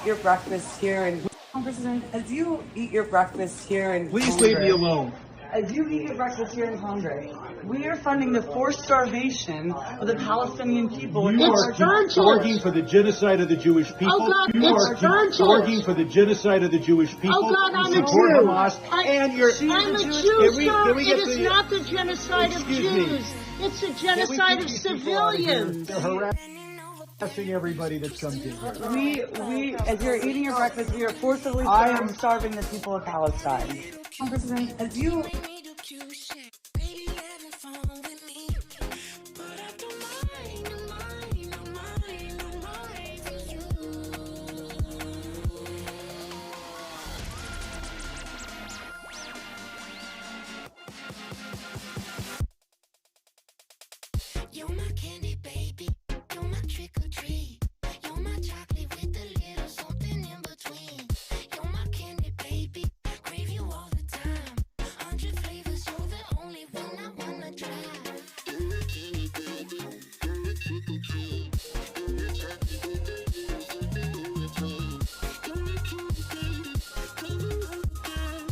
eat your breakfast here in Congressman, as you eat your breakfast here in Please Congress, leave me alone. As you eat your breakfast here in Congress, we are funding the forced starvation of the Palestinian people. You are working for the genocide of the Jewish people. Oh God, you it's are working for the genocide of the Jewish people. Oh God, I'm you a support Jew. Hamas, and you're. I'm a Jew, sir. It is not the genocide of Jews. It's the genocide of civilians. They're harassing everybody that comes in here. We, as you're eating your breakfast, we are forcibly starving the people of Palestine. Congressman, as you... You're my candy baby, you're my trick or treat. You're my chocolate with a little something in between. You're my candy baby, crave you all the time. 100 flavors, you're the only one I wanna try. You're my candy baby, you're my trick or treat. You're my chocolate with a little something in between. You're my candy baby, crave you all the time.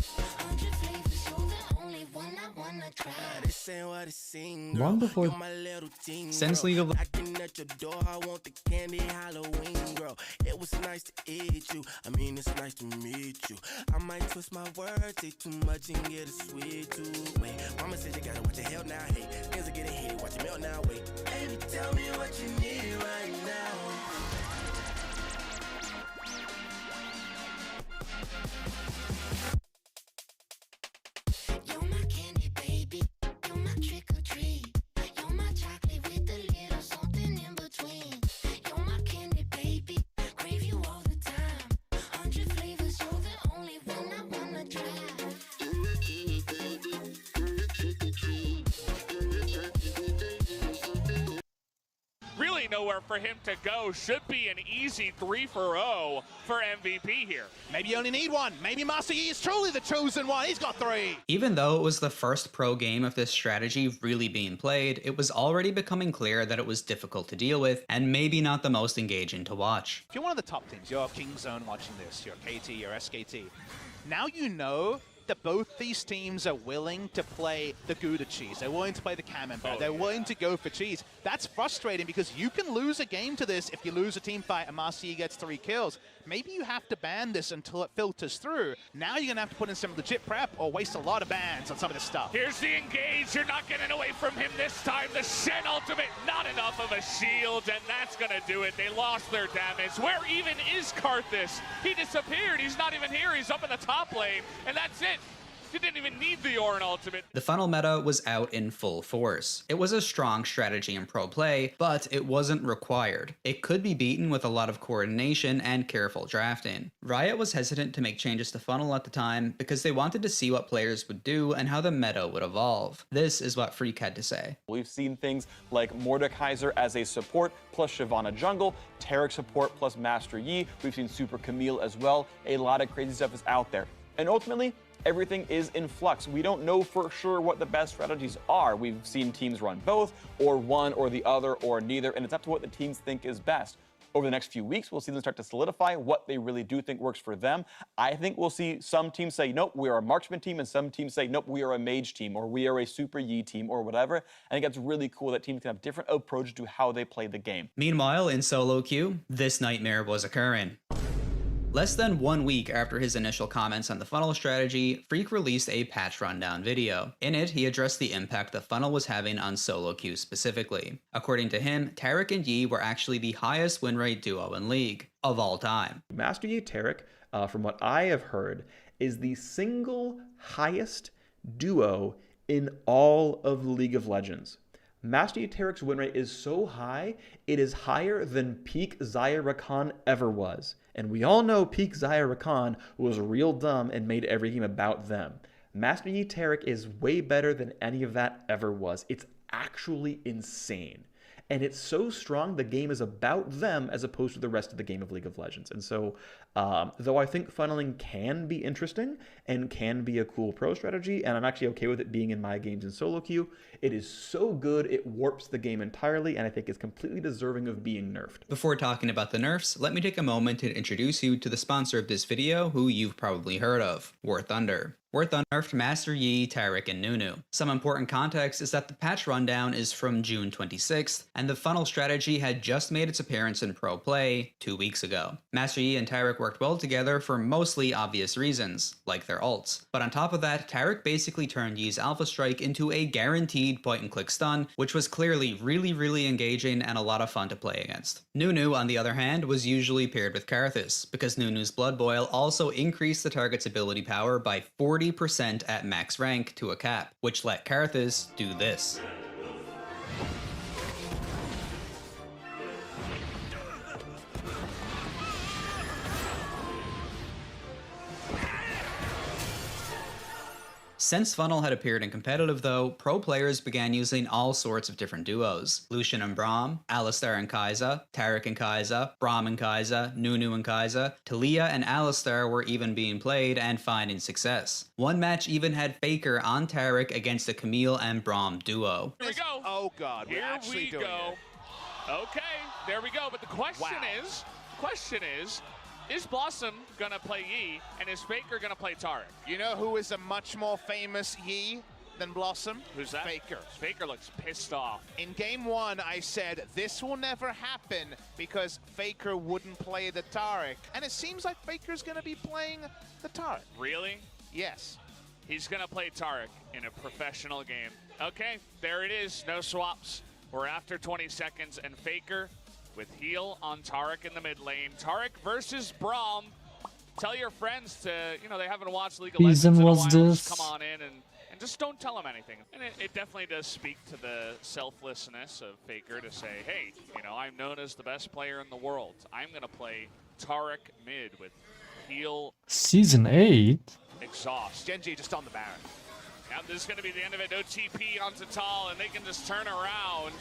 100 flavors, you're the only one I wanna try. This ain't what it seems. Long before since League of At your door, I want the candy Halloween, girl. It was nice to eat you. I mean, it's nice to meet you. I might twist my words, say too much and get a sweet too. Wait, mama said you gotta watch your hell now. Hey, things are getting heated, watch your milk now. Wait, baby, tell me what you need right now. You're my candy baby, you're my trick or treat. You're my chocolate with a little something in between. You're my candy baby, crave you all the time. 100 flavors, you're the only one I wanna try. You're my candy baby, you're my trick or treat. You're my chocolate with a little something. Really nowhere for him to go. Should be an easy 3-for-0 for MVP here. Maybe you only need one. Maybe Master Yi is truly the chosen one. He's got 3. Even though it was the first pro game of this strategy really being played, it was already becoming clear that it was difficult to deal with and maybe not the most engaging to watch. If you're one of the top teams, you're Kingzone watching this, you're KT, you're SKT. Now you know that both these teams are willing to play the Gouda cheese. They're willing to play the Camembert. They're willing to go for cheese. That's frustrating because you can lose a game to this if you lose a team fight and Master Yi gets 3 kills. Maybe you have to ban this until it filters through. Now you're going to have to put in some legit prep or waste a lot of bans on some of this stuff. Here's the engage. You're not getting away from him this time. The Shen ultimate, not enough of a shield, and that's going to do it. They lost their damage. Where even is Karthus? He disappeared. He's not even here. He's up in the top lane, and that's it. He didn't even need the Orin ultimate. The funnel meta was out in full force. It was a strong strategy in pro play, but it wasn't required. It could be beaten with a lot of coordination and careful drafting. Riot was hesitant to make changes to funnel at the time because they wanted to see what players would do and how the meta would evolve. This is what Freak had to say. We've seen things like Mordekaiser as a support plus Shyvana jungle, Taric support plus Master Yi. We've seen Super Camille as well. A lot of crazy stuff is out there. And ultimately, everything is in flux. We don't know for sure what the best strategies are. We've seen teams run both, or one or the other, or neither, and it's up to what the teams think is best. Over the next few weeks, we'll see them start to solidify what they really do think works for them. I think we'll see some teams say, nope, we are a marksman team, and some teams say, nope, we are a mage team, or we are a super Yi team, or whatever. I think it's really cool that teams can have different approaches to how they play the game. Meanwhile, in solo queue, this nightmare was occurring. Less than 1 week after his initial comments on the funnel strategy, Freak released a patch rundown video. In it, he addressed the impact the funnel was having on solo queue specifically. According to him, Taric and Yi were actually the highest win rate duo in League of all time. Master Yi Taric, from what I have heard, is the single highest duo in all of League of Legends. Master Yi Taric's win rate is so high, it is higher than peak Xayah Rakan ever was. And we all know peak Xayah Rakan was real dumb and made every game about them. Master Yi Taric is way better than any of that ever was. It's actually insane. and it's so strong the game is about them as opposed to the rest of the game of League of Legends. And so, though I think funneling can be interesting and can be a cool pro strategy, and I'm actually okay with it being in my games in solo queue, it is so good it warps the game entirely, and I think is completely deserving of being nerfed. Before talking about the nerfs, let me take a moment to introduce you to the sponsor of this video, who you've probably heard of, War Thunder. War Thunder nerfed Master Yi, Taric, and Nunu. Some important context is that the patch rundown is from June 26th, and the funnel strategy had just made its appearance in pro play 2 weeks ago. Master Yi and Taric worked well together for mostly obvious reasons, like their ults. But on top of that, Taric basically turned Yi's Alpha Strike into a guaranteed point-and-click stun, which was clearly really engaging and a lot of fun to play against. Nunu, on the other hand, was usually paired with Karthus, because Nunu's Blood Boil also increased the target's ability power by 40% at max rank to a cap, which let Karthus do this. Since Funnel had appeared in competitive though, pro players began using all sorts of different duos. Lucian and Braum, Alistar and Kai'Sa, Taric and Kai'Sa, Braum and Kai'Sa, Nunu and Kai'Sa, Talia and Alistar were even being played and finding success. One match even had Faker on Taric against a Camille and Braum duo. Here we go. Oh god, we're actually doing it. Okay, there we go. But the question is Blossom gonna play Yi, and is Faker gonna play Taric? You know who is a much more famous Yi than Blossom? Who's that? Faker. Faker looks pissed off. In game 1, I said this will never happen because Faker wouldn't play the Taric. And it seems like Faker's gonna be playing the Taric. Really? Yes. He's gonna play Taric in a professional game. Okay, there it is, no swaps. We're after 20 seconds, and Faker with heal on Taric in the mid lane. Taric versus Braum. Tell your friends to, they haven't watched League of Legends in a while. Just come on in and just don't tell them anything. And it definitely does speak to the selflessness of Faker to say, hey, I'm known as the best player in the world. I'm going to play Taric mid with heal. Season 8? Exhaust. Genji just on the Baron. Now this is going to be the end of it. No TP onto Tal, and they can just turn around.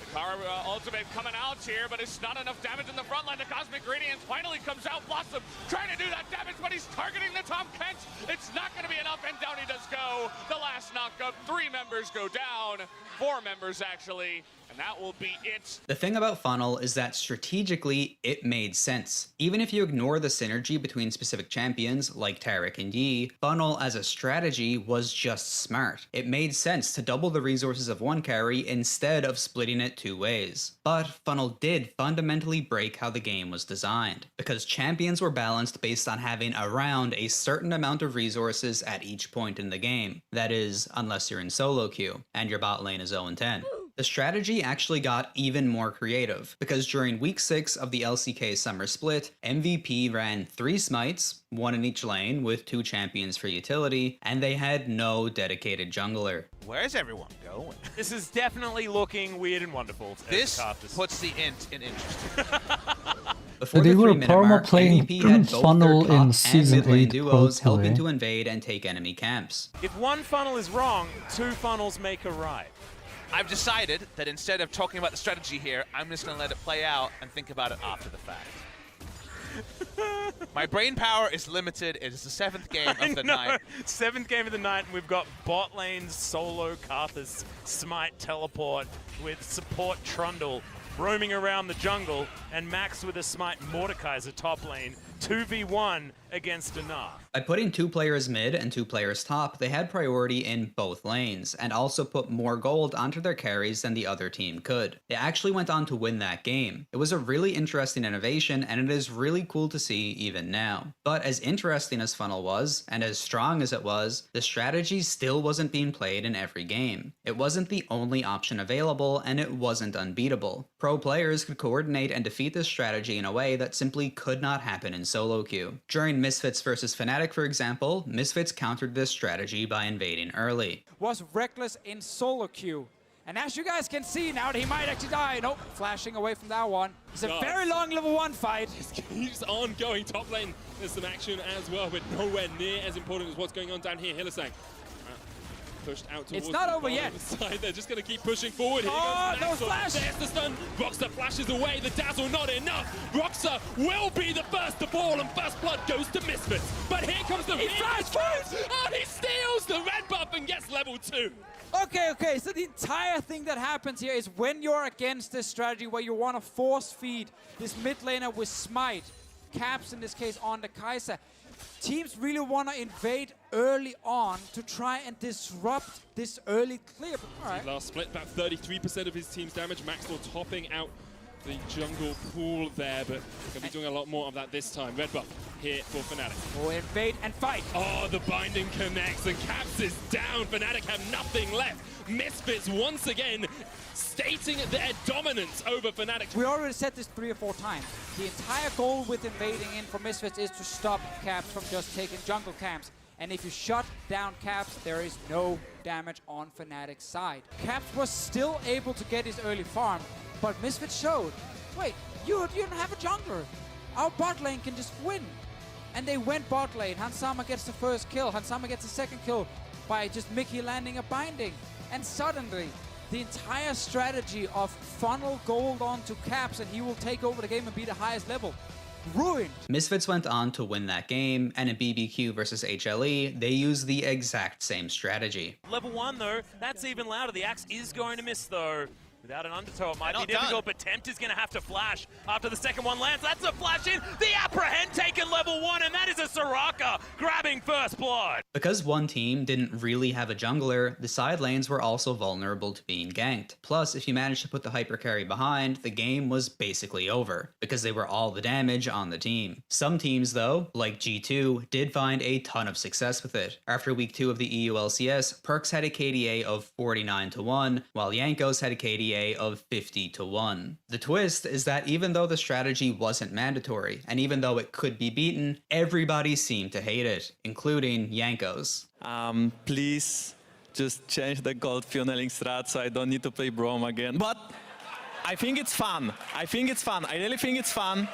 The Kara ultimate coming out here, but it's not enough damage in the front line. The Cosmic Radiance finally comes out. Blossom trying to do that damage, but he's targeting the Tom Kent. It's not going to be enough, and down he does go. The last knockup, 3 members go down. 4 members, actually. And that will be it. The thing about Funnel is that strategically, it made sense. Even if you ignore the synergy between specific champions, like Taric and Yi, Funnel as a strategy was just smart. It made sense to double the resources of one carry instead of splitting it 2 ways. But Funnel did fundamentally break how the game was designed, because champions were balanced based on having around a certain amount of resources at each point in the game. That is, unless you're in solo queue, and your bot lane is 0-10. The strategy actually got even more creative, because during week 6 of the LCK summer split, MVP ran 3 smites, 1 in each lane with 2 champions for utility, and they had no dedicated jungler. Where's everyone going? This is definitely looking weird and wonderful. This puts the int in interesting. Before They the were 3-minute mark, playing MVP had both Funnel their top in and Season mid lane 8 duos pro helping play. to invade and take enemy camps. If one funnel is wrong, 2 funnels make a right. I've decided that instead of talking about the strategy here, I'm just going to let it play out and think about it after the fact. My brain power is limited. It is the 7th game of the night. 7th game of the night, and we've got bot lane solo Karthus smite teleport with support Trundle roaming around the jungle, and Max with a smite Mordekaiser top lane. 2v1 against Anar. By putting 2 players mid and 2 players top, they had priority in both lanes, and also put more gold onto their carries than the other team could. They actually went on to win that game. It was a really interesting innovation, and it is really cool to see even now. But as interesting as Funnel was, and as strong as it was, the strategy still wasn't being played in every game. It wasn't the only option available, and it wasn't unbeatable. Pro players could coordinate and defeat this strategy in a way that simply could not happen in solo queue. During Misfits vs Fnatic, for example, Misfits countered this strategy by invading early. Was reckless in solo queue. And as you guys can see now, he might actually die. Nope, flashing away from that one. It's a very long level 1 fight. It keeps on going. Top lane, there's some action as well, but nowhere near as important as what's going on down here. Hylissang pushed out towards It's not the over yet. side. They're just going to keep pushing forward. Here Oh, goes no Maxwell. flash. There's the stun. Roxa flashes away. The dazzle not enough. Roxa will be the first to fall, and first blood goes to Misfits. But here comes the flash first. Oh, he steals the red buff and gets level 2. Okay, so the entire thing that happens here is when you're against this strategy where you want to force feed this mid laner with smite, caps in this case on the Kai'Sa, teams really want to invade early on to try and disrupt this early clear. All right. Last split, about 33% of his team's damage. Maxwell topping out the jungle pool there, but going to be doing a lot more of that this time. Red buff here for Fnatic. Oh, invade and fight. Oh, the binding connects and Caps is down. Fnatic have nothing left. Misfits once again stating their dominance over Fnatic. We already said this 3 or 4 times. The entire goal with invading in for Misfits is to stop Caps from just taking jungle camps. And if you shut down Caps, there is no damage on Fnatic's side. Caps was still able to get his early farm, but Misfits showed, wait, you don't have a jungler. Our bot lane can just win. And they went bot lane. Hansama gets the first kill. Hansama gets the second kill by just Mickey landing a binding. And suddenly, the entire strategy of funnel gold onto Caps and he will take over the game and be the highest level, ruined. Misfits went on to win that game, and in BBQ versus HLE, they used the exact same strategy. Level 1 though, that's even louder. The axe is going to miss though. Without an undertow, it might be difficult, but Tempt is going to have to flash after the second one lands. That's a flash in. The Apprehend taken level 1, and that is a Soraka grabbing first blood. Because one team didn't really have a jungler, the side lanes were also vulnerable to being ganked. Plus, if you managed to put the hyper carry behind, the game was basically over, because they were all the damage on the team. Some teams though, like G2, did find a ton of success with it. After week 2 of the EU LCS, Perkz had a KDA of 49-1, while Jankos had a KDA of 50-1. The twist is that even though the strategy wasn't mandatory, and even though it could be beaten, everybody seemed to hate it, including Jankos. Please just change the gold funneling strat so I don't need to play Braum again. But I think it's fun. I really think it's fun.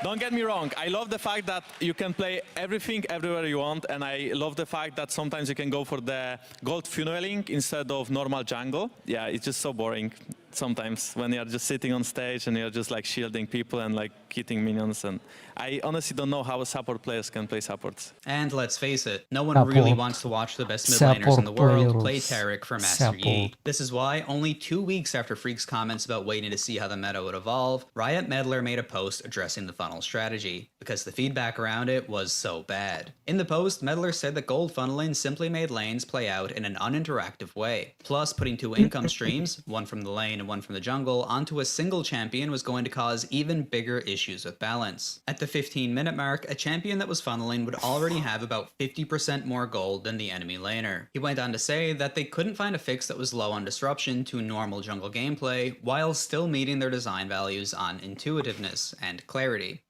Don't get me wrong, I love the fact that you can play everything everywhere you want, and I love the fact that sometimes you can go for the gold funneling instead of normal jungle. Yeah, it's just so boring sometimes when you're just sitting on stage and you're just like shielding people and like hitting minions, and I honestly don't know how support players can play supports. And let's face it, no one really wants to watch the best mid laners in the world play Taric for Master Yi. This is why, only 2 weeks after Freak's comments about waiting to see how the meta would evolve, Riot Meddler made a post addressing the funnel strategy, because the feedback around it was so bad. In the post, Meddler said that gold funneling simply made lanes play out in an uninteractive way. Plus, putting 2 income streams, one from the lane and one from the jungle, onto a single champion was going to cause even bigger issues with balance. At the 15-minute mark, a champion that was funneling would already have about 50% more gold than the enemy laner. He went on to say that they couldn't find a fix that was low on disruption to normal jungle gameplay, while still meeting their design values on intuitiveness and clarity.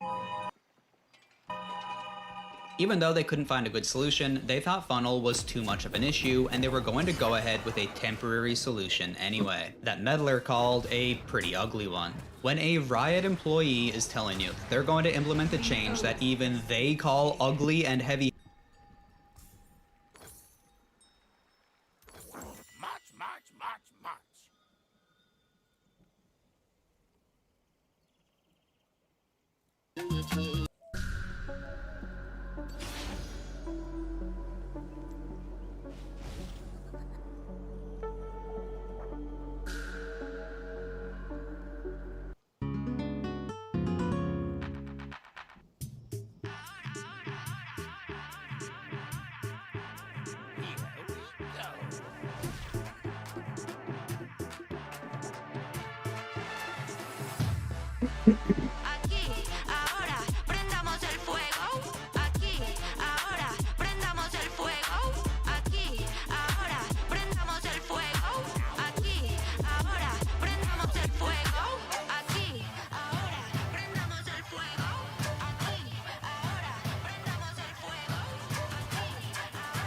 Even though they couldn't find a good solution, they thought funnel was too much of an issue, and they were going to go ahead with a temporary solution anyway, that Meddler called a pretty ugly one. When a Riot employee is telling you that they're going to implement a change that even they call ugly and heavy, Aquí, ahora, prendamos el fuego. Aquí, ahora, prendamos el fuego. Aquí, ahora, prendamos el fuego. Aquí, ahora, prendamos el fuego. Aquí, ahora, prendamos el fuego. Aquí, ahora, prendamos el fuego. Aquí, ahora.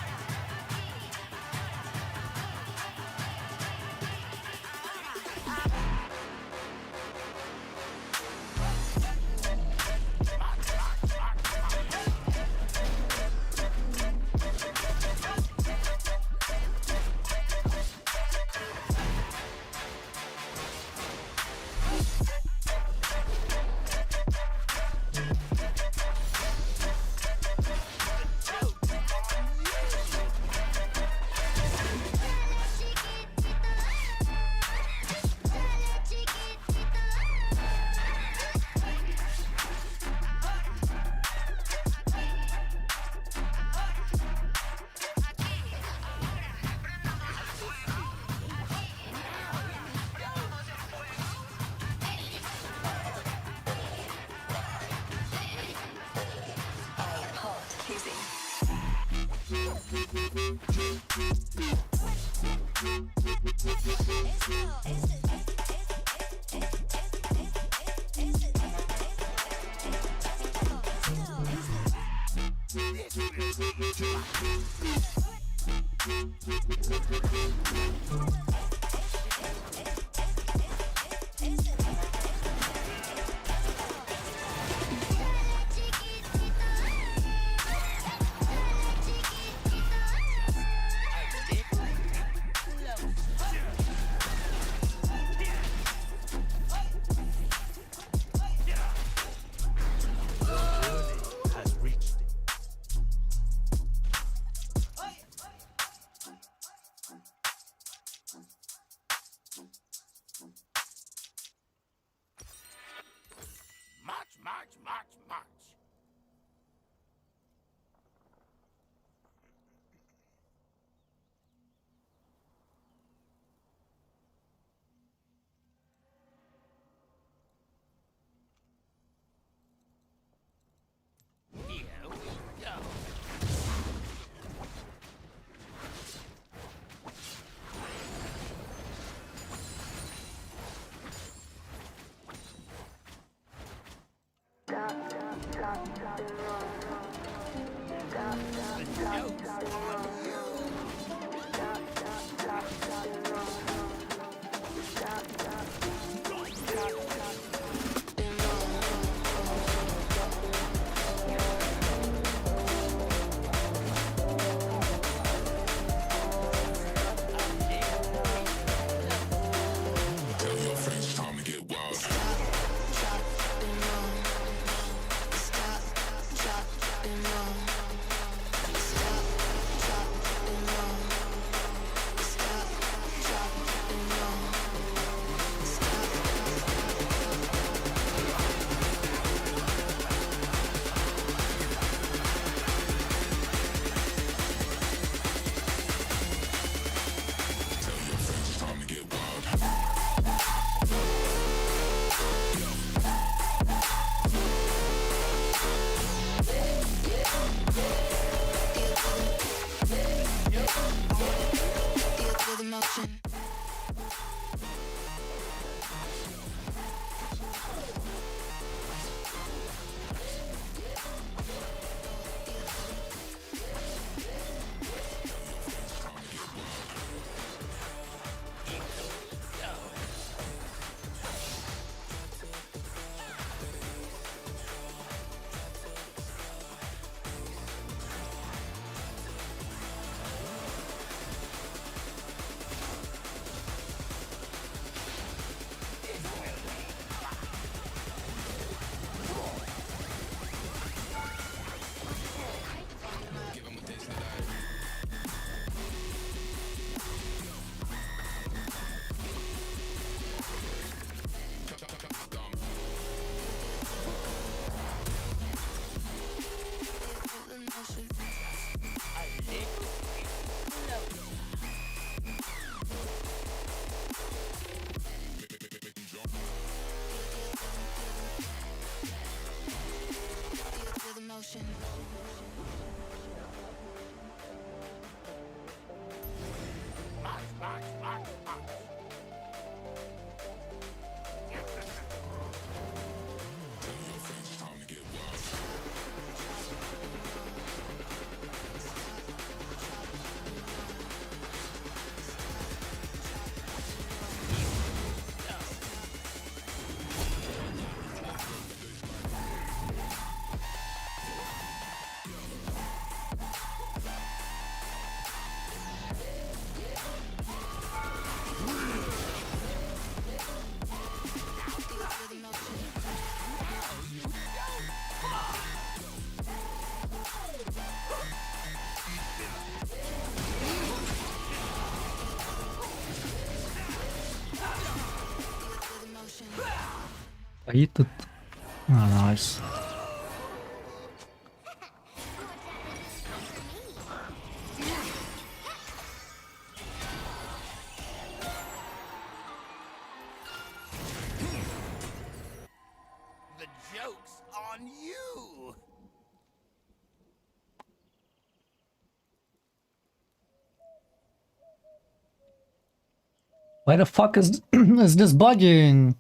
March. Here we go. Tell your friends time to get wild. Tell your friends time to get wild. With emotion. Emotion. March. Tell your friends time to get wild. Itu tuh. Ah, nice. The joke's on you. Why the fuck is is this bugging?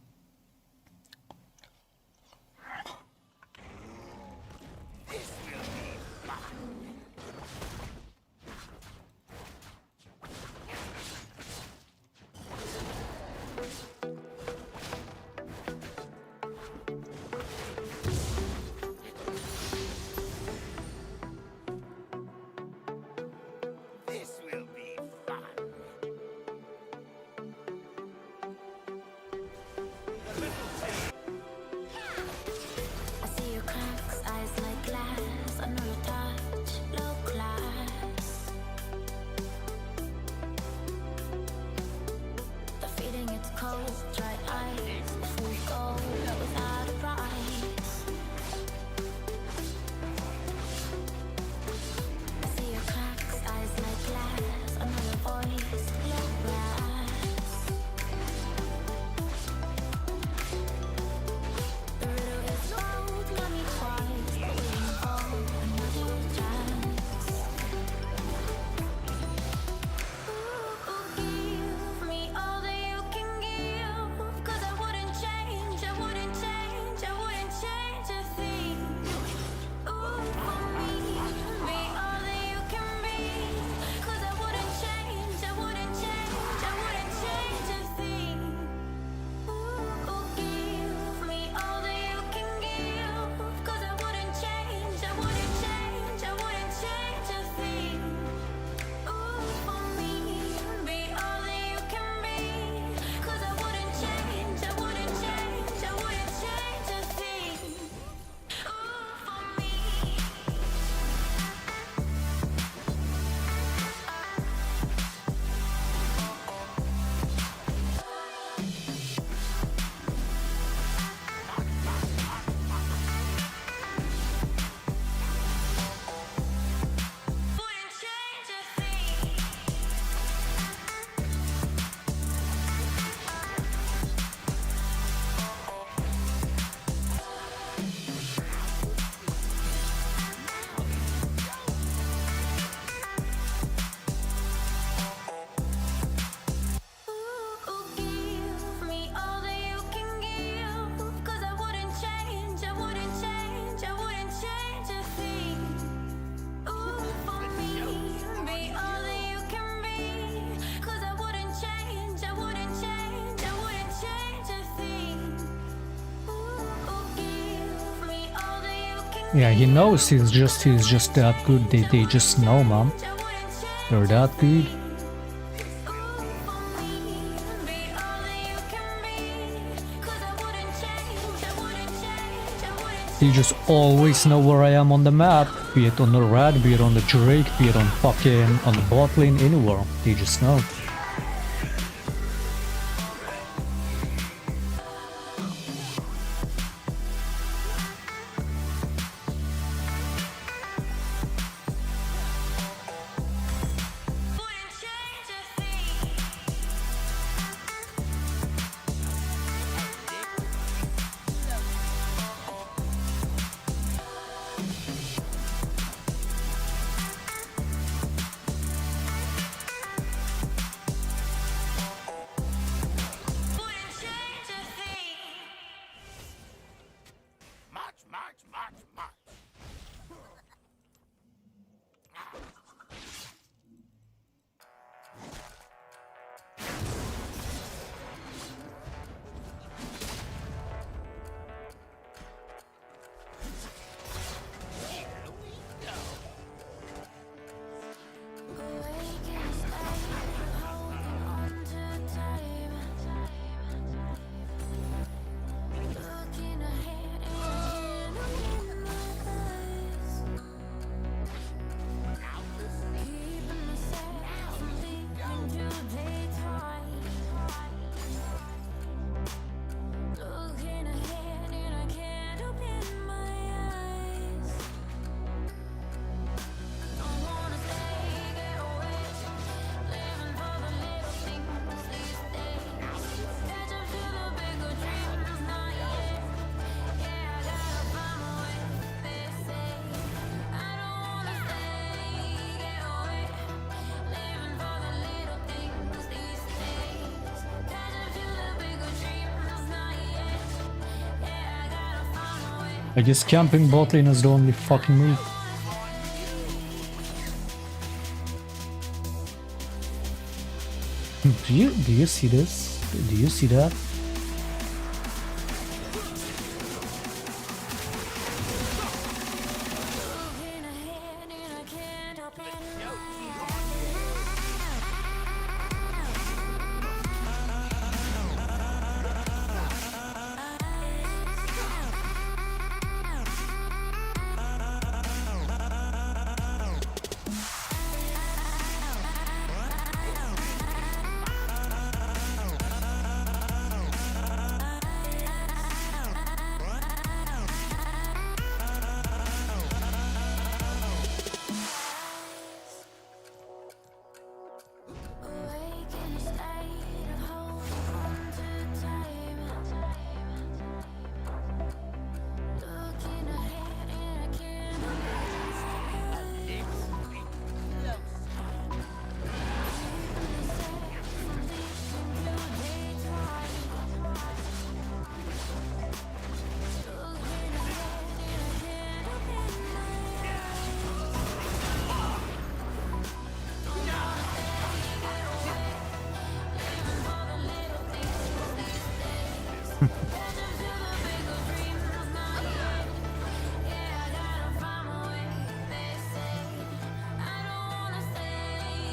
I see your cracks, eyes like glass. I know your touch, low class. The feeling it's cold, dry eyes. If we go without a price. I see your cracks, eyes like glass. I know your voice, low brass. The riddle is old, got me twice, but waiting for another chance. Ooh, give me all that you can give, 'cause I wouldn't change, I wouldn't change, I wouldn't change a thing. Ooh, for me, be all that you can be, 'cause I wouldn't change, I wouldn't change, I wouldn't change a thing. Ooh, give me all that you can give, 'cause I wouldn't change, I wouldn't change, I wouldn't change a thing. Ooh, for me, be all that you can be, 'cause I wouldn't change, I wouldn't change, I wouldn't change a thing. Ooh, for me. Wouldn't change a thing. Ooh, give me all that you can give, 'cause I wouldn't change, I wouldn't change, I wouldn't change a thing. Ooh, for me, be all that you can be, 'cause I wouldn't change, I wouldn't change, I wouldn't change a thing. Ooh, give me all that you can Yeah, he knows he's just that good. They just know, man. They're that good. They just always know where I am on the map, be it on the red, be it on the Drake, be it on fucking on the bot lane, anywhere. They just know. I guess camping bot lane is the only fucking move. Do you see this? Do you see that?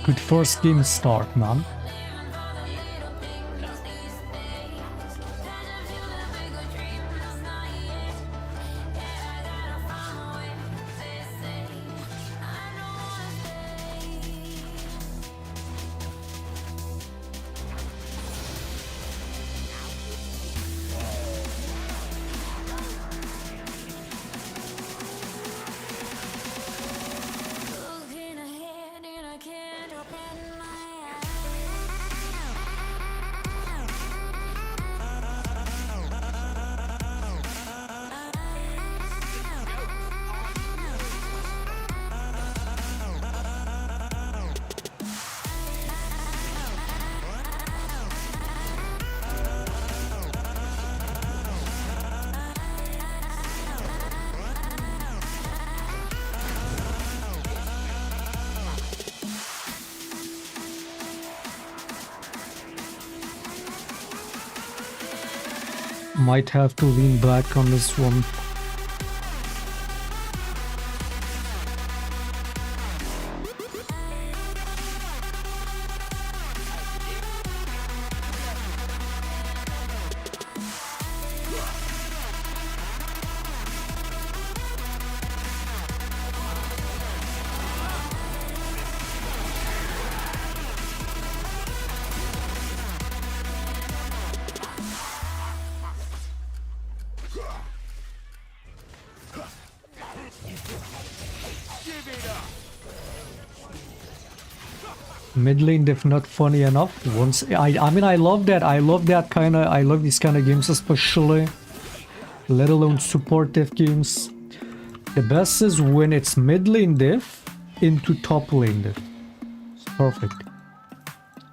Good first game start, man. Might have to lean back on this one. Mid lane diff not funny enough. Once I mean I love that. I love these kind of games especially. Let alone support diff games. The best is when it's mid lane diff into top lane diff. It's perfect.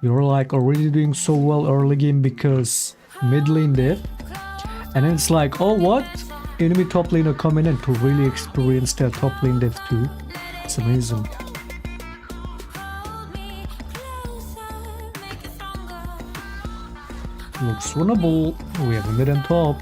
You're like already doing so well early game because mid lane diff. And then it's like, oh what? Enemy top laner coming in to really experience their top lane diff too. It's amazing. Looks winnable. We have a mid and top.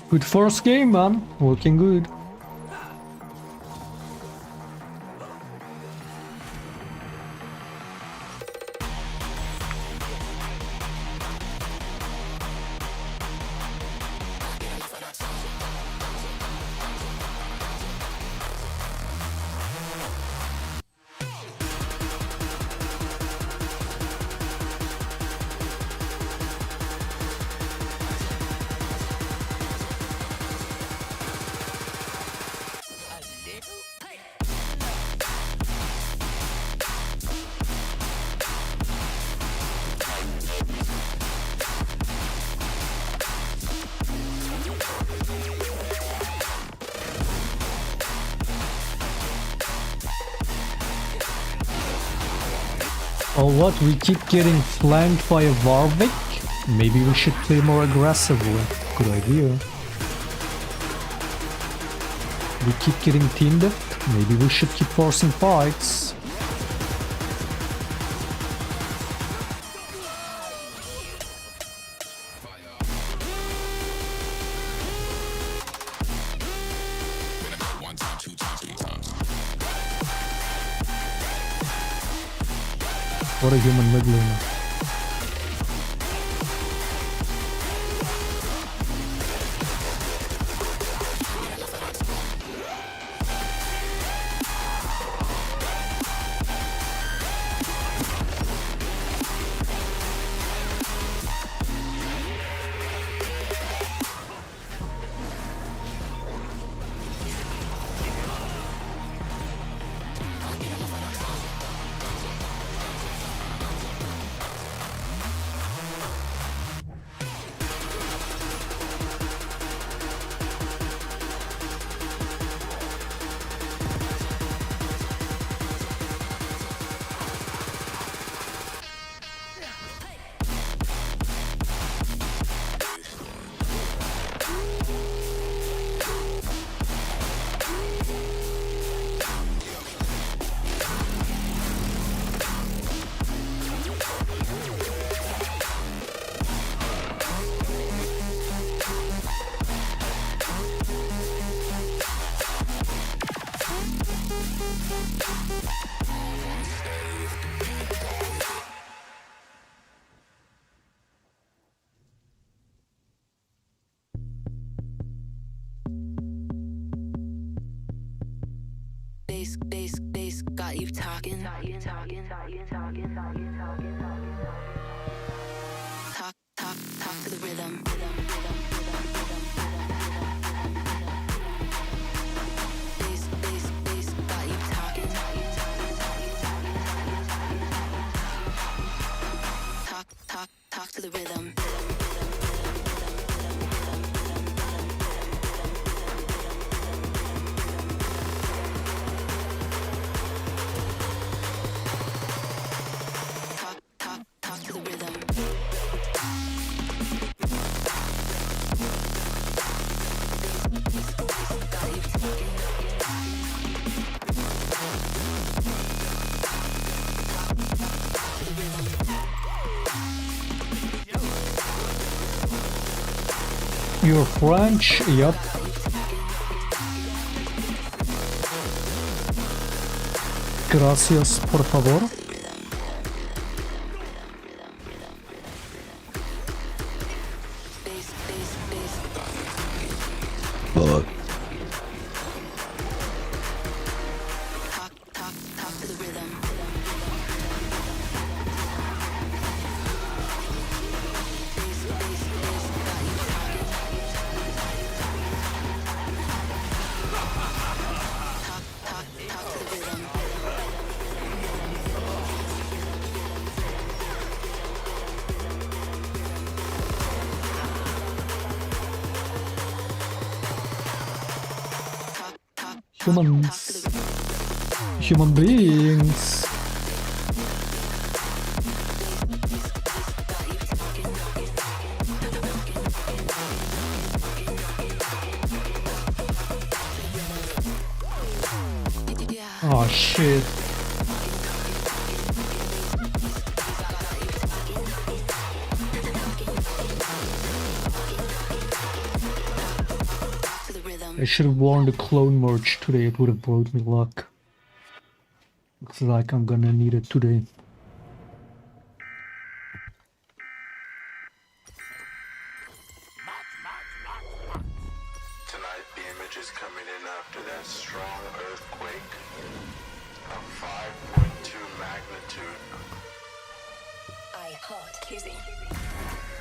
Good first game, man. Working good. Oh, what? We keep getting flanked by a Warwick? Maybe we should play more aggressively. Good idea. We keep getting team death? Maybe we should keep forcing fights. What a human mid laner. Bass, got you talking. Talk to the rhythm. Bass, got you talking. Talk to the rhythm. You're French? Yup. Gracias, por favor. Humans. Human beings. Oh shit. I should have worn the clone merch today, it would have brought me luck. Looks like I'm gonna need it today. Tonight, the image is coming in after that strong earthquake of 5.2 magnitude. I hot kizzy.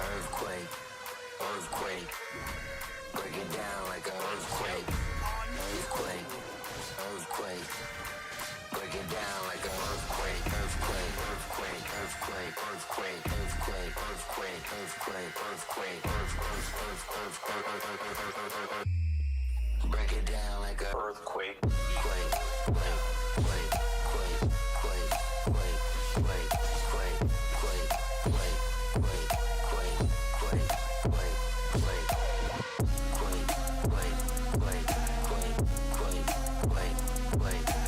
Earthquake, earthquake. Break it down like an earthquake. Earthquake, earthquake. Break it down like an earthquake. Earthquake, earthquake, earthquake, earthquake, earthquake, earthquake, earthquake, earthquake, earthquake. Break it down like an earthquake. Quake, quake, quake, quake, quake, quake, quake, quake, quake, quake, quake, quake, quake, quake, quake.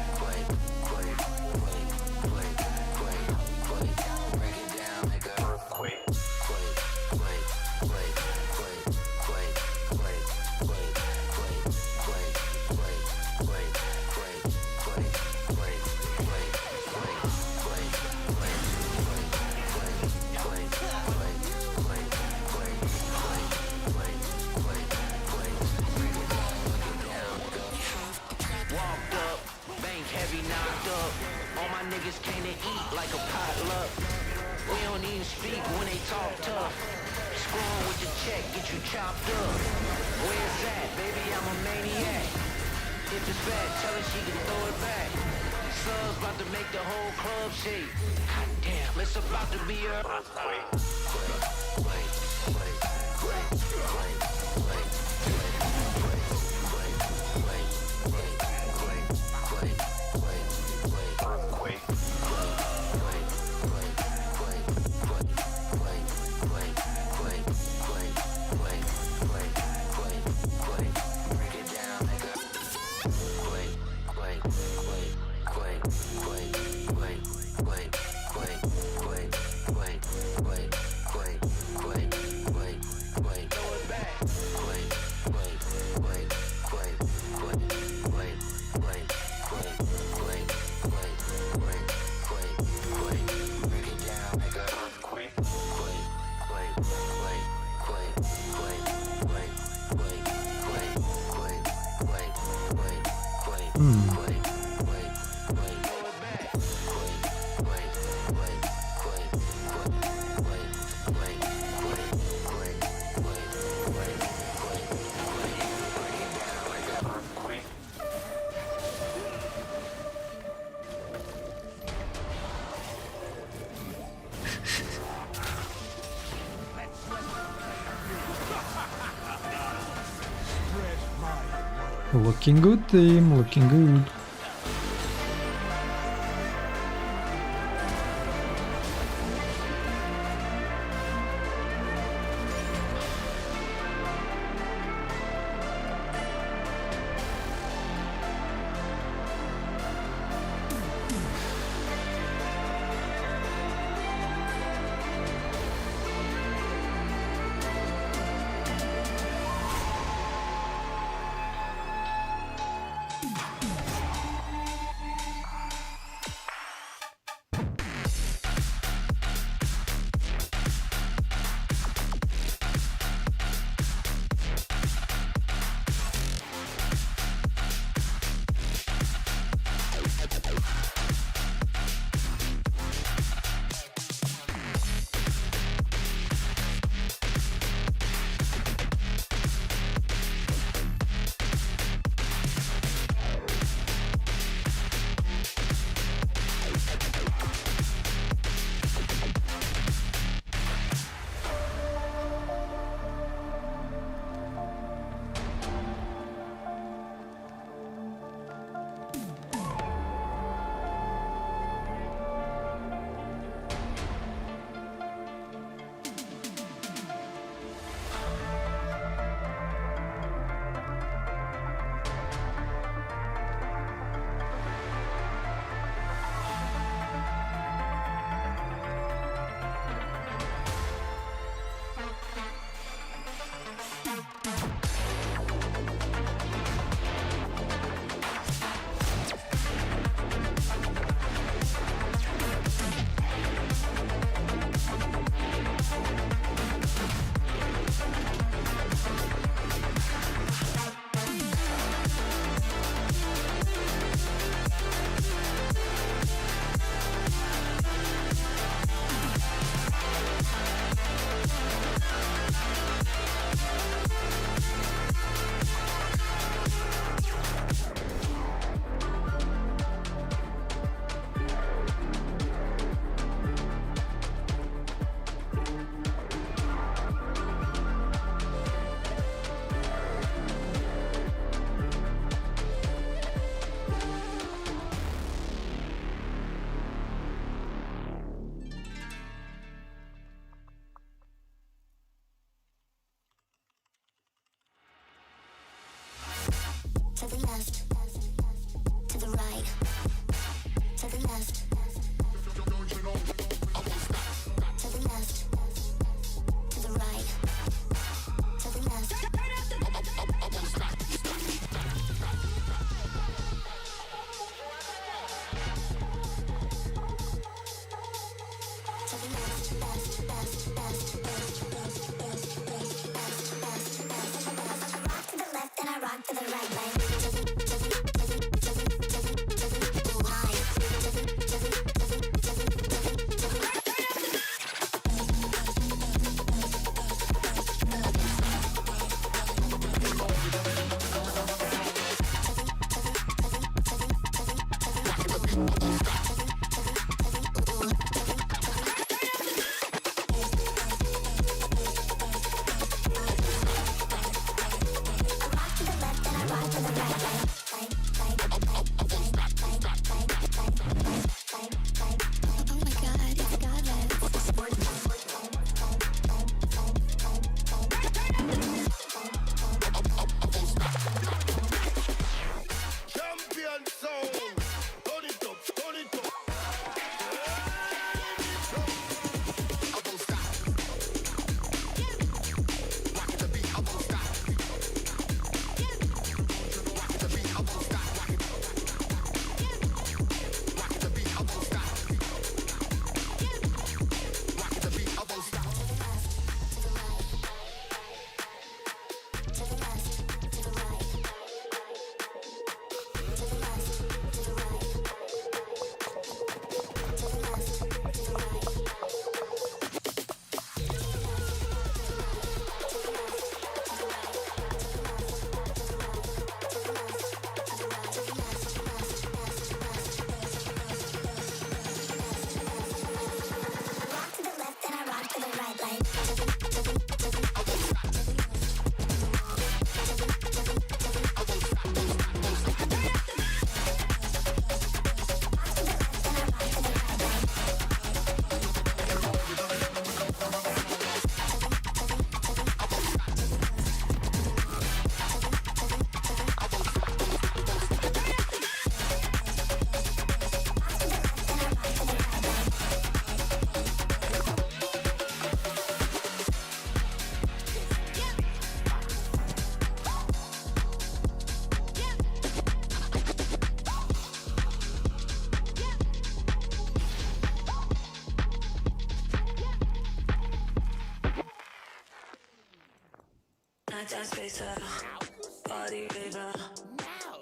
Niggas came to eat like a potluck. We don't even speak when they talk tough. Screwing with the check, get you chopped up. Where's that? Baby, I'm a maniac. If it's bad, tell her she can throw it back. Subs about to make the whole club shake. God damn, it's about to be a earthquake. Looking good, team, looking good. Nighttime spacer, body river,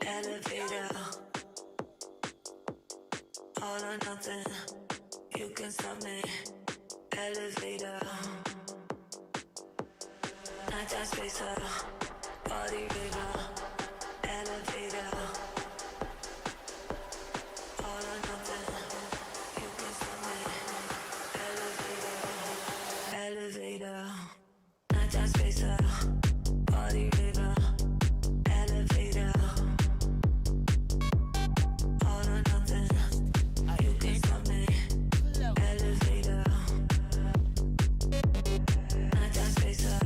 elevator, all or nothing, you can stop me, elevator. Nighttime spacer, body river, elevator, all or nothing, you can stop me, elevator, elevator. Nighttime spacer. Body river, elevator, all or nothing, you can stop me, elevator, nighttime spacer,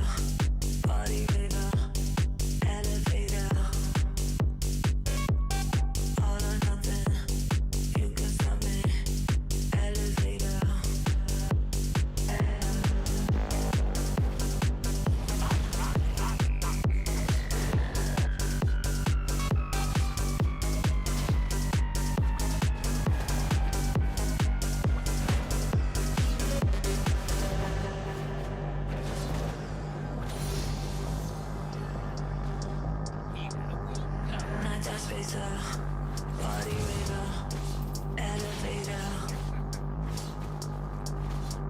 body river, elevator, all or nothing, you can stop me, elevator. Nighttime spacer, body river, elevator,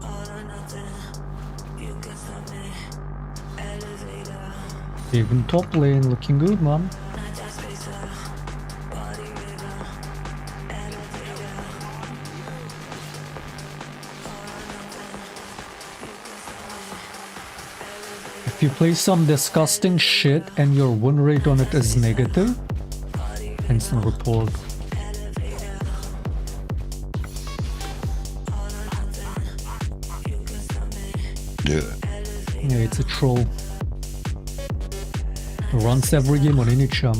all or nothing, you can stop me, elevator. Even top lane looking good, man. Nighttime spacer, body river, elevator, all or nothing, you can stop me, elevator. If you play some disgusting shit and your win rate on it is negative, instant report. Yeah, it's a troll. Runs every game on any champ.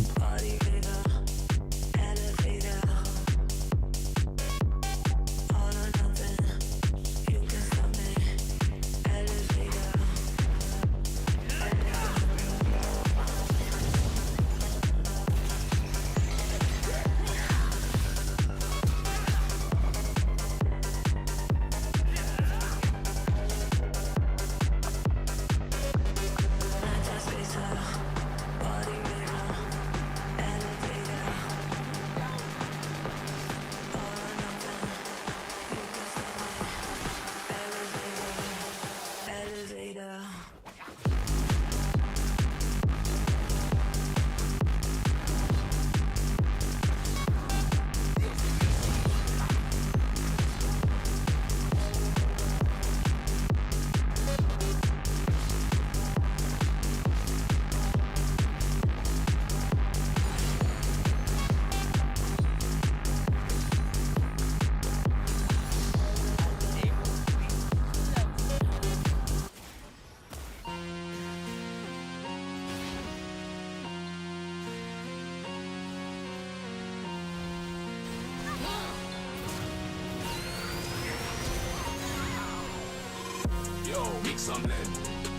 some blend.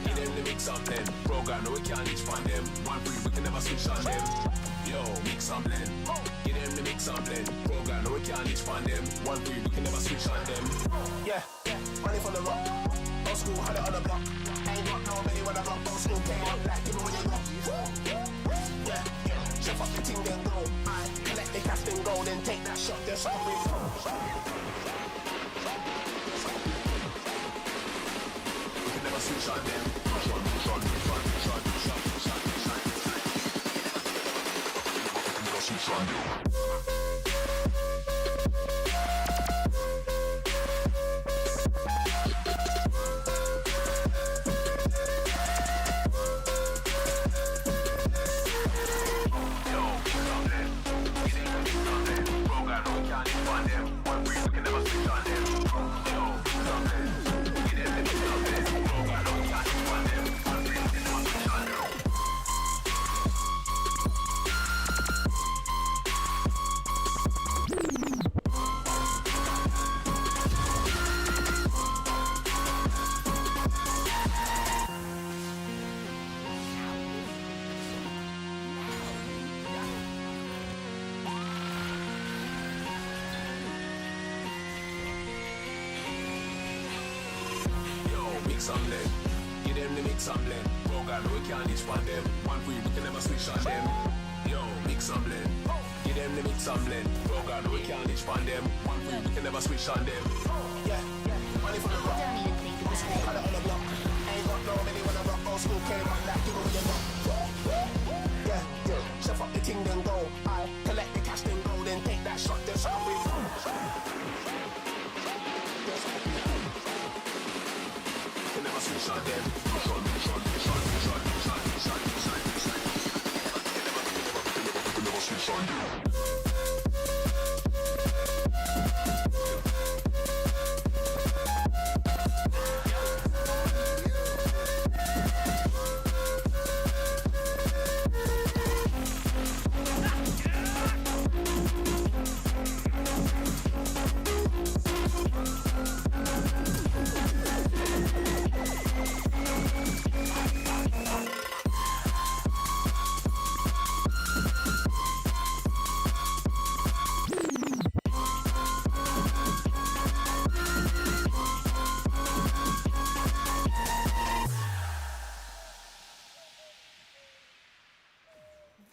Give them the mix some blend. Program, no we can't each find them. One free, we can never switch on them. Yo, mix some blend. Give them the mix some blend. Program, no we can't each find them. One free, we can never switch on them. Yeah, money from the rock. Old school, had it on the block. Ain't got no money when I rock. Old school, came up black, give me what you got. Yeah, chef up the ting then go. I collect the cash then go, then take that shot, then shot with. We can never switch on them. Switch on them. Mix some blend. Give them the mix some blend. Program, we can't each one them. One free, we can never switch on them. Yo, mix some blend. Give them the mix some blend. Program, we can't each one them. One free, we can never switch on them. Yeah, money from the rock. Old school, had it on the block. Ain't got no money when I rock. Old school, came up black, give me what you got. Yeah, chef up the ting then go. I collect the cash then go, then take that shot, then shot with. Switch on them. Switch on them.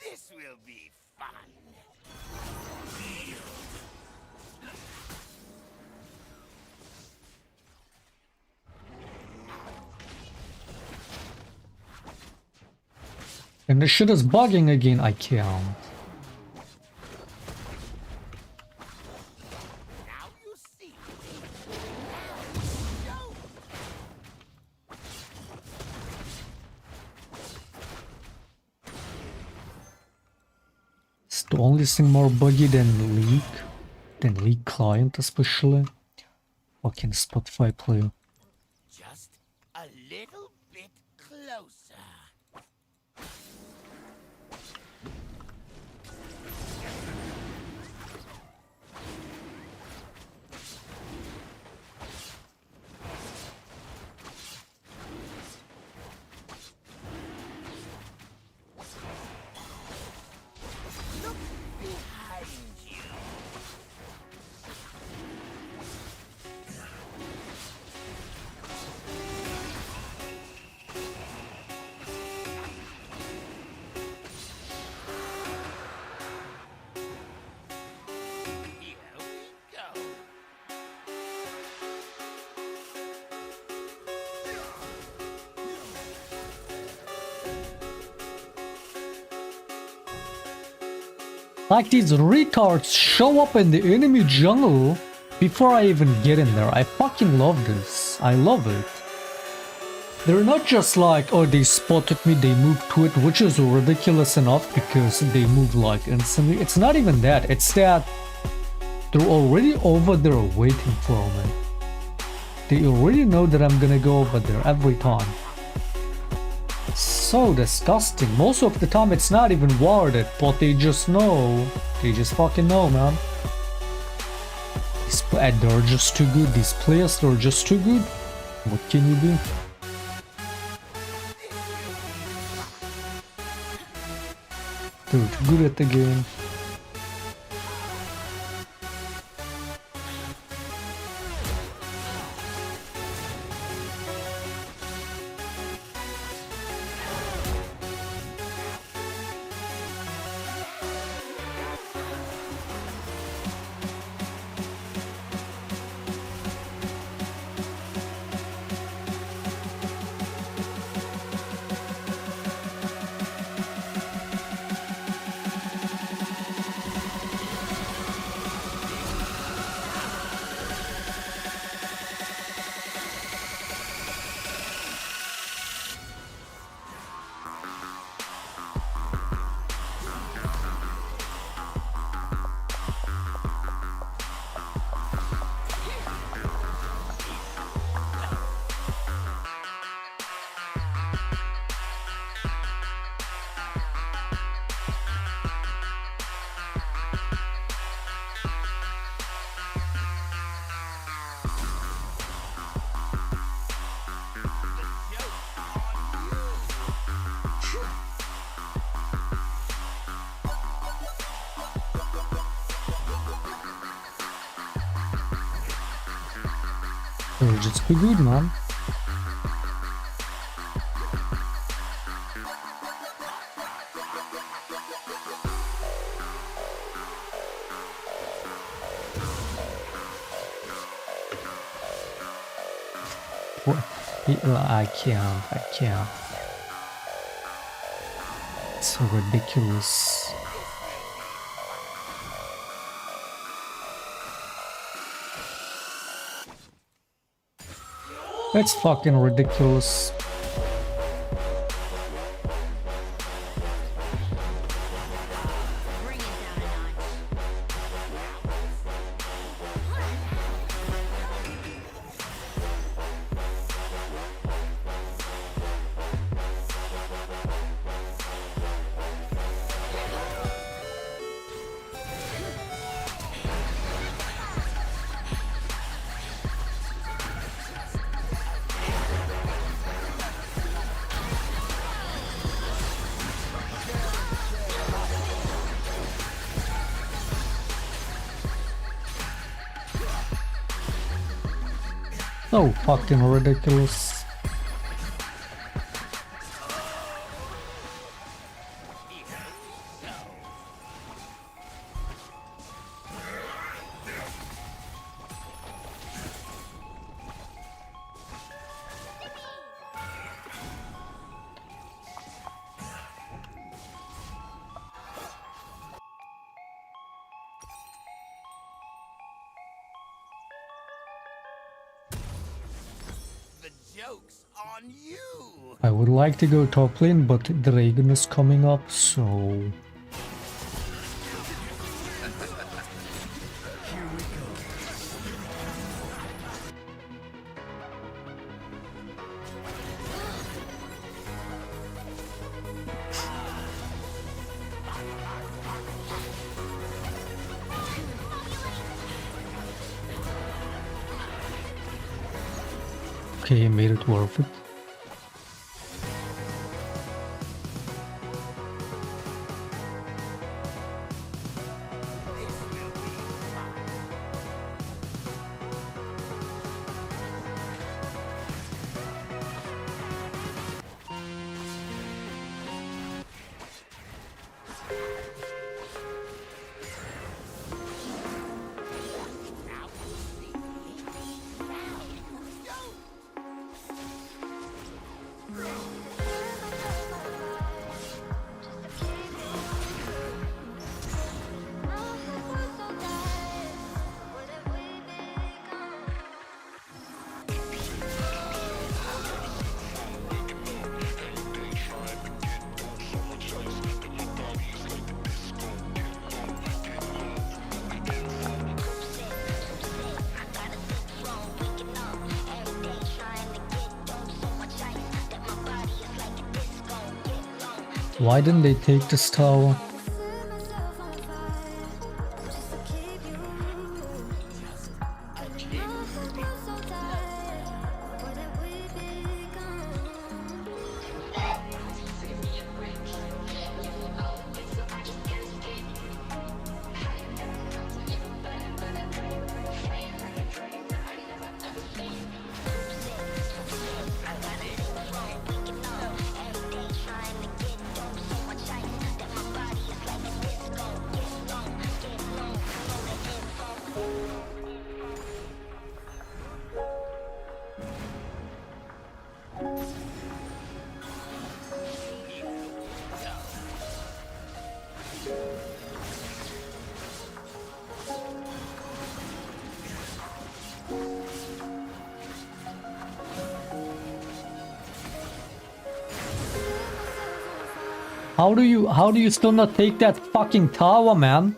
This will be fun. And the shit is bugging again. I can't. It's the only thing more buggy than League client, especially. Fucking Spotify player. Just a little bit closer. Look behind you. Here we go. Like these retards show up in the enemy jungle before I even get in there. I fucking love this. I love it. They're not just like, oh, they spotted me, they moved to it, which is ridiculous enough because they move like instantly. It's not even that. It's that they're already over there waiting for me. They already know that I'm gonna go over there every time. So disgusting. Most of the time it's not even worded, but they just know. They just fucking know, man. They're just too good. These players, they're just too good. What can you do? Dude, good at the game. So just be good, man. What? I can't. It's so ridiculous. That's fucking ridiculous. So fucking ridiculous. I would like to go top lane, but Dragon is coming up, so... Okay, I made it worth it. Why didn't they take this tower? How do you still not take that fucking tower, man?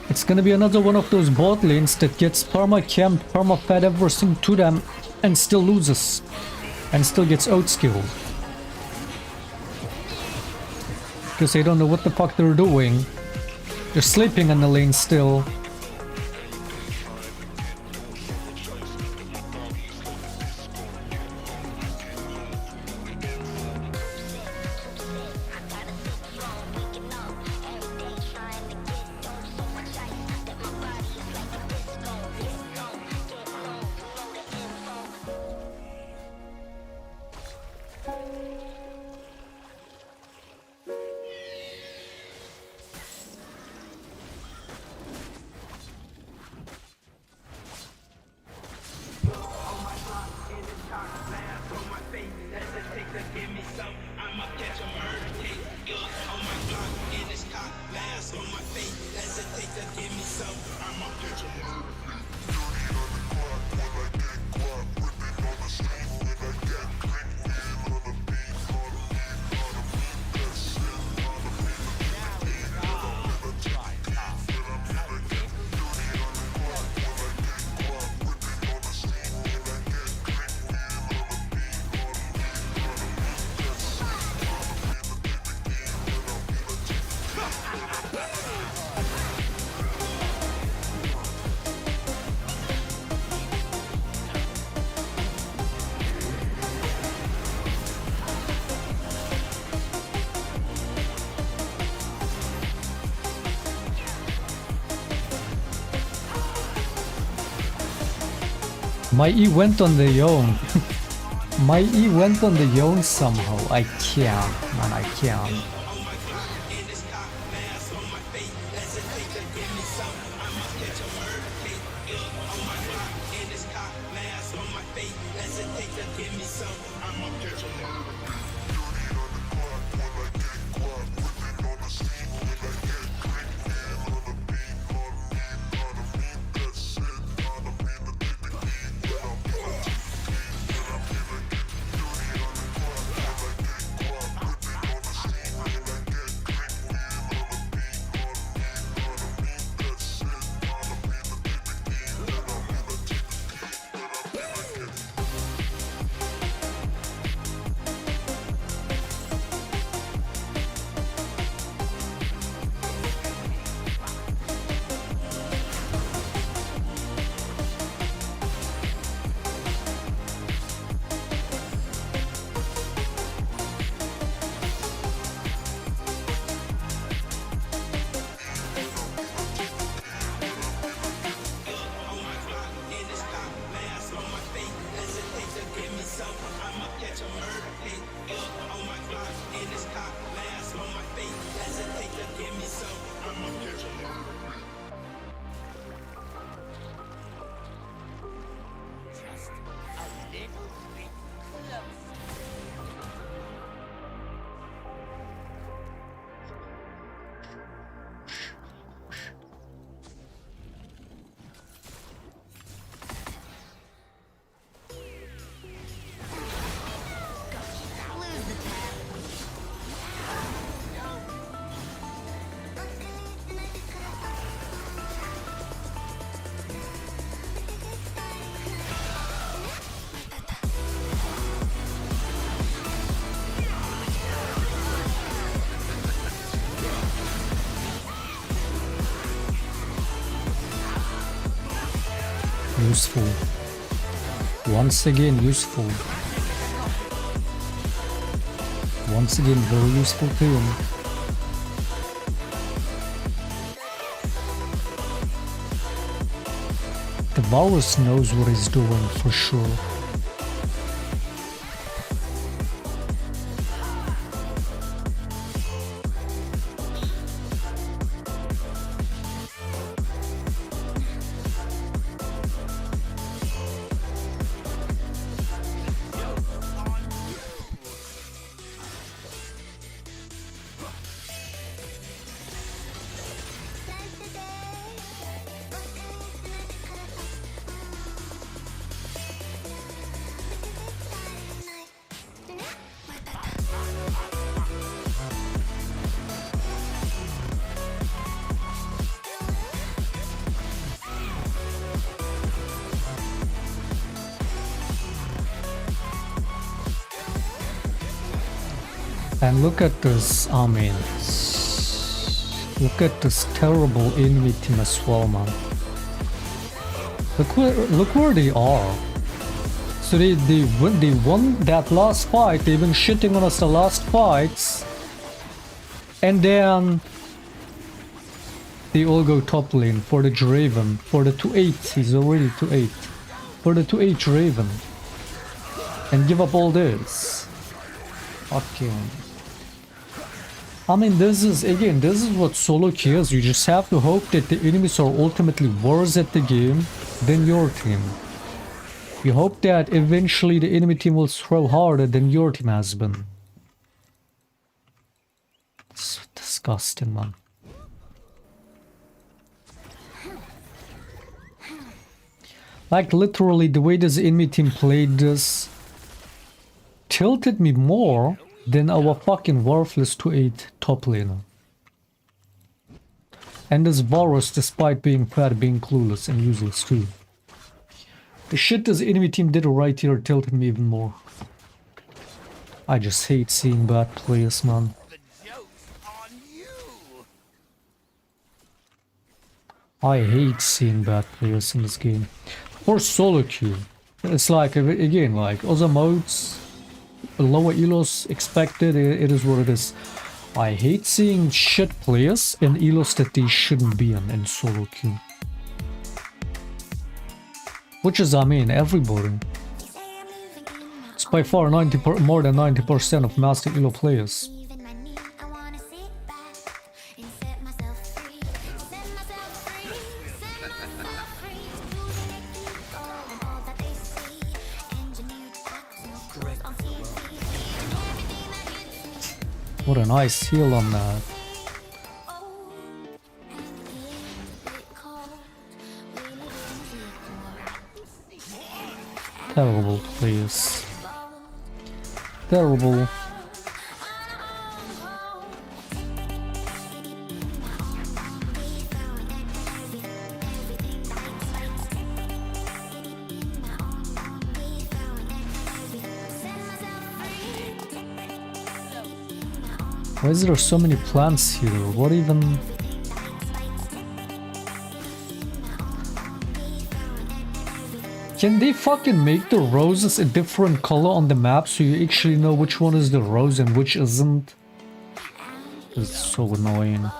It's gonna be another one of those bot lanes that gets perma-camped, perma-fed everything to them and still loses. And still gets outskilled. Because they don't know what the fuck they're doing. They're sleeping in the lane still. My E went on the Yone. My E went on the Yone somehow. I can't, man, I can't. Useful. Once again useful. Once again very useful to him. The Varus knows what he's doing for sure. And look at this, I mean, look at this terrible enemy team as well, man. Look where they are. So they won that last fight. They've been shitting on us the last fights, and then they all go top lane for the Draven, for the 2-8. He's already 2-8 for the 2-8 Draven, and give up all this. Fucking. I mean, this is what solo kills. You just have to hope that the enemies are ultimately worse at the game than your team. You hope that eventually the enemy team will throw harder than your team has been. It's disgusting, man. Like literally the way this enemy team played this tilted me more than our fucking worthless 2-8 top laner. And this Varus, despite being fat, being clueless and useless too. The shit this enemy team did right here tilted me even more. I just hate seeing bad players, man. I hate seeing bad players in this game. For solo queue, it's like, again, like other modes, lower elos expected, it is what it is. I hate seeing shit players in elos that they shouldn't be in solo queue. Which is, I mean, everybody. It's by far more than 90% of Master Elo players. What a nice heal on that. Terrible, please. Terrible. Why is there so many plants here? What even... Can they fucking make the roses a different color on the map so you actually know which one is the rose and which isn't? It's so annoying.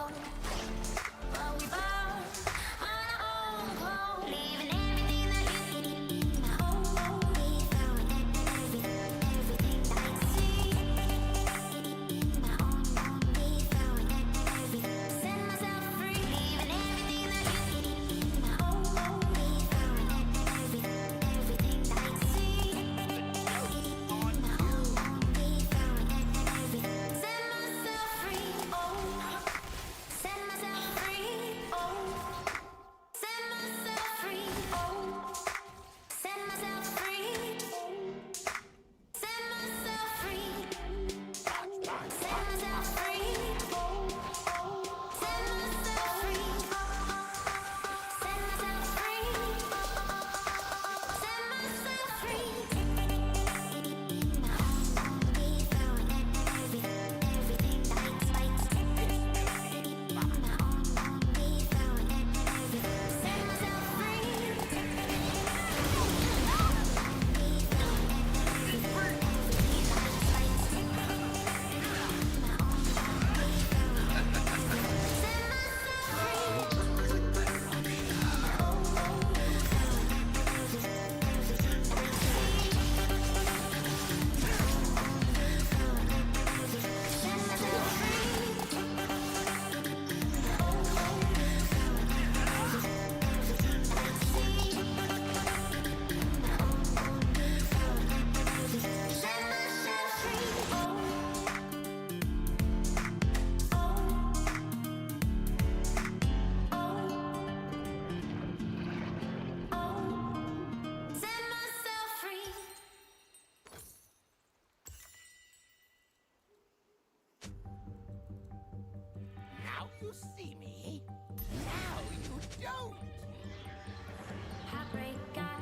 You see me, now you don't. Heartbreak got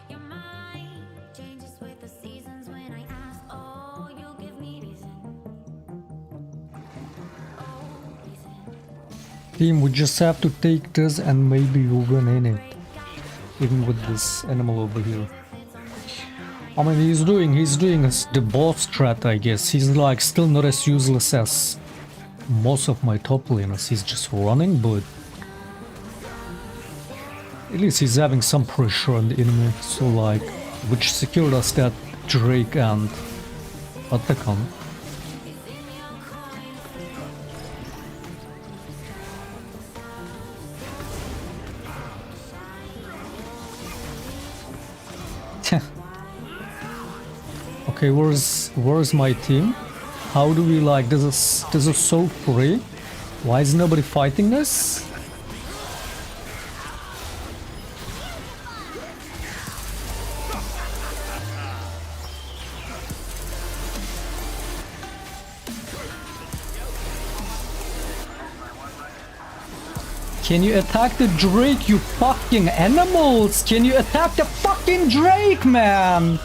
your mind changes with the seasons. When I ask, oh, you give me reason. Team, we just have to take this and maybe we'll win in it. Even with this animal over here. I mean, he's doing the boss strat, I guess. He's like still not as useless as most of my top laners. He's just running, but at least he's having some pressure on the enemy. So like, which secured us that Drake and Atakan. Okay, where's my team? How do we like this is so free? Why is nobody fighting this? Can you attack the Drake, you fucking animals? Can you attack the fucking Drake, man?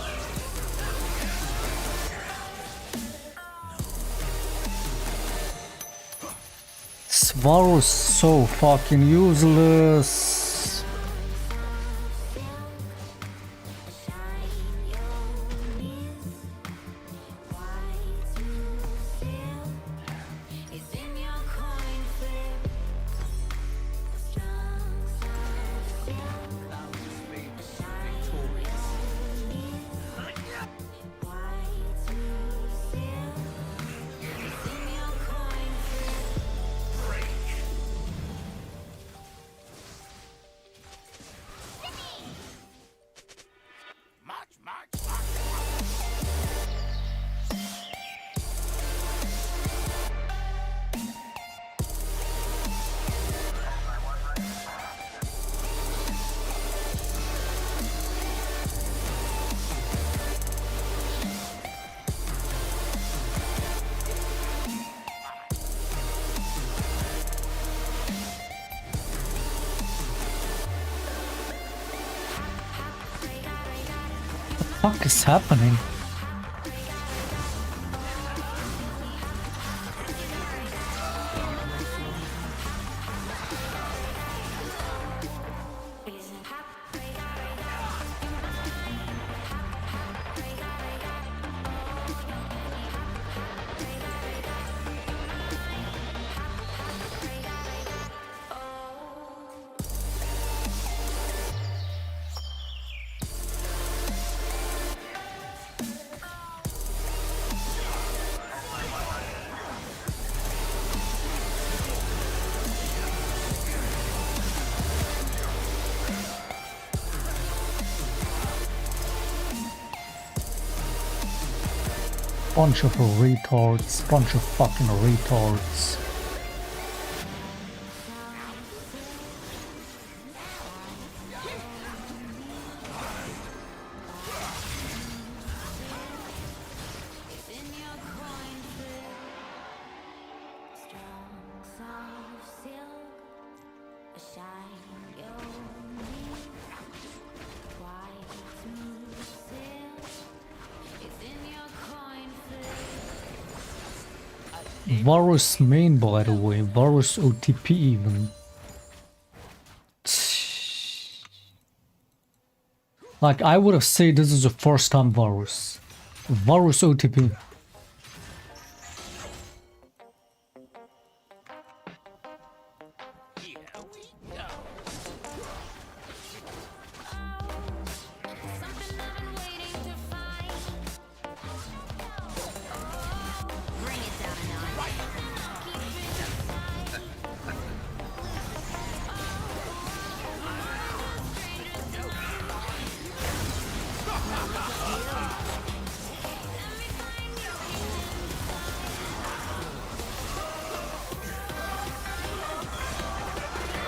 Varus so fucking useless. What the fuck is happening? Bunch of retards, bunch of fucking retards. Varus main, by the way, Varus OTP even. Like, I would have said this is the first time Varus. Varus OTP.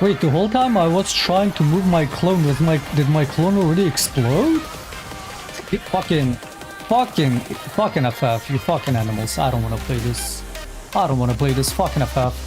Wait, the whole time I was trying to move my clone, did my clone already explode? Fucking FF, you fucking animals. I don't wanna play this. I don't wanna play this fucking FF.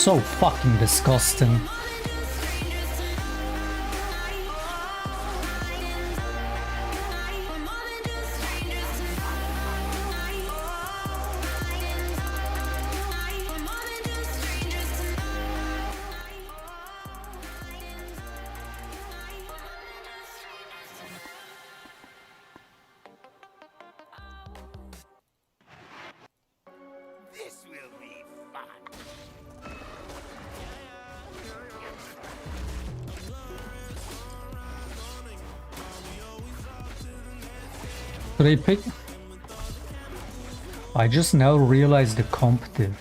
so fucking disgusting. This will be fun. Should I pick? I just now realized the comp div.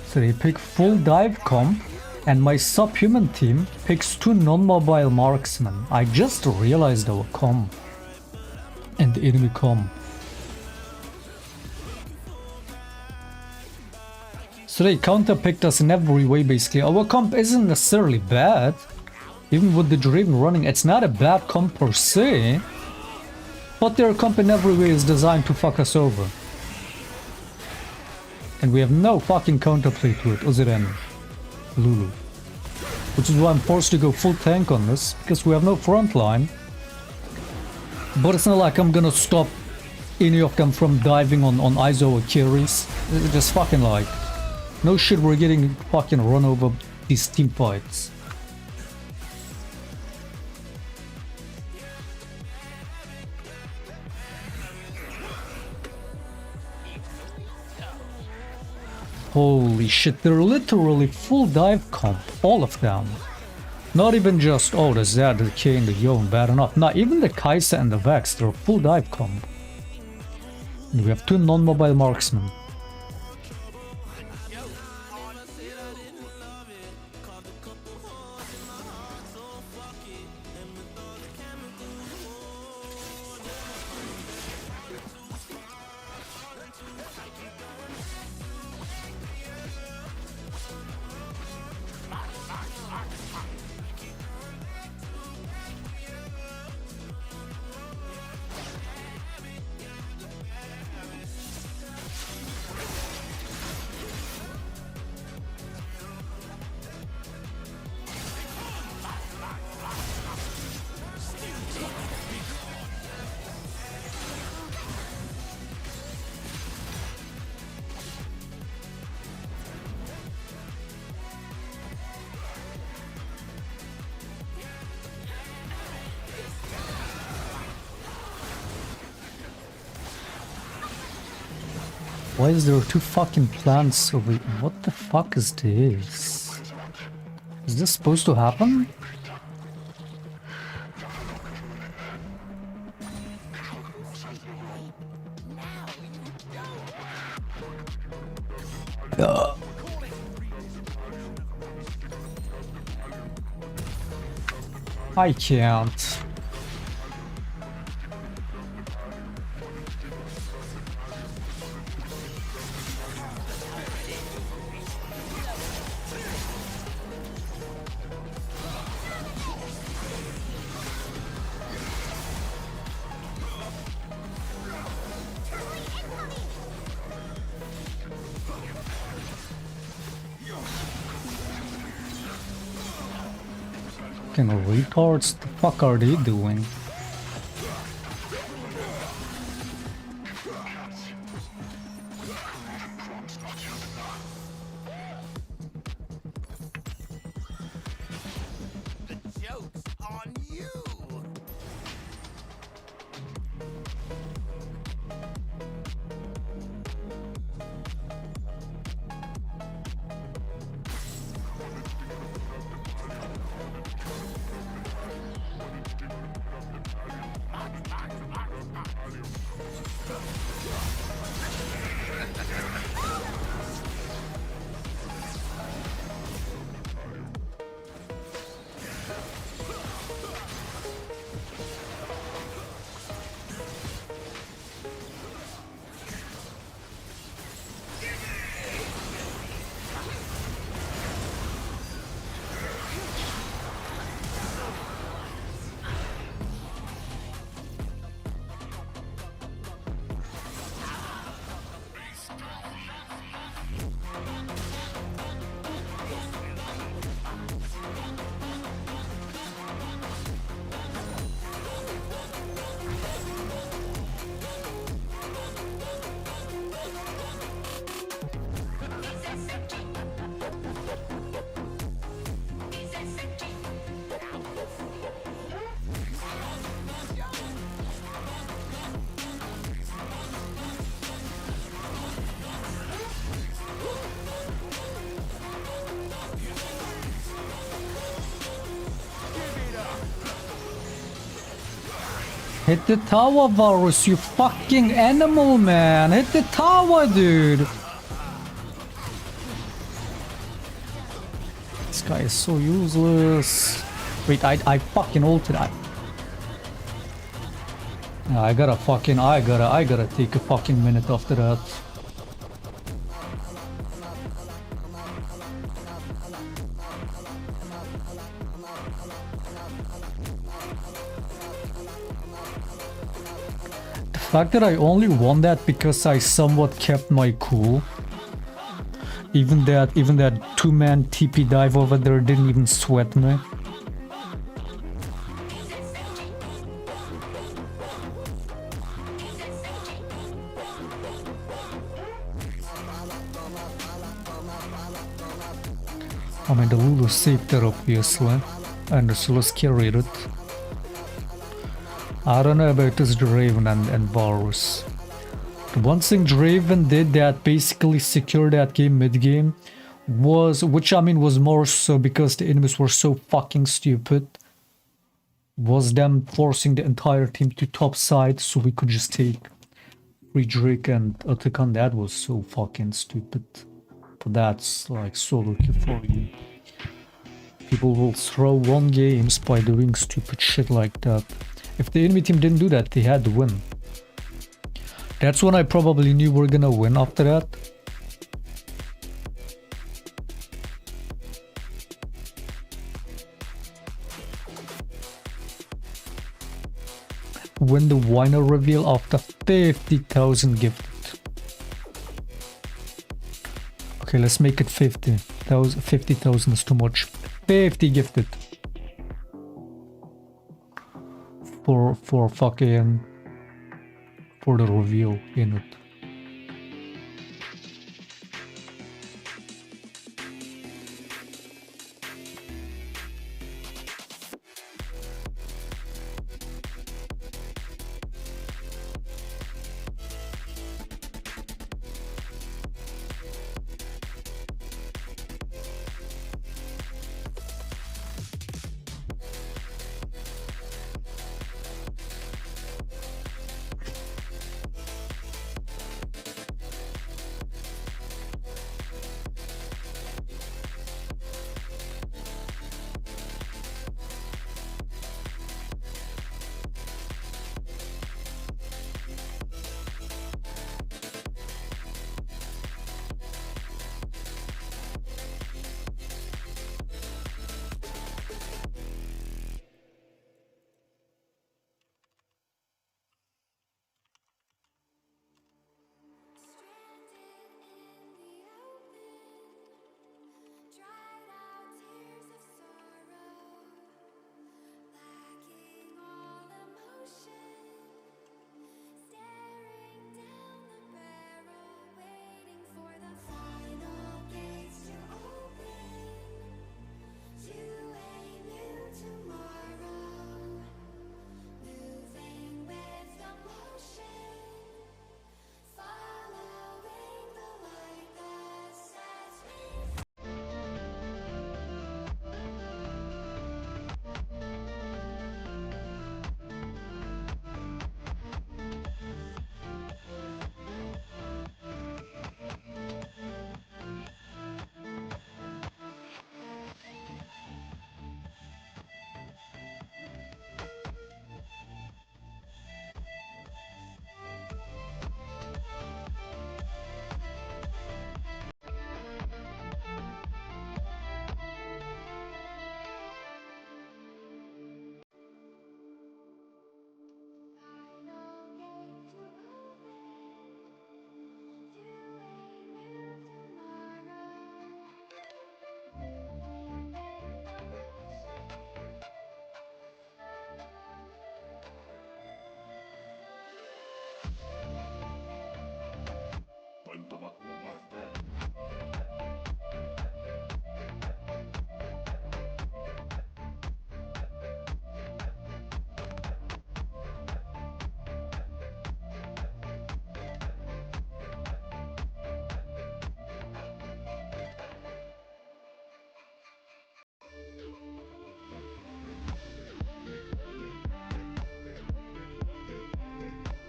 So they pick full dive comp and my subhuman team picks 2 non-mobile marksmen. I just realized our comp and the enemy comp. So they counter-picked us in every way basically. Our comp isn't necessarily bad. Even with the Draven running, it's not a bad comp per se. But their comp in every way is designed to fuck us over. And we have no fucking counterplay to it other than Lulu. Which is why I'm forced to go full tank on this, because we have no front line. But it's not like I'm gonna stop any of them from diving on ISO or carries. It's just fucking like... No shit, we're getting fucking run over these team fights. Holy shit, they're literally full dive comp, all of them. Not even just, oh, the Zed, the K, and the Yone, bad enough. Not even the Kai'Sa and the Vex, they're full dive comp. And we have 2 non-mobile marksmen. Why is there 2 fucking plants over? What the fuck is this? Is this supposed to happen? I can't. Fucking retards, the fuck are they doing? Hit the tower, Varus, you fucking animal, man. Hit the tower, dude. This guy is so useless. Wait, I fucking ulted. I gotta take a fucking minute after that. The fact that I only won that because I somewhat kept my cool. Even that 2-man TP dive over there didn't even sweat me. I mean, the Lulu saved that obviously, and the Solus carried it. I don't know about this Draven and Varus. The one thing Draven did that basically secured that game mid-game was, which I mean was more so because the enemies were so fucking stupid, was them forcing the entire team to top side so we could just take free Drake and attack on. That was so fucking stupid. But that's like solo queue for you. People will throw 1 games by doing stupid shit like that. If the enemy team didn't do that, they had to win. That's when I probably knew we're gonna win after that. Win the Winer reveal after 50,000 gifted. Okay, let's make it 50,000. 50,000 is too much. 50 gifted. For fucking... for the reveal in it.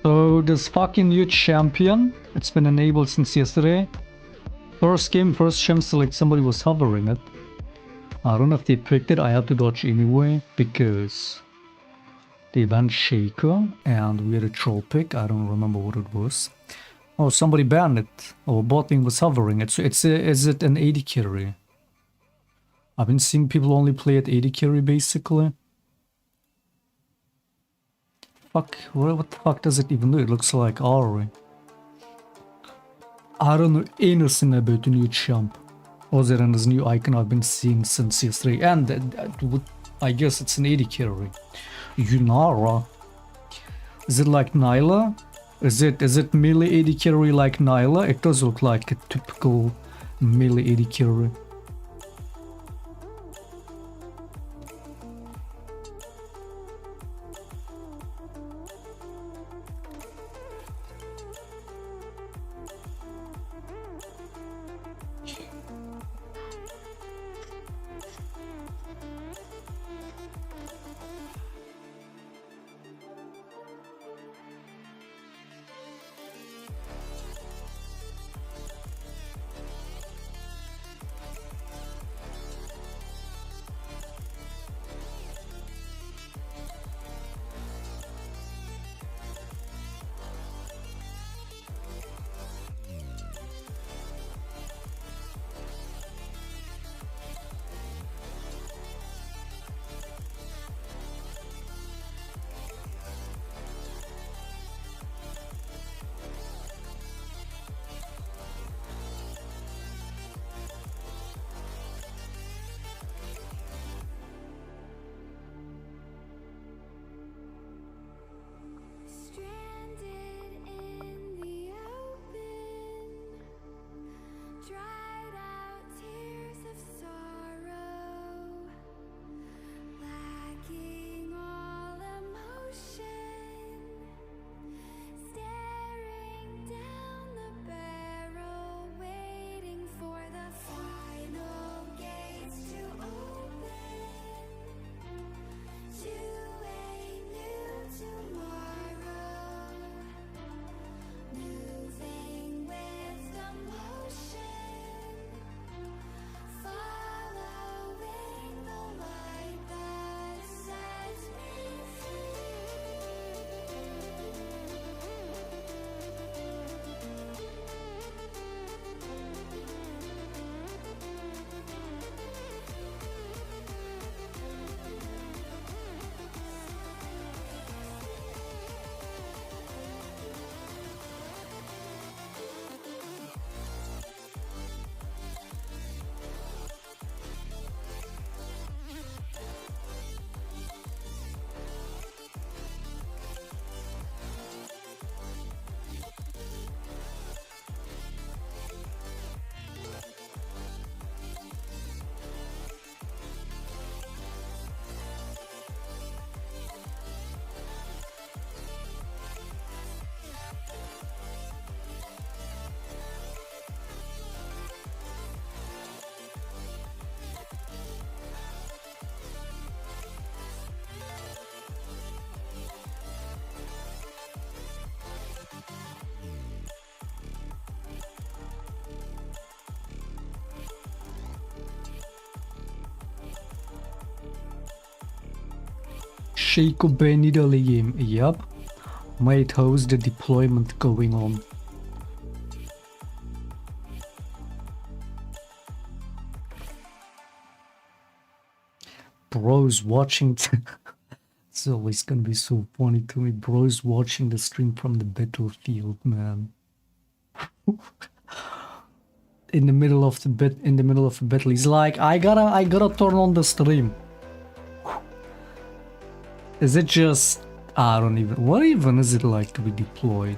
So this fucking new champion, it's been enabled since yesterday. First game, first chance, like somebody was hovering it. I don't know if they picked it, I had to dodge anyway, because they banned Shaker, and we had a troll pick, I don't remember what it was. Oh, somebody banned it. Oh, bot thing was hovering it, so is it an 80 carry? I've been seeing people only play at 80 carry, basically. Fuck, what the fuck does it even do? It looks like Ari. I don't know anything about the new champ, other than this new icon I've been seeing since yesterday, and I guess it's an 80 carry. Yunara. Is it like Nyla? Is it melee 80 carry like Nyla? It does look like a typical melee 80 carry. Shaco Benito game, yep. Mate, how's the deployment going on? Bros watching it's always gonna be so funny to me. Bros watching the stream from the battlefield, man. in the middle of a battle, he's like, I gotta turn on the stream. Is it just, I don't even, what even is it like to be deployed?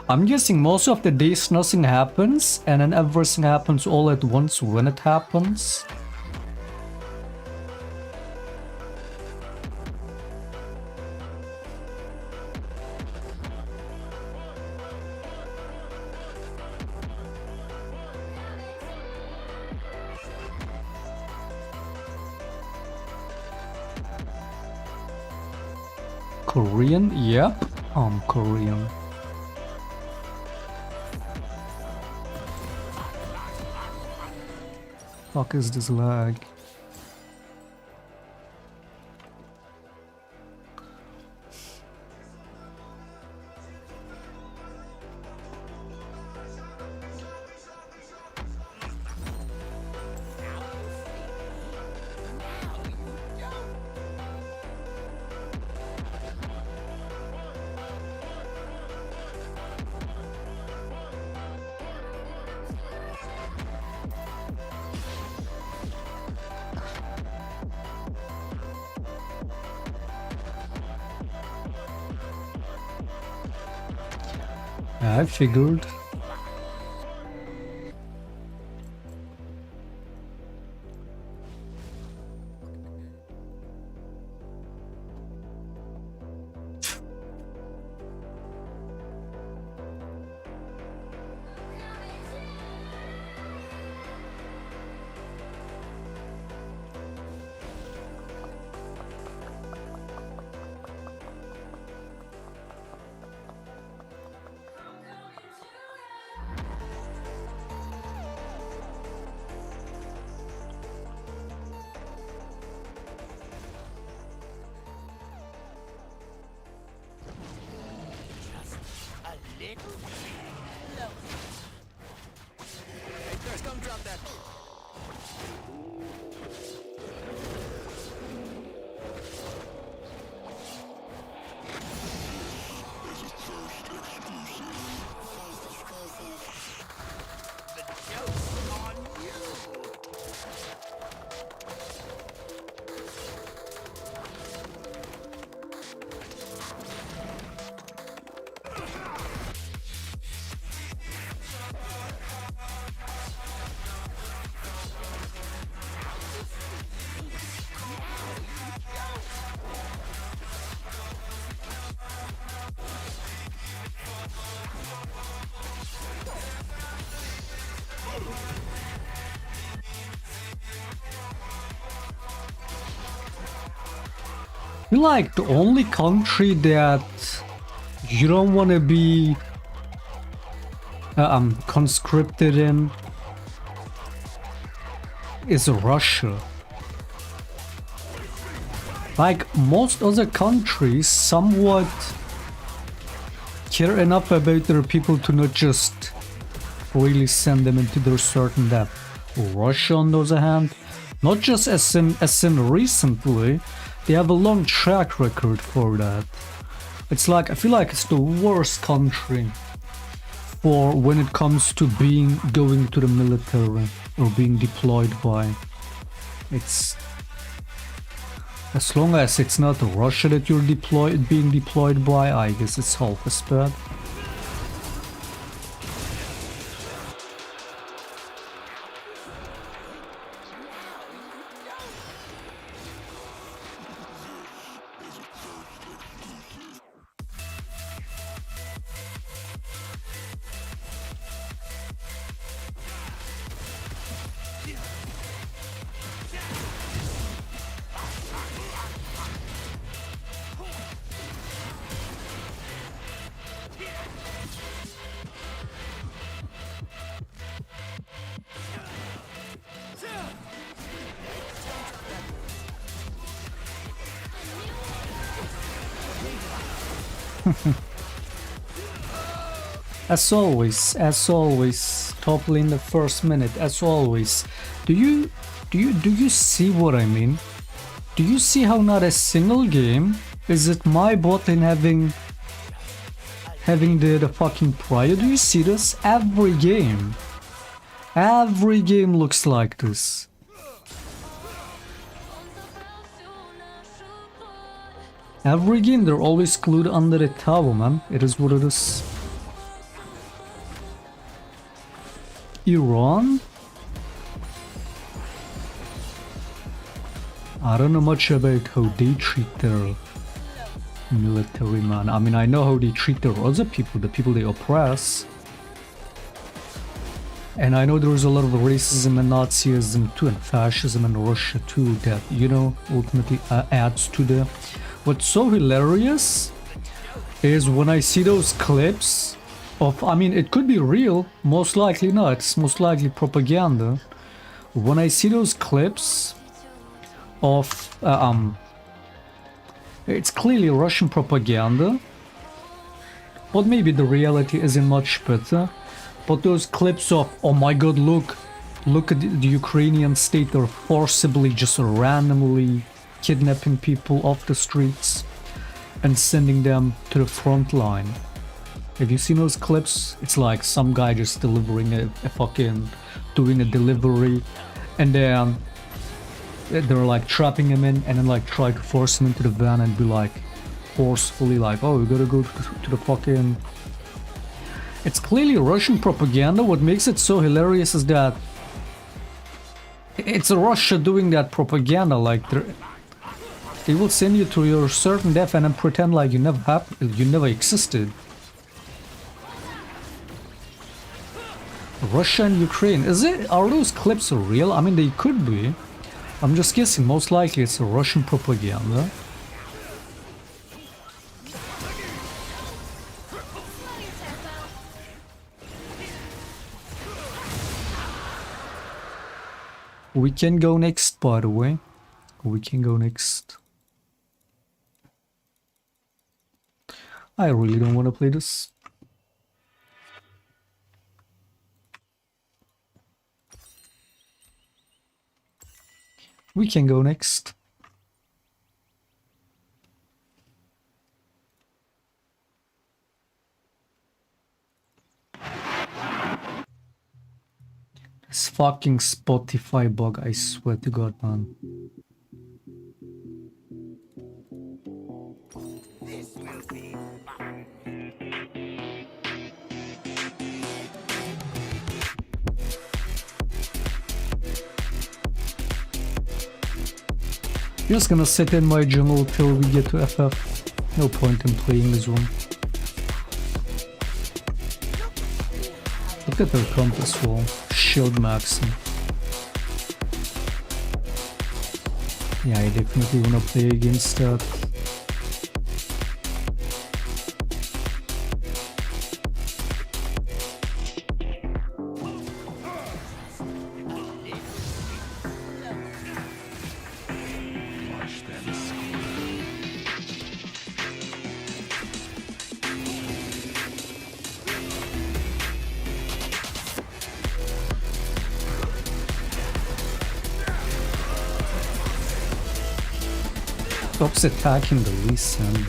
I'm guessing most of the days nothing happens, and then everything happens all at once when it happens. Korean, yep. I'm Korean. Fuck is this lag? I figured. I feel like the only country that you don't want to be conscripted in is Russia. Like most other countries somewhat care enough about their people to not just really send them into their certain depth. Russia, on the other hand, not just as in recently, they have a long track record for that. It's like, I feel like it's the worst country for when it comes to going to the military or being deployed by. It's as long as it's not Russia that you're being deployed by, I guess it's half as bad. As always, topple in the first minute, as always. Do you see what I mean? Do you see how not a single game is it my bot in having the fucking prior? Do you see this? Every game looks like this. Every game they're always glued under the tower, man. It is what it is. Iran? I don't know much about how they treat their military, man. I mean, I know how they treat their other people, the people they oppress. And I know there's a lot of racism and Nazism too, and fascism in Russia too, that, you know, ultimately adds to the... What's so hilarious is when I see those clips of, I mean, it could be real, most likely not, it's most likely propaganda. When I see those clips of, it's clearly Russian propaganda, but maybe the reality isn't much better. But those clips of, oh my god, look at the Ukrainian state, they're forcibly just randomly kidnapping people off the streets and sending them to the front line. Have you seen those clips? It's like some guy just delivering a fucking, doing a delivery, and then they're like trapping him in, and then like try to force him into the van and be like forcefully like, oh, we gotta go to the fucking... It's clearly Russian propaganda. What makes it so hilarious is that it's Russia doing that propaganda. Like they will send you to your certain death and then pretend like you never existed. Russia and Ukraine. Are those clips real? I mean, they could be. I'm just guessing. Most likely it's Russian propaganda. We can go next, by the way. We can go next. I really don't want to play this. We can go next. This fucking Spotify bug, I swear to God, man. Just gonna sit in my jungle till we get to FF. No point in playing this one. Look at their compass wall. Shield maxing. Yeah, I definitely wanna play against that. Stops attacking the Lee Sin.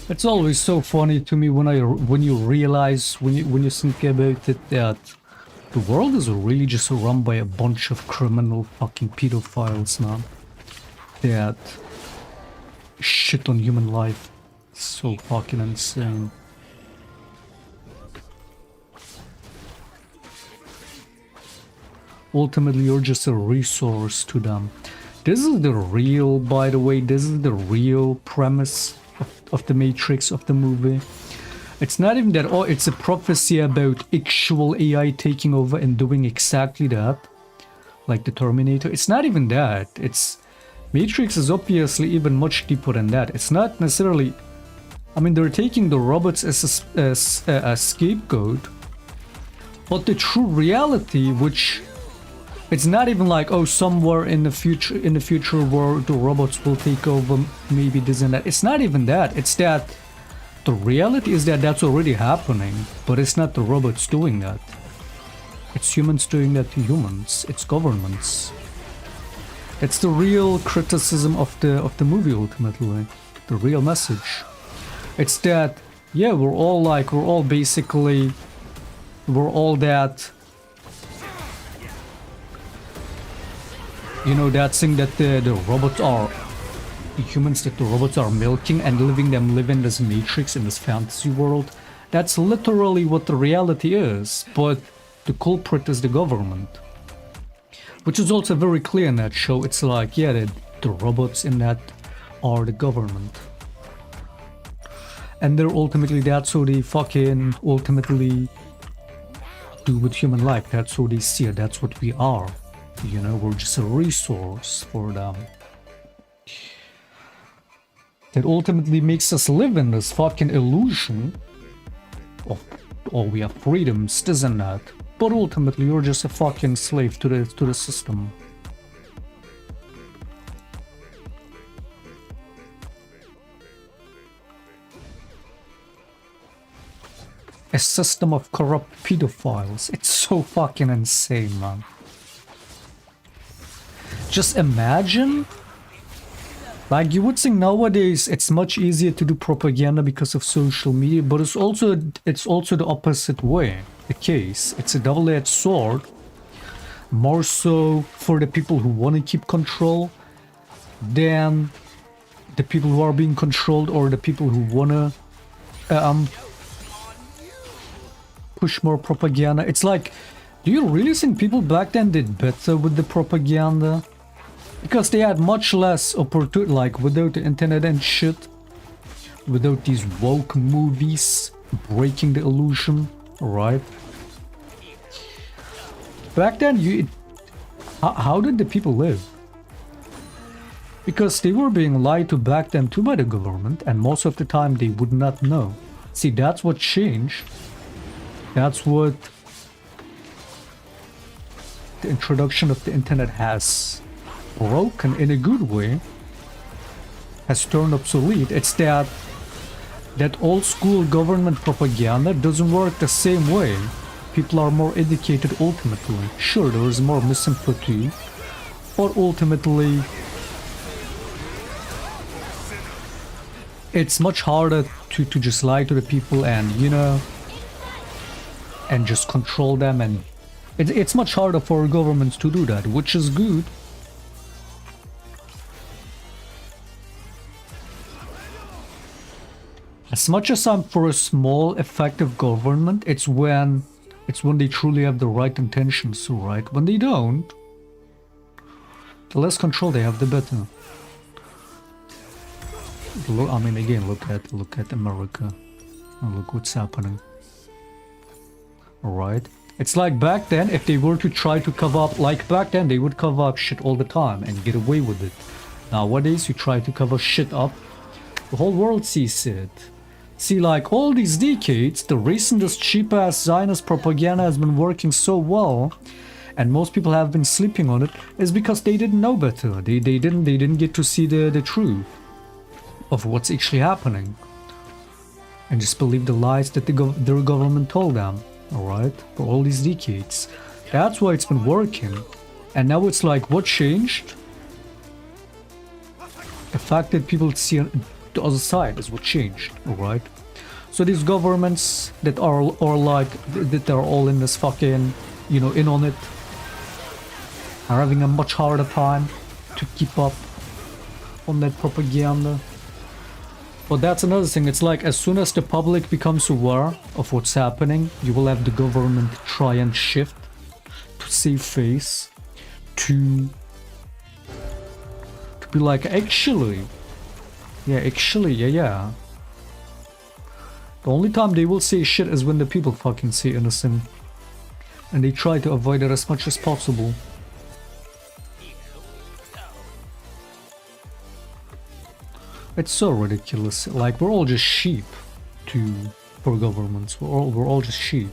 It's always so funny to me when you realize, when you think about it, that the world is really just run by a bunch of criminal fucking pedophiles, man. That shit on human life. It's so fucking insane. Ultimately, you're just a resource to them. This is the real, by the way, this is the real premise of the Matrix, of the movie. It's not even that, oh, it's a prophecy about actual AI taking over and doing exactly that, like the Terminator. It's not even that. It's Matrix is obviously even much deeper than that. It's not necessarily, I mean, they're taking the robots as a scapegoat, but the true reality, which it's not even like, oh, somewhere in the future where the robots will take over, maybe this and that. It's not even that. It's that the reality is that that's already happening, but it's not the robots doing that. It's humans doing that to humans. It's governments. It's the real criticism of the movie, ultimately. The real message. It's that, yeah, we're all You know, that thing that the robots are, the humans that the robots are milking and live in this matrix, in this fantasy world. That's literally what the reality is, but the culprit is the government. Which is also very clear in that show. It's like, yeah, the robots in that are the government. And they're ultimately, that's how they fucking ultimately do with human life. That's how they see it. That's what we are. You know, we're just a resource for them. That ultimately makes us live in this fucking illusion of, oh, we have freedoms, this and that. But ultimately, you're just a fucking slave to the system. A system of corrupt pedophiles. It's so fucking insane, man. Just imagine. Like, you would think nowadays it's much easier to do propaganda because of social media, but it's also the opposite way. The case. It's a double-edged sword. More so for the people who want to keep control than the people who are being controlled, or the people who want to push more propaganda. It's like, do you really think people back then did better with the propaganda? Because they had much less opportunity, like without the internet and shit, without these woke movies breaking the illusion, right? Back then, how did the people live? Because they were being lied to back then too by the government, and most of the time they would not know. See, that's what changed. That's what the introduction of the internet has broken in a good way, has turned obsolete. It's that old school government propaganda doesn't work the same way. People are more educated ultimately. Sure, there is more misympathy, but ultimately it's much harder to just lie to the people and, you know, and just control them, and it's much harder for governments to do that, which is good. As much as I'm for a small, effective government, it's when they truly have the right intentions, right? When they don't, the less control they have, the better. Look, I mean, again, look at America. And look what's happening. Alright? It's like back then, if they were to try to cover up, like back then, they would cover up shit all the time and get away with it. Nowadays, you try to cover shit up, the whole world sees it. See, like, all these decades, the reason this cheap-ass Zionist propaganda has been working so well, and most people have been sleeping on it, is because they didn't know better. They didn't get to see the truth of what's actually happening, and just believe the lies that their government told them. Alright? For all these decades. That's why it's been working. And now it's like, what changed? The fact that people see the other side is what changed, alright? So these governments that are like, that are all in this fucking, you know, in on it, are having a much harder time to keep up on that propaganda. But that's another thing. It's like, as soon as the public becomes aware of what's happening, you will have the government try and shift to save face, to be like, actually, yeah. The only time they will say shit is when the people fucking say innocent, and they try to avoid it as much as possible. It's so ridiculous. Like, we're all just sheep for governments. We're all just sheep.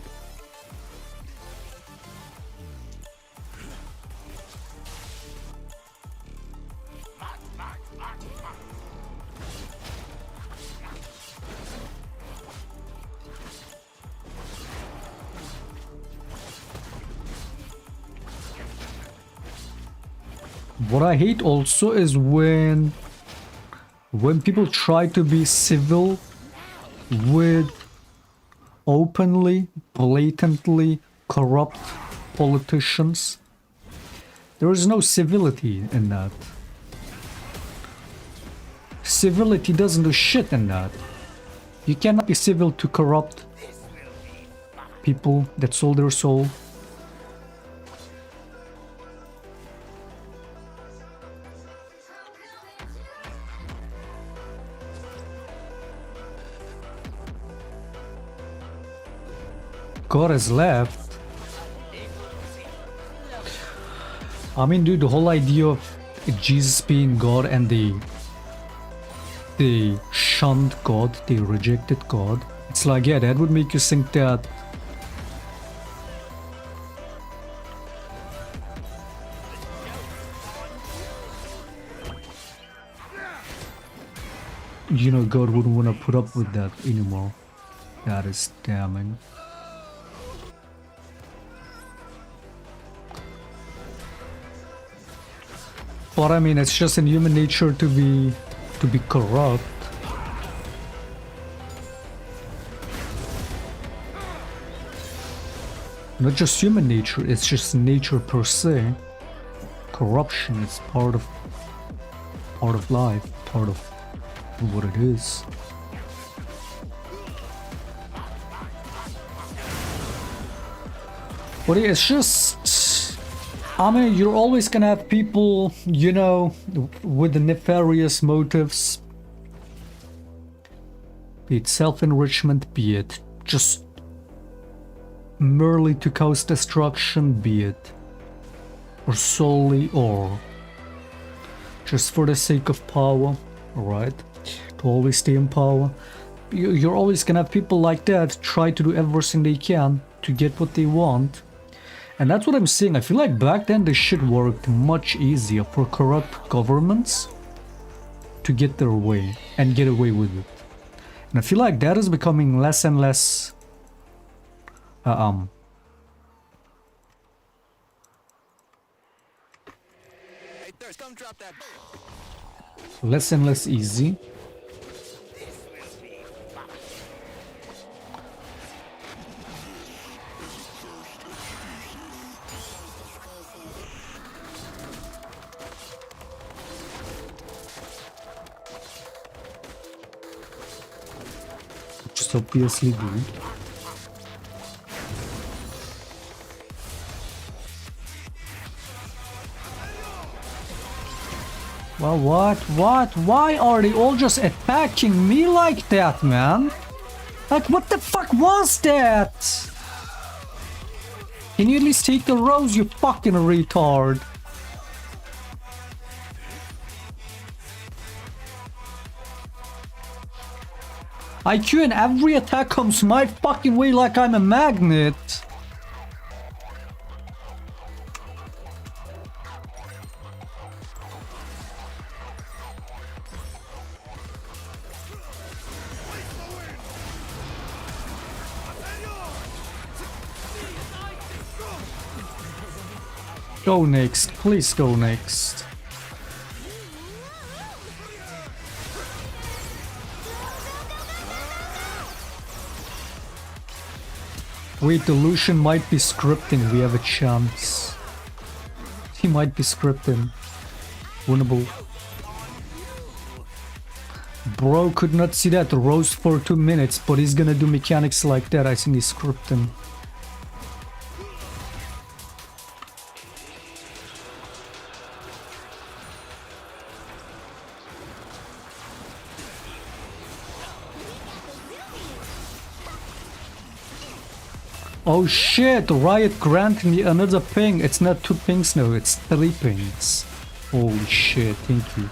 What I hate also is when people try to be civil with openly, blatantly corrupt politicians, There is no civility in that. Civility doesn't do shit in that. You cannot be civil to corrupt people that sold their soul. God has left. I mean, dude, the whole idea of Jesus being God and they shunned God, they rejected God. It's like, yeah, that would make you think that you know, God wouldn't want to put up with that anymore. That is damning. But I mean, it's just in human nature to be corrupt. Not just human nature, it's just nature per se. Corruption is part of life, part of what it is. But yeah, it's just, I mean, you're always gonna have people, you know, with the nefarious motives. Be it self-enrichment, be it just merely to cause destruction, be it or solely or just for the sake of power, right? To always stay in power. You're always gonna have people like that try to do everything they can to get what they want. And that's what I'm saying. I feel like back then this shit worked much easier for corrupt governments to get their way and get away with it. And I feel like that is becoming less and less less and less easy. Which is obviously good. Well, what? Why are they all just attacking me like that, man? Like, what the fuck was that? Can you at least take the rose, you fucking retard? IQ and every attack comes my fucking way like I'm a magnet. Go next, please go next. Wait, the Lucian might be scripting, we have a chance. He might be scripting. Winnable. Bro could not see that roast for 2 minutes, but he's gonna do mechanics like that. I think he's scripting. Oh shit, Riot granted me another ping. It's not 2 pings now, it's 3 pings. Holy shit, thank you.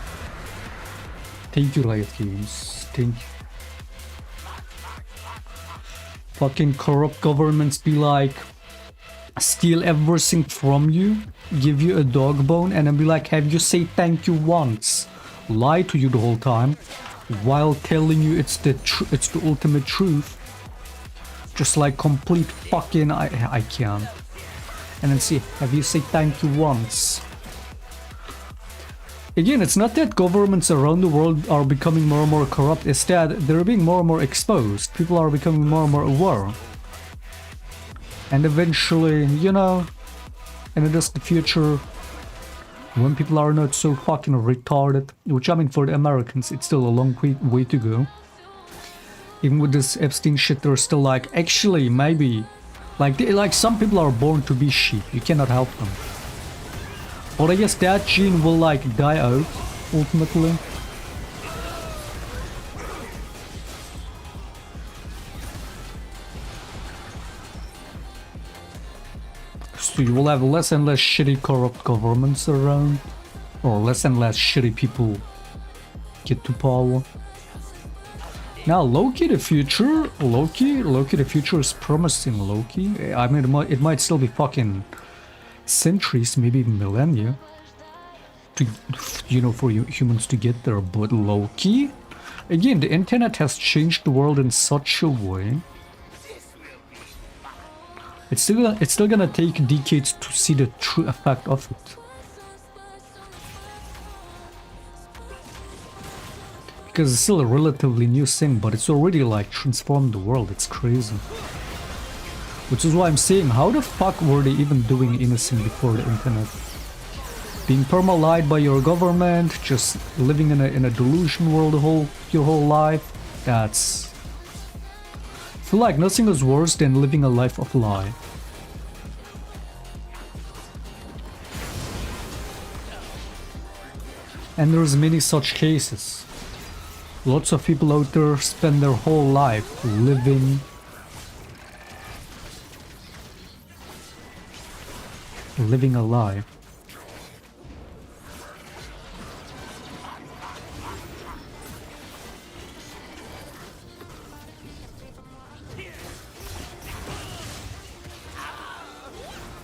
Thank you, Riot Games. Thank you. Fucking corrupt governments be like, steal everything from you, give you a dog bone, and then be like, have you say thank you once. Lie to you the whole time, while telling you it's the ultimate truth. Just like complete fucking I can't. And then see, have you say thank you once. Again, it's not that governments around the world are becoming more and more corrupt, it's that they're being more and more exposed. People are becoming more and more aware. And eventually, you know, in the distant future, When people are not so fucking retarded, which I mean for the Americans, it's still a long way to go. Even with this Epstein shit, they're still like, actually, maybe, like some people are born to be sheep. You cannot help them. But I guess that gene will like die out ultimately. So you will have less and less shitty corrupt governments around, or less and less shitty people get to power. Now Loki the future, the future is promising, Loki. I mean it might still be fucking centuries, maybe even millennia, to, you know, for humans to get there, but Loki, again, the internet has changed the world in such a way. It's still gonna take decades to see the true effect of it. Because it's still a relatively new thing, but it's already like transformed the world. It's crazy. Which is why I'm saying, how the fuck were they even doing anything before the internet? Being perma-lied by your government, just living in a delusion world your whole life. That's... I feel like nothing is worse than living a life of lie. And there's many such cases. Lots of people out there spend their whole life living a lie.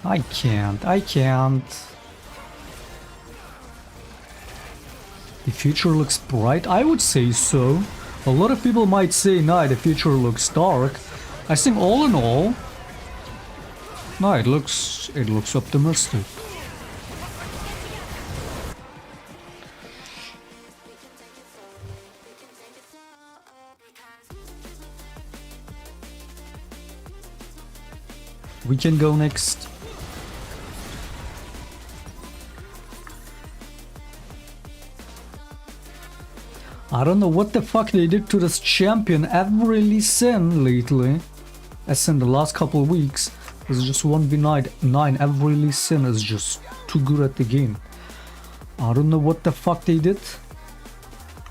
I can't. The future looks bright? I would say so. A lot of people might say, nah, the future looks dark. I think all in all, no, it looks optimistic. We can go next. I don't know what the fuck they did to this champion every Lee Sin lately. As in the last couple of weeks, it's just 1v9. Every Lee Sin is just too good at the game. I don't know what the fuck they did.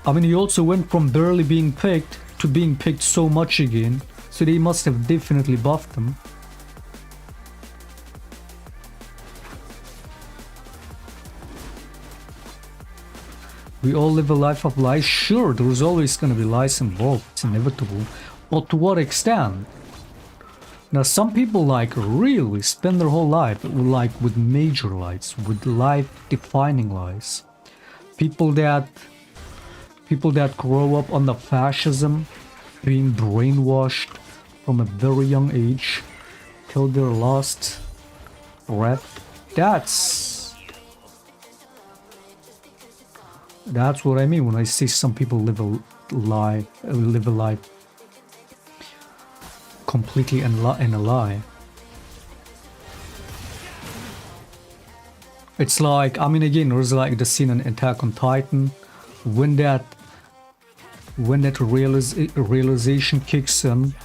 I mean, he also went from barely being picked to being picked so much again. So they must have definitely buffed him. We all live a life of lies. Sure, there's always gonna be lies involved. It's inevitable. But to what extent? Now, some people like really spend their whole life with major lies, with life-defining lies. People that grow up under fascism, being brainwashed from a very young age till their last breath. That's what I mean when I say some people live a life completely in a lie. It's like, I mean, again, there's like the scene in Attack on Titan when that realization kicks in,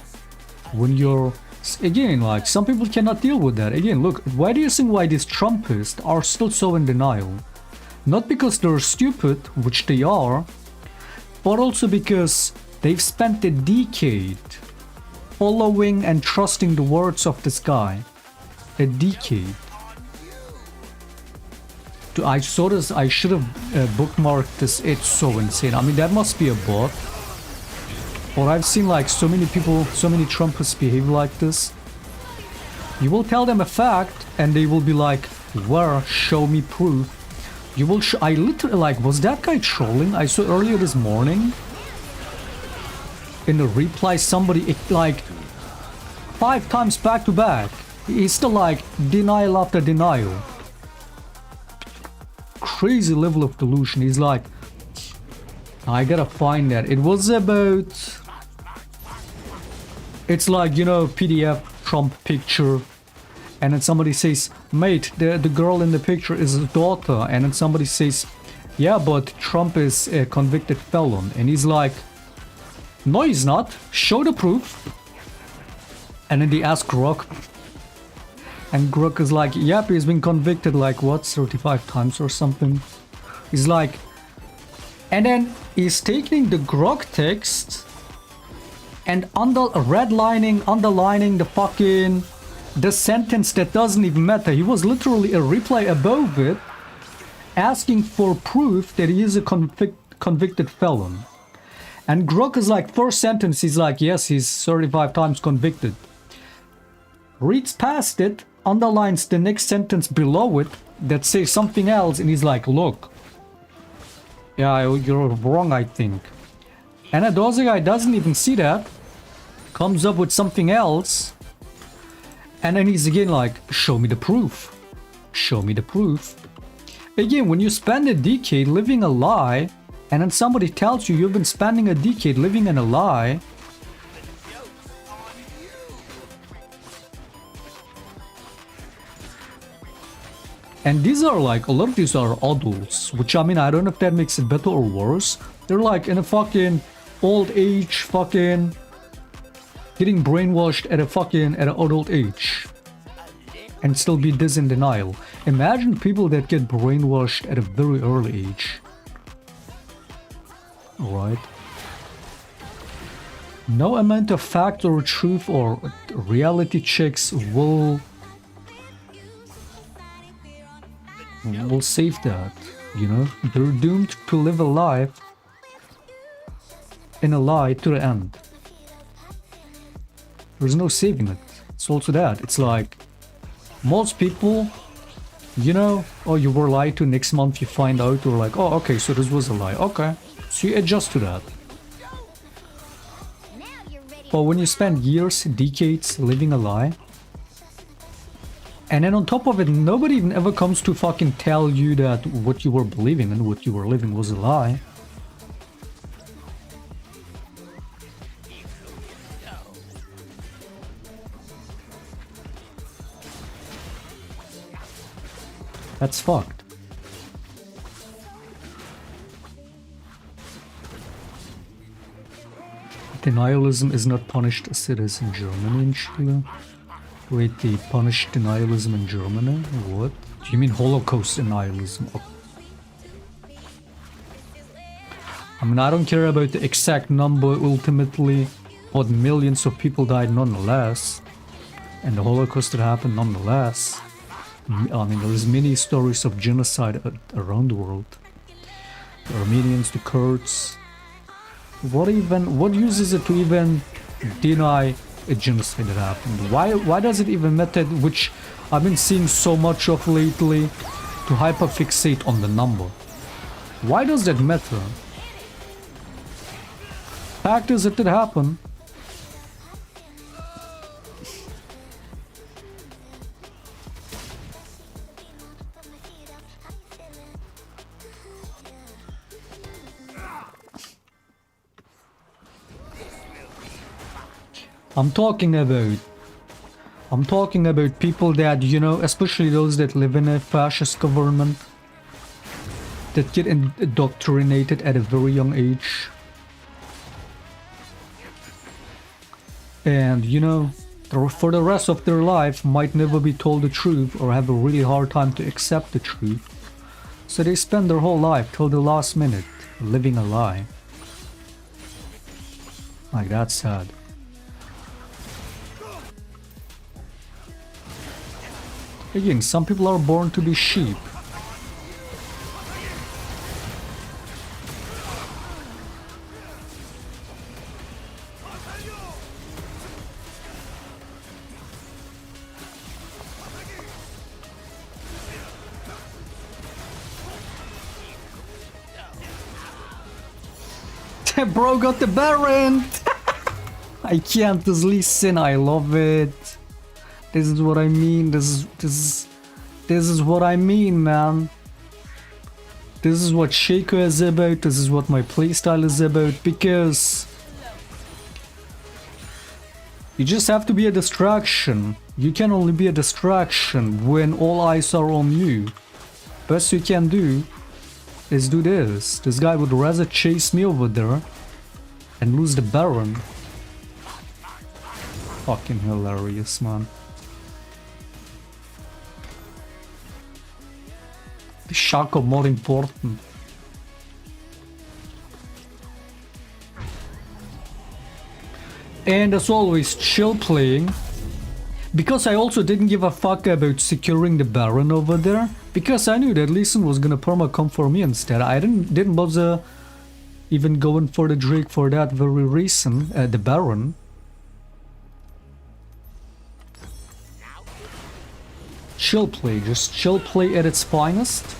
when you're, again, like, some people cannot deal with that. Again, look, why do you think why these Trumpists are still so in denial? Not because they're stupid, which they are, but also because they've spent a decade following and trusting the words of this guy. A decade. I saw this, I should have bookmarked this, it's so insane. I mean, that must be a bot. Or I've seen like so many people, so many Trumpists behave like this. You will tell them a fact and they will be like, where? Show me proof. You will I literally, like, was that guy trolling? I saw earlier this morning in the reply somebody, like, 5 times back to back. He's still like, denial after denial. Crazy level of delusion. He's like, I gotta find that. It was about, it's like, you know, PDF Trump picture And then somebody says, mate, the girl in the picture is his daughter. And then somebody says, yeah, but Trump is a convicted felon. And he's like, no, he's not. Show the proof. And then they ask Grok. And Grok is like, yep, he's been convicted like, what, 35 times or something. He's like, and then he's taking the Grok text and underlining the sentence that doesn't even matter. He was literally a reply above it, asking for proof that he is a convicted felon. And Grok is like, first sentence, he's like, yes, he's 35 times convicted. Reads past it, underlines the next sentence below it that says something else, and he's like, look, yeah, you're wrong, I think. And the other guy doesn't even see that, comes up with something else, and then he's again like, show me the proof. Show me the proof. Again, when you spend a decade living a lie, and then somebody tells you you've been spending a decade living in a lie, and these are like, a lot of these are adults, which I mean, I don't know if that makes it better or worse. They're like in a fucking old age, fucking getting brainwashed at an adult age. And still be this in denial. Imagine people that get brainwashed at a very early age. Alright. No amount of fact or truth or reality checks will save that, you know? They're doomed to live a life in a lie to the end. There's no saving it. It's also that. It's like, most people, you know, oh, you were lied to, next month you find out, you're like, oh, okay, so this was a lie. Okay, so you adjust to that. But when you spend years, decades living a lie, and then on top of it, nobody even ever comes to fucking tell you that what you were believing and what you were living was a lie. That's fucked. Denialism is not punished as it is in Germany and Chile. Wait, they punish denialism in Germany? What? Do you mean Holocaust denialism? I mean, I don't care about the exact number ultimately, but millions of people died nonetheless. And the Holocaust that happened nonetheless. I mean, there's many stories of genocide around the world. The Armenians, the Kurds. What use is it to even deny a genocide that happened? Why does it even matter, which I've been seeing so much of lately, to hyperfixate on the number? Why does that matter? Fact is, it did happen. I'm talking about people that, you know, especially those that live in a fascist government, that get indoctrinated at a very young age. And, you know, for the rest of their life might never be told the truth or have a really hard time to accept the truth. So they spend their whole life till the last minute living a lie. Like, that's sad. Again, some people are born to be sheep. Bro got the Baron! I can't just listen, I love it. This is what I mean, this is what I mean, man. This is what Shaco is about, this is what my playstyle is about, because You just have to be a distraction. You can only be a distraction when all eyes are on you. Best you can do is do this. This guy would rather chase me over there and lose the Baron. Fucking hilarious, man. The Shaco more important. And as always, chill playing. Because I also didn't give a fuck about securing the Baron over there. Because I knew that Lee Sin was gonna perma-come for me instead. I didn't bother even going for the Drake for that very reason, the Baron. Chill play, just chill play at its finest.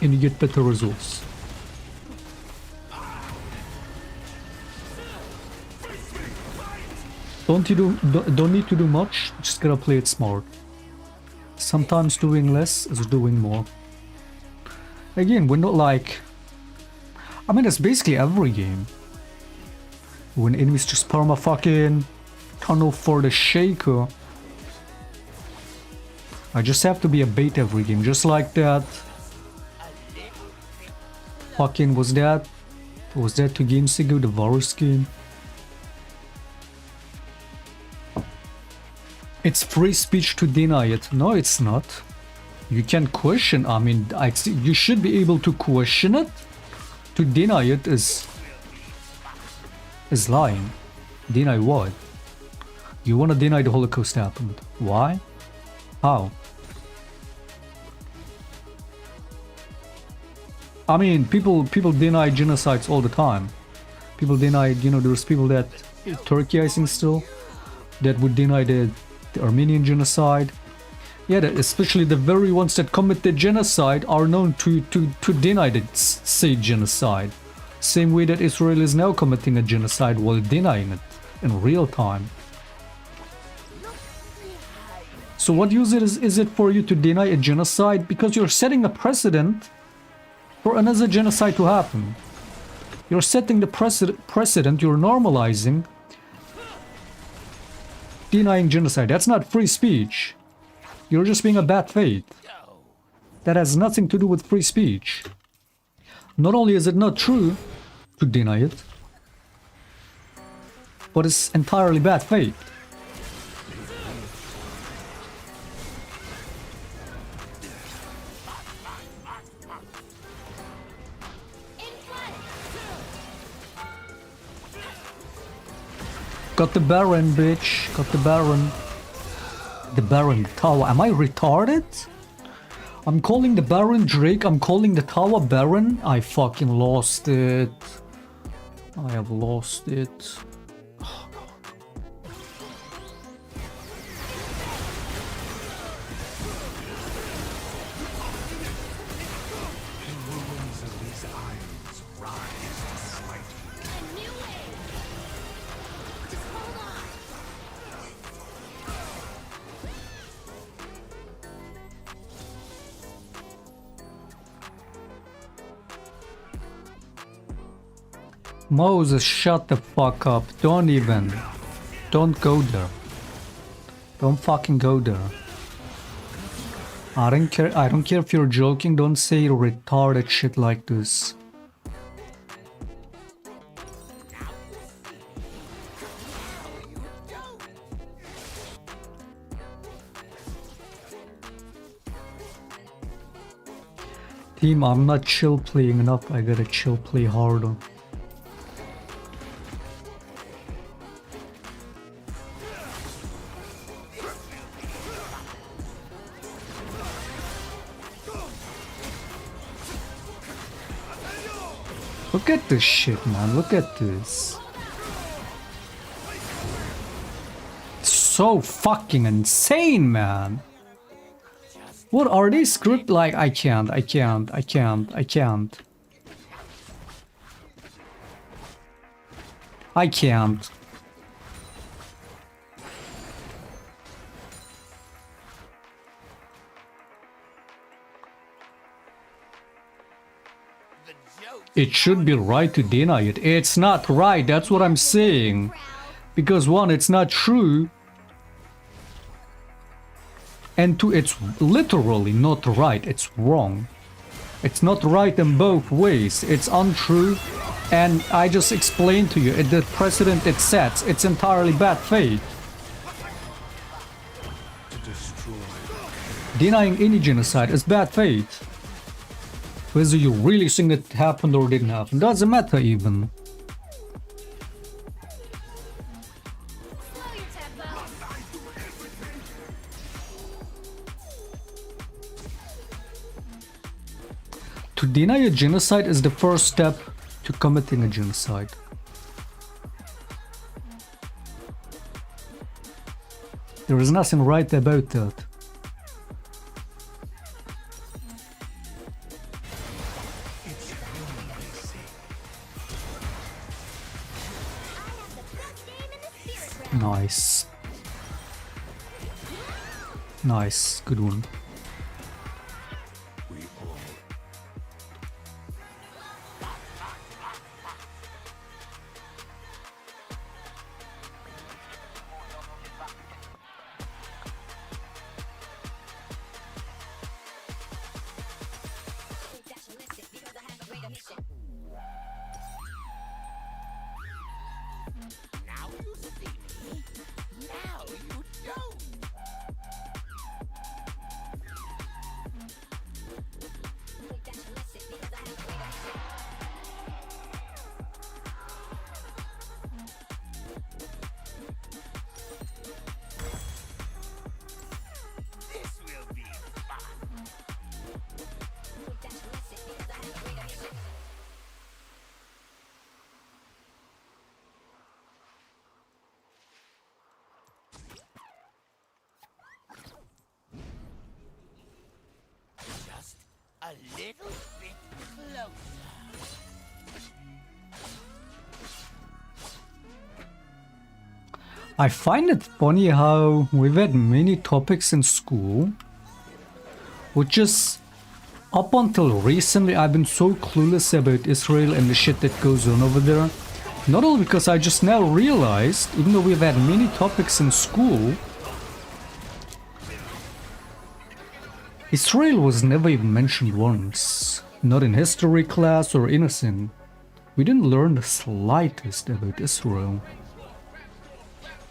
And you get better results. Don't need to do much, just gotta play it smart. Sometimes doing less is doing more. Again, we're not like... I mean, that's basically every game. When enemies just perma-fucking tunnel for the Shaker. I just have to be a bait every game, just like that. Fucking was that 2 games ago, the Varus game? It's free speech to deny it. No, it's not. You can question. I mean, you should be able to question it. To deny it is lying. Deny what? You want to deny the Holocaust happened. Why? How? I mean, people deny genocides all the time. People deny, you know, there's people that Turkey, I think, still that would deny the Armenian genocide. Yeah, especially the very ones that commit the genocide are known to deny the said genocide. Same way that Israel is now committing a genocide while denying it in real time. So what use is it for you to deny a genocide? Because you're setting a precedent for another genocide to happen. You're setting the precedent, you're normalizing denying genocide. That's not free speech. You're just being a bad faith. That has nothing to do with free speech. Not only is it not true to deny it, but it's entirely bad faith. Got the Baron, bitch. Got the Baron. The Baron Tower. Am I retarded? I'm calling the Baron Drake. I'm calling the Tower Baron. I fucking lost it. I have lost it. Oh, God. Moses, shut the fuck up. Don't go there. Don't fucking go there. I don't care if you're joking. Don't say retarded shit like this. Team, I'm not chill playing enough. I gotta chill play harder. Look at this shit, man. Look at this. So fucking insane, man. What are they script like? I can't. I can't. The it should be right to deny it. It's not right, that's what I'm saying. Because one, it's not true. And two, it's literally not right, it's wrong. It's not right in both ways. It's untrue, and I just explained to you, the precedent it sets, it's entirely bad faith. Denying any genocide is bad faith. Whether you really think it happened or didn't happen, doesn't matter even. To deny a genocide is the first step to committing a genocide. There is nothing right about that. Nice. Nice, good one. A little bit closer. I find it funny how we've had many topics in school, which is up until recently I've been so clueless about Israel and the shit that goes on over there. Not only because I just now realized, even though we've had many topics in school, Israel was never even mentioned once. Not in history class or anything. We didn't learn the slightest about Israel.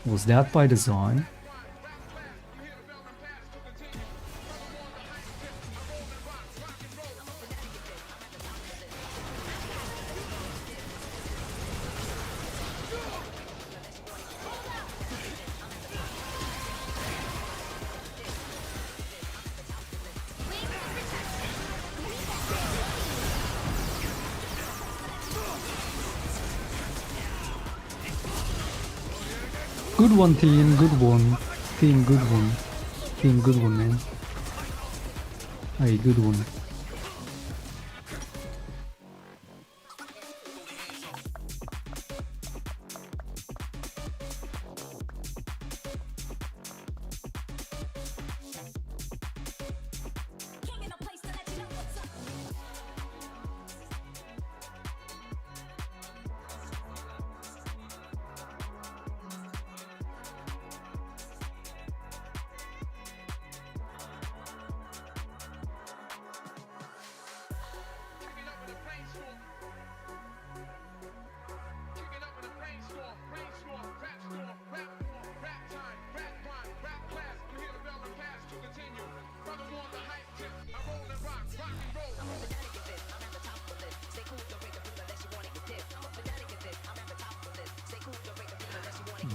Was that by design? Good one, team, good one. Team, good one. Team, good one, man. Hey, good one.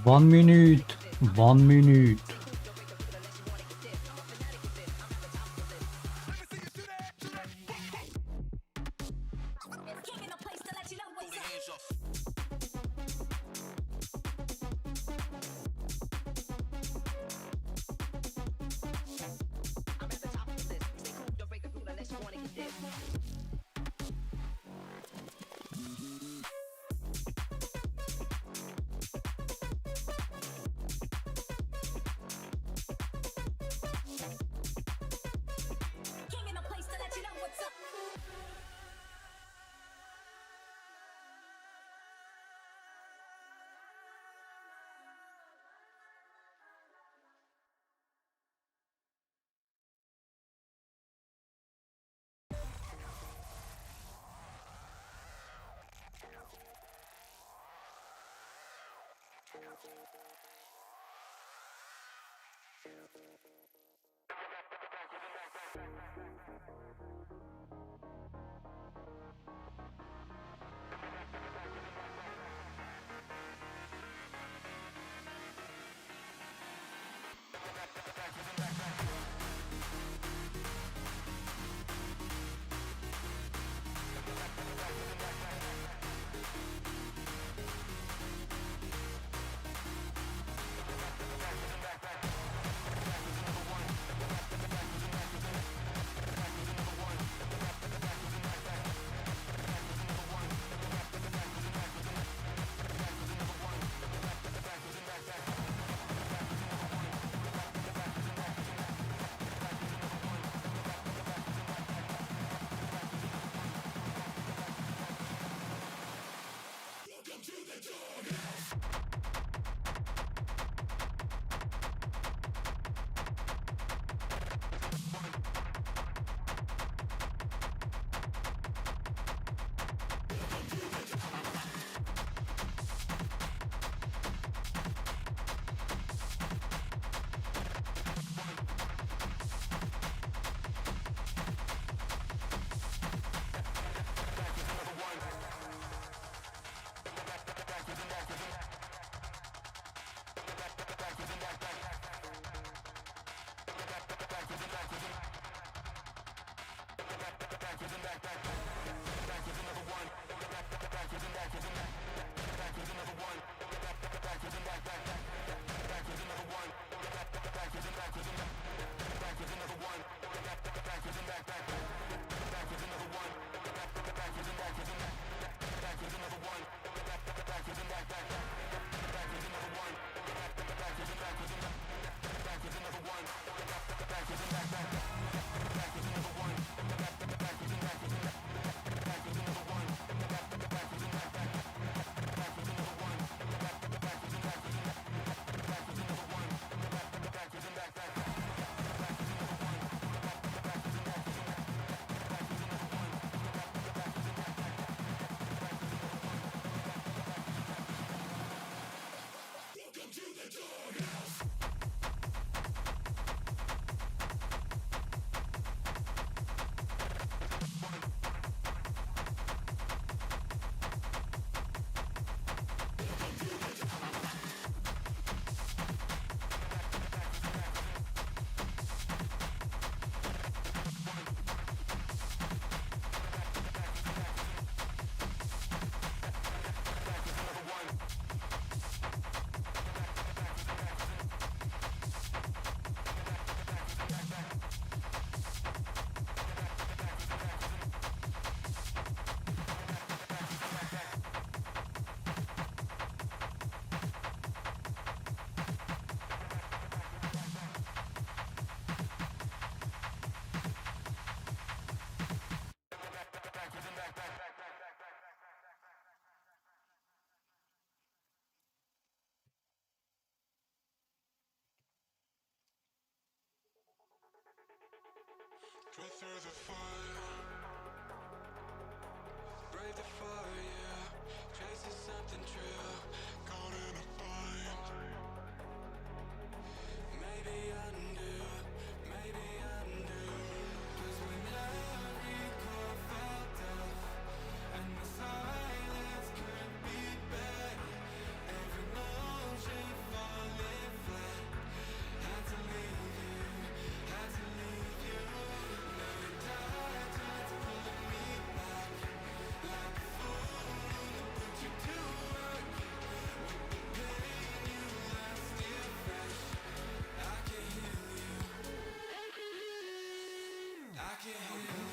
One minute. 1 minute. Drift through the fire, brave the fire, yeah. Chasing something true, caught in a bind. Maybe undo, maybe undo. 'Cause when every chord felt off and the silence could be better, every motion falling flat. Had to leave you, had to leave you. Now you died, tried to pull me back. Like a fool, put you to work. With the pain you left still fresh. I can heal you, I can heal you.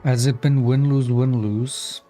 Has it been win-lose, win-lose?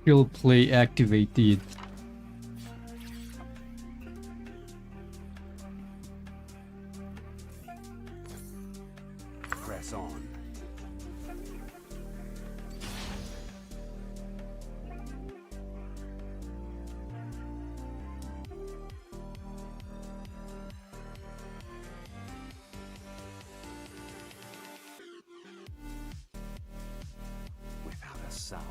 Skill play activated. Press on. Without a sound.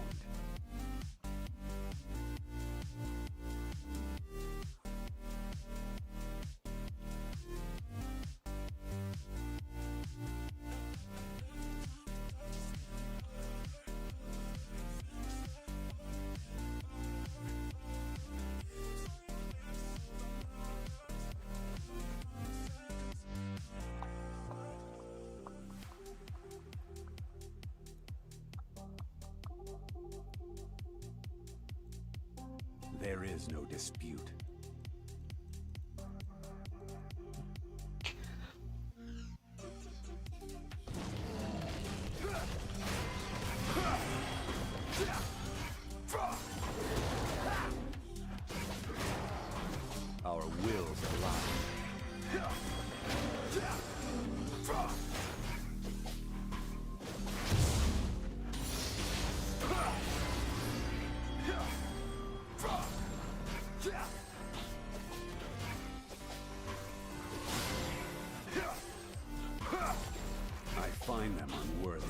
There is no dispute. Our wills align. I find them unworthy.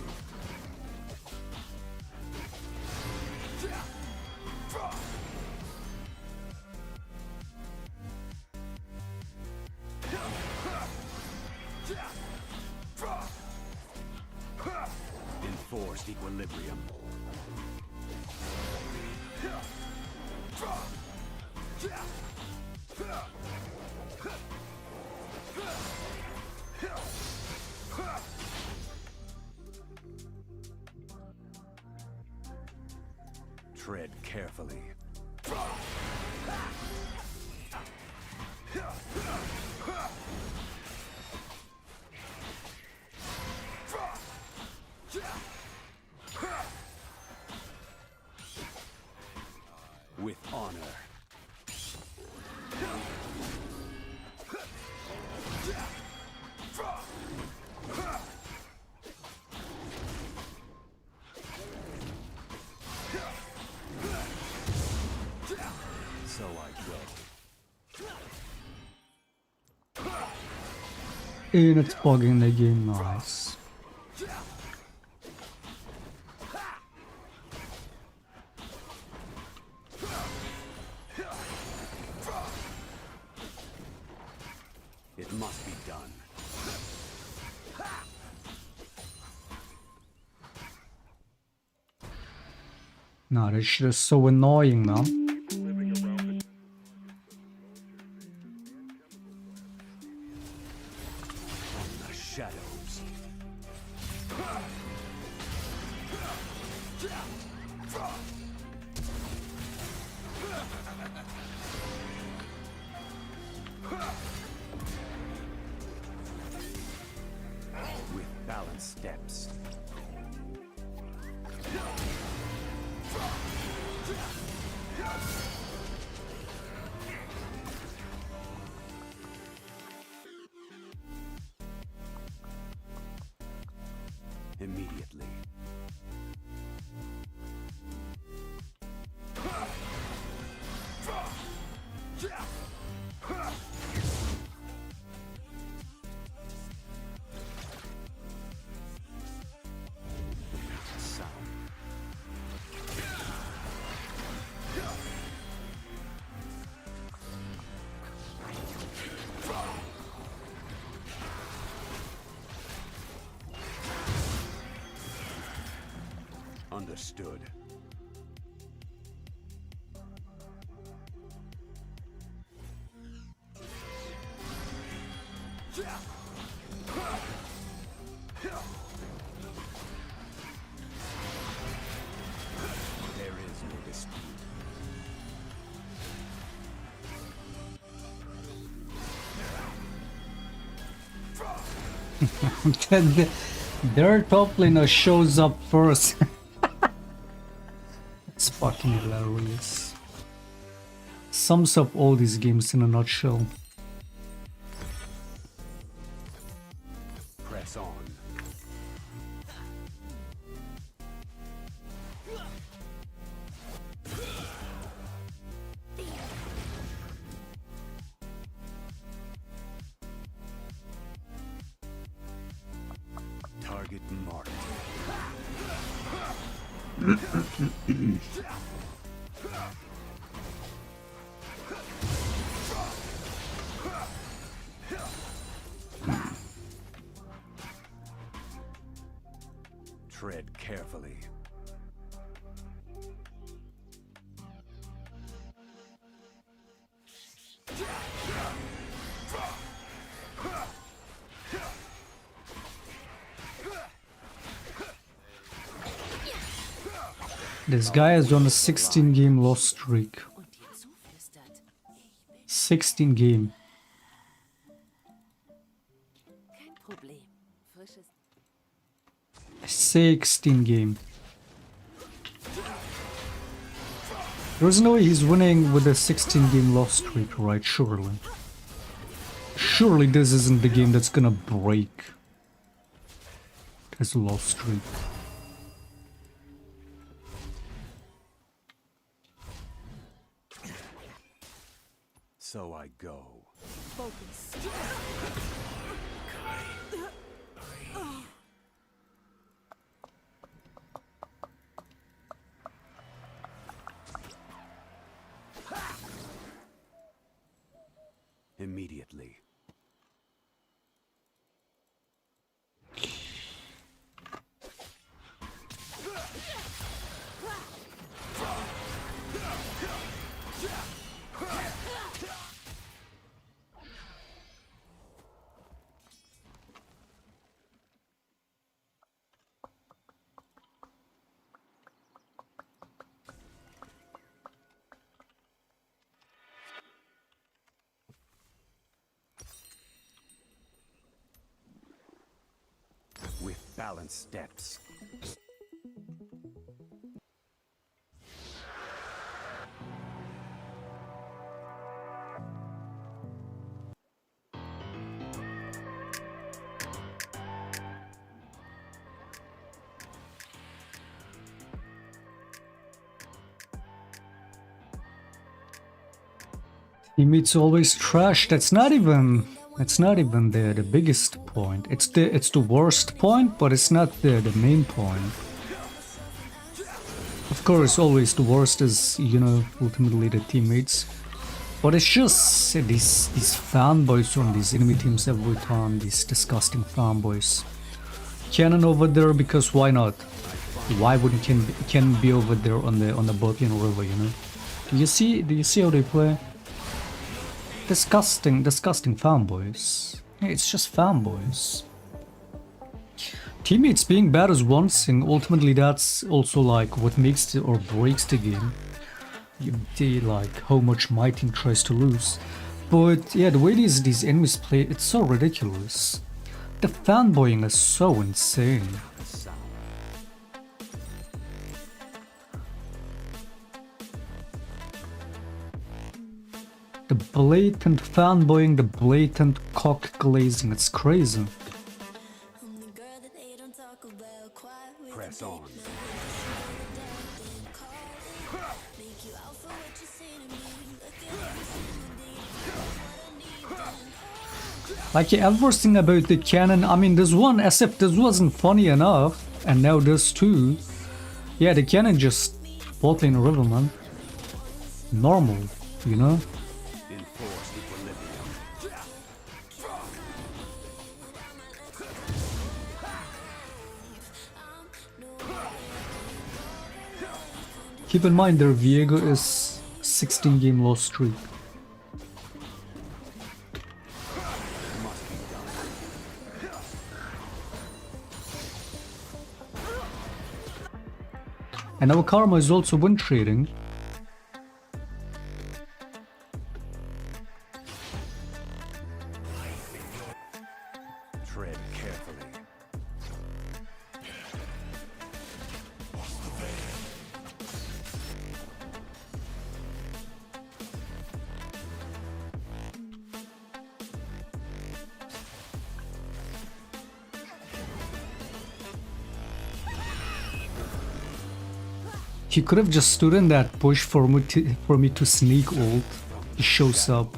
lost equilibrium. Tread carefully. With honor. So I go. And it's bugging the game, nice. It must be done. Nah, this shit is so annoying, man. From the shadows. With balanced steps. Immediately. Sound. Understood. There is no dispute. Their top laner shows up first. It's fucking hilarious. Sums up all these games in a nutshell. Press on. Target marked. Tread carefully. This guy is on a 16-game loss streak. 16 game. 16 game. There's no way he's winning with a 16-game loss streak, right? Surely. Surely this isn't the game that's gonna break his loss streak. So I go. Focus. Immediately. balanced steps. Teammates always trash. That's not even the biggest point. It's the worst point, but it's not the main point. Of course, always the worst is, you know, ultimately the teammates. But it's just these fanboys on these enemy teams every time. These disgusting fanboys. Cannon over there because why not? Why wouldn't Cannon be over there on the bot lane river? You know? Do you see how they play? Disgusting fanboys. Yeah, it's just fanboys. Teammates being bad is one thing. Ultimately, that's also like what makes or breaks the game. Like how much my team tries to lose. But yeah, the way these enemies play, it's so ridiculous. The fanboying is so insane. The blatant fanboying, the blatant cock glazing, it's crazy. Press on. Like the worst thing about the cannon, I mean, there's one, as if this wasn't funny enough, and now there's two. Yeah, the cannon just bot lane river, man. Normal, you know? Keep in mind their Viego is 16 game loss streak. And our Karma is also win trading. Tread carefully. He could have just stood in that bush for me to sneak ult. He shows up.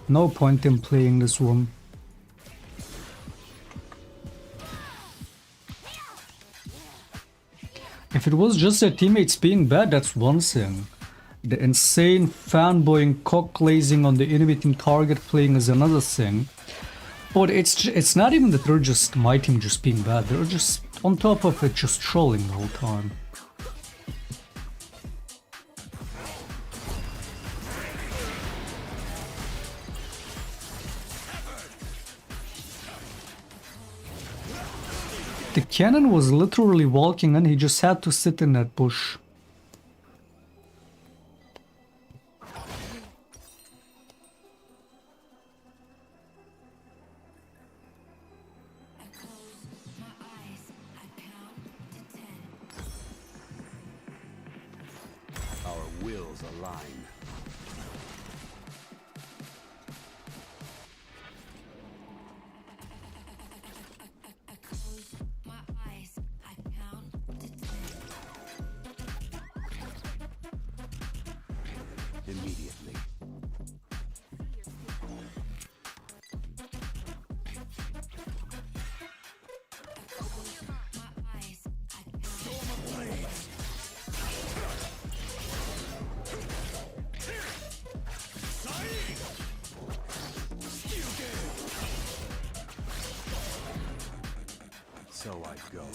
No point in playing this one. If it was just their teammates being bad, that's one thing. The insane fanboying, cock glazing on the enemy team target playing is another thing. But it's not even that they're just my team just being bad. They're just on top of it, just trolling the whole time. The cannon was literally walking and he just had to sit in that bush. Our wills align. Immediately. So I go.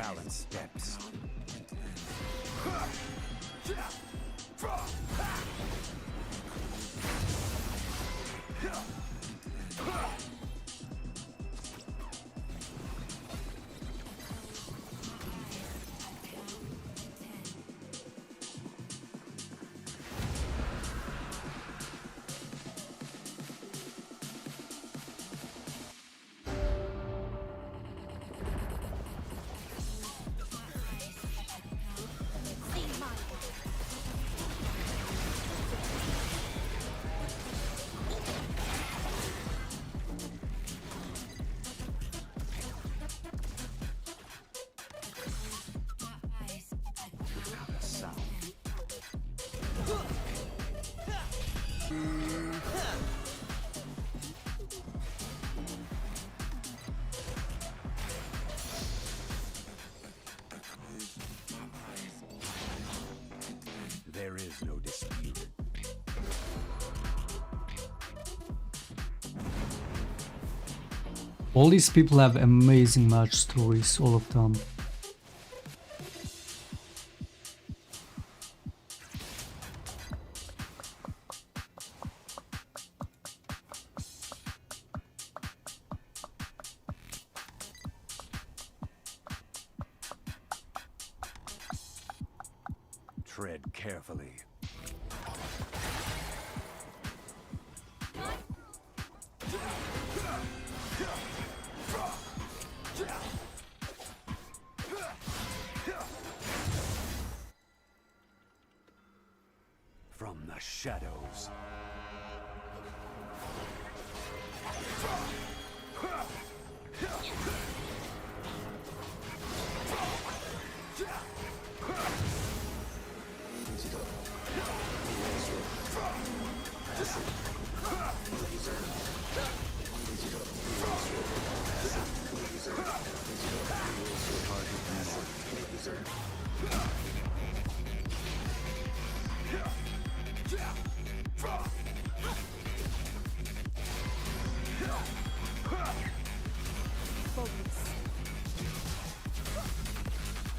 balanced steps. There is no dispute. All these people have amazing match stories, all of them. Tread carefully. From the shadows.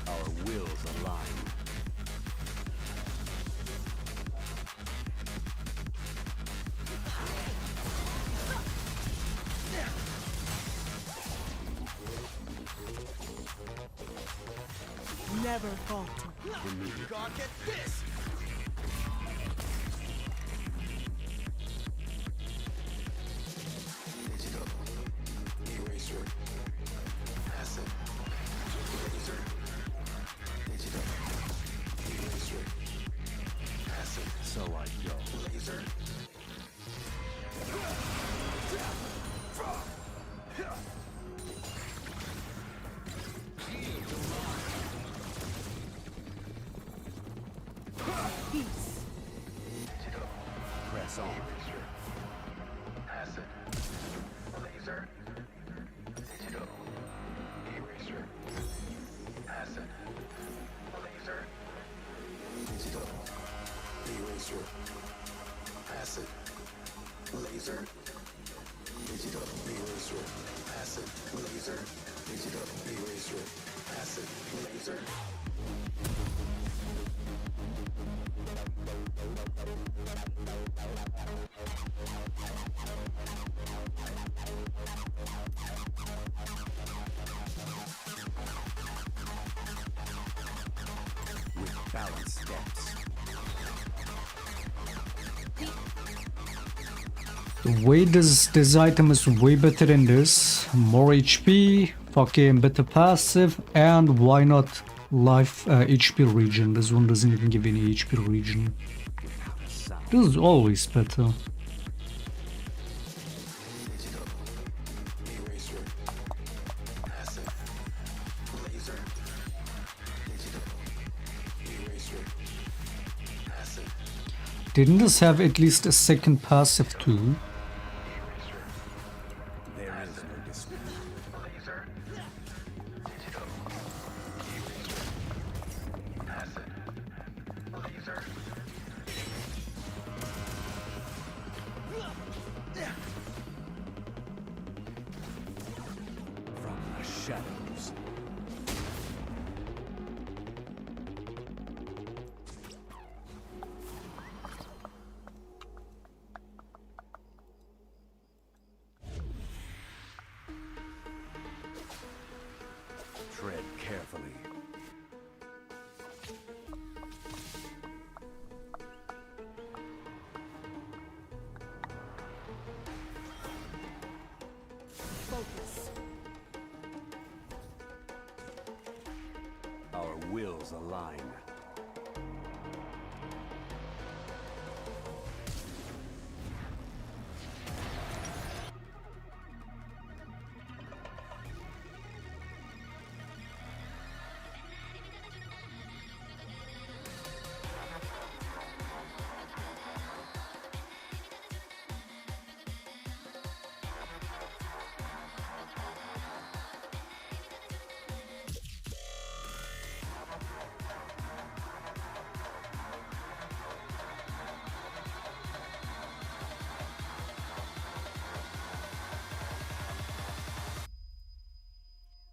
Our wills align. Never falter. God, get this! So I go. Peace. Press on. With balanced steps. The way this item is way better than this. More HP, fucking better passive, and why not life HP regen? This one doesn't even give any HP regen. This is always better. Didn't this have at least a second passive too? There is no dispute. From the shadows. stars align.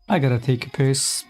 I gotta take a piss.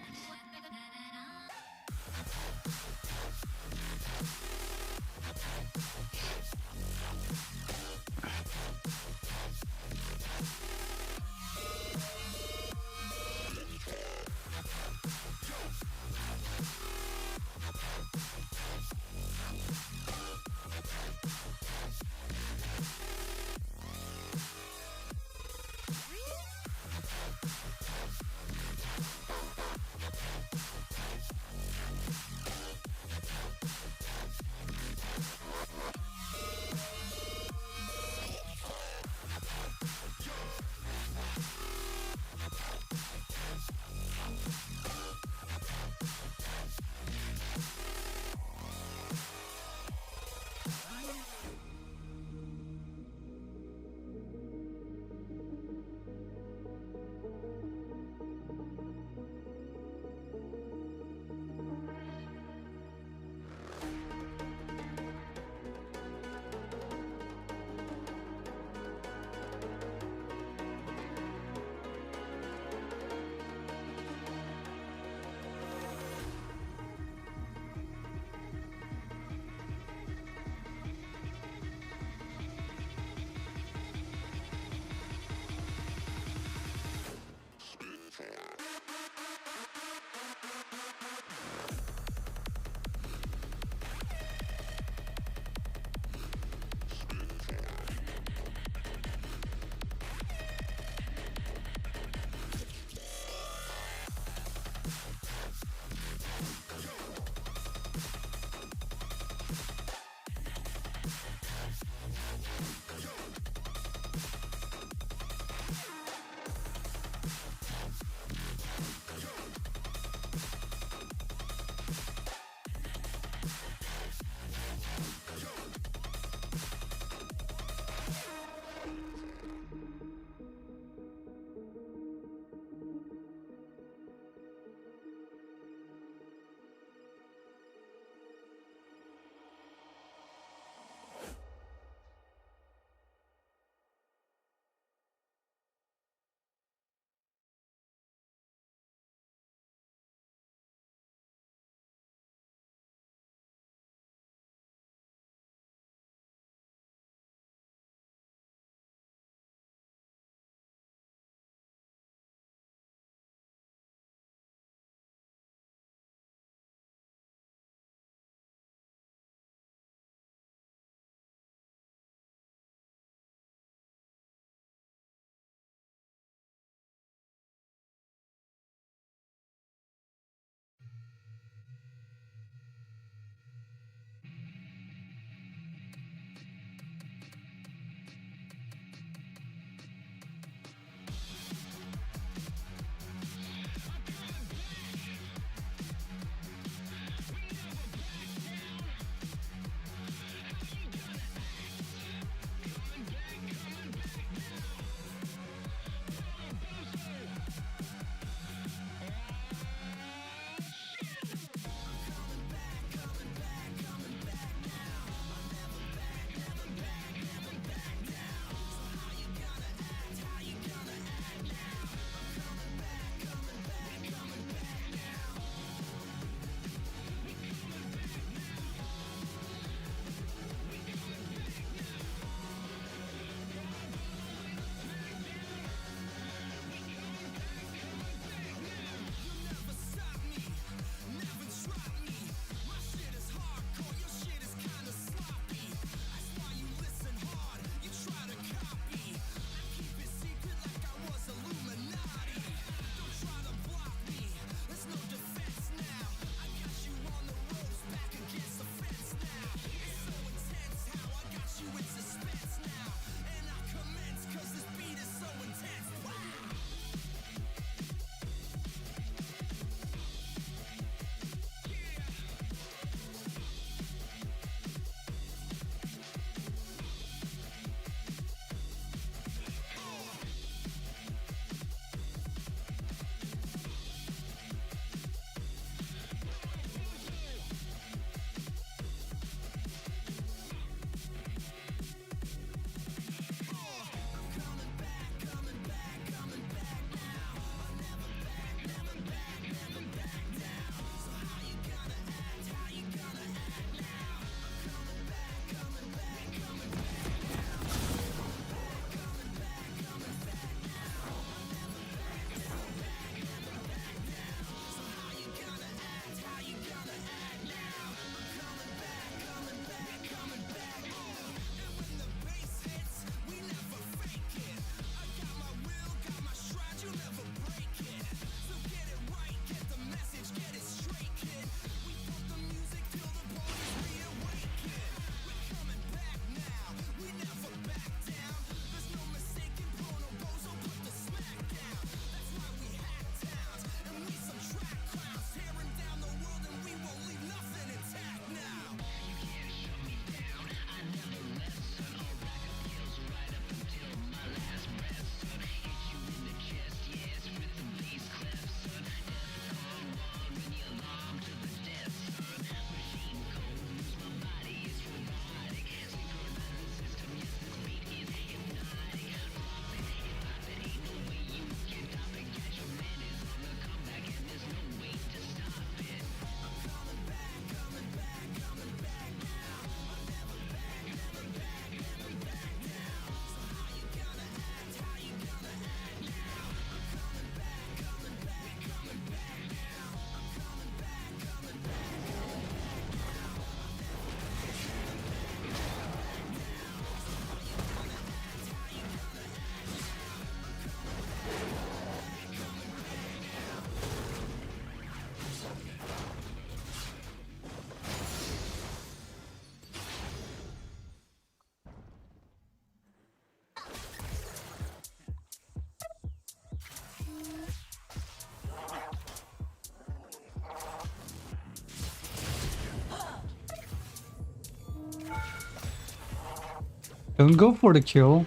Don't go for the kill.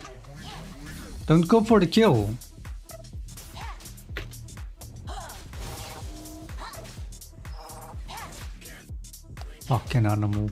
Don't go for the kill. Fucking animal.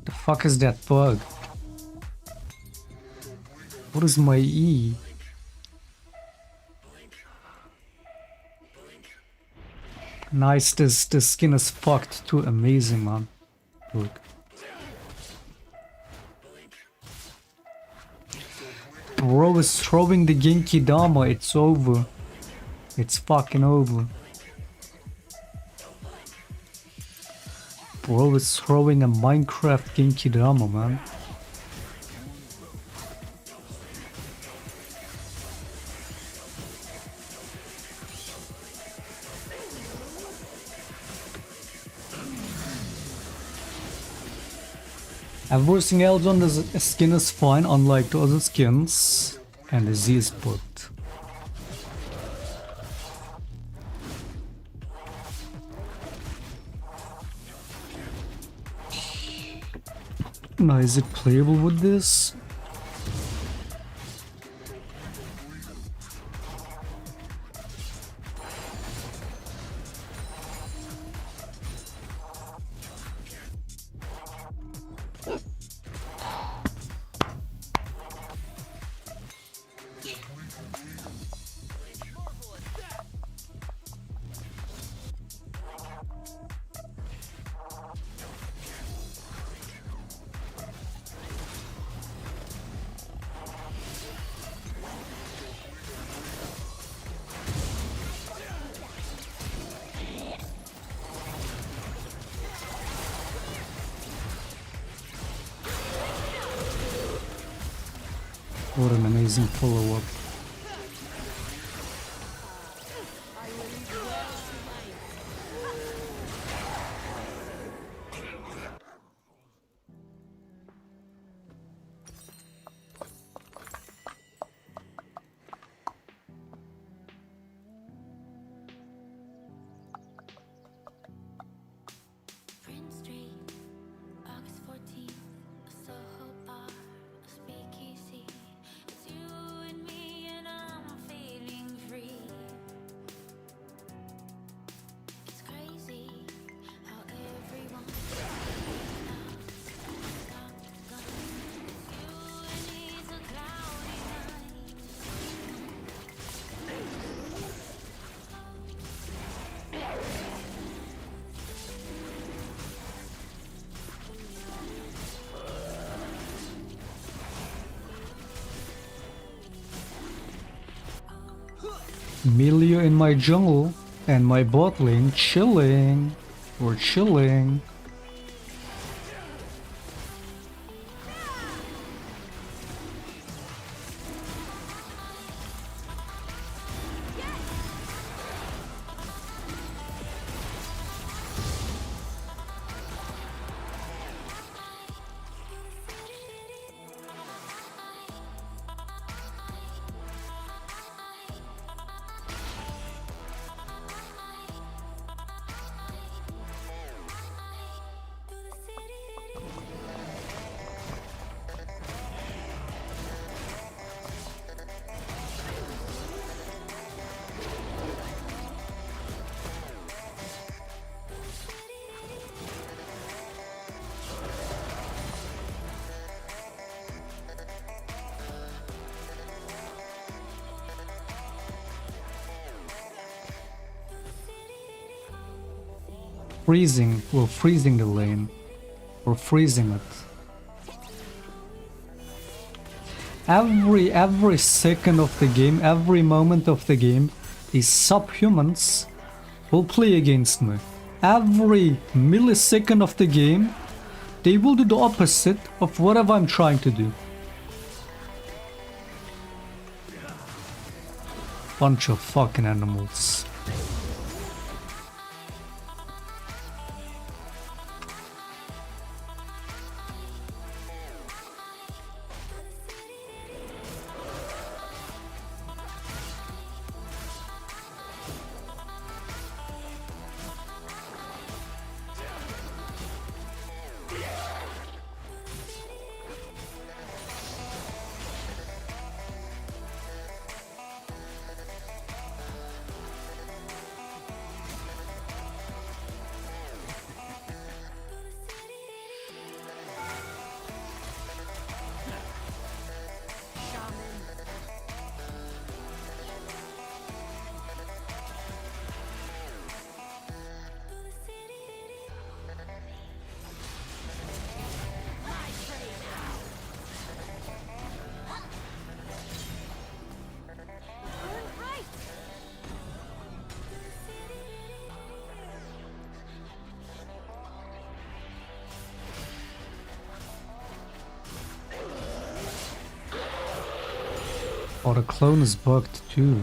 The fuck is that bug? What is my E? Nice, this skin is fucked too amazing, man. Look. Bro is throwing the Genki Dama, it's over. It's fucking over. Bro is throwing a Minecraft Genki Dama, man. Everything else on the skin is fine, unlike the other skins, and the Z is put. Now, is it playable with this? What an amazing follow-up. Milio in my jungle and my bot lane chilling. We're chilling. freezing. We're freezing the lane. We're freezing it. Every second of the game, every moment of the game, these subhumans will play against me. Every millisecond of the game, they will do the opposite of whatever I'm trying to do. Bunch of fucking animals. Oh, the clone is bugged too.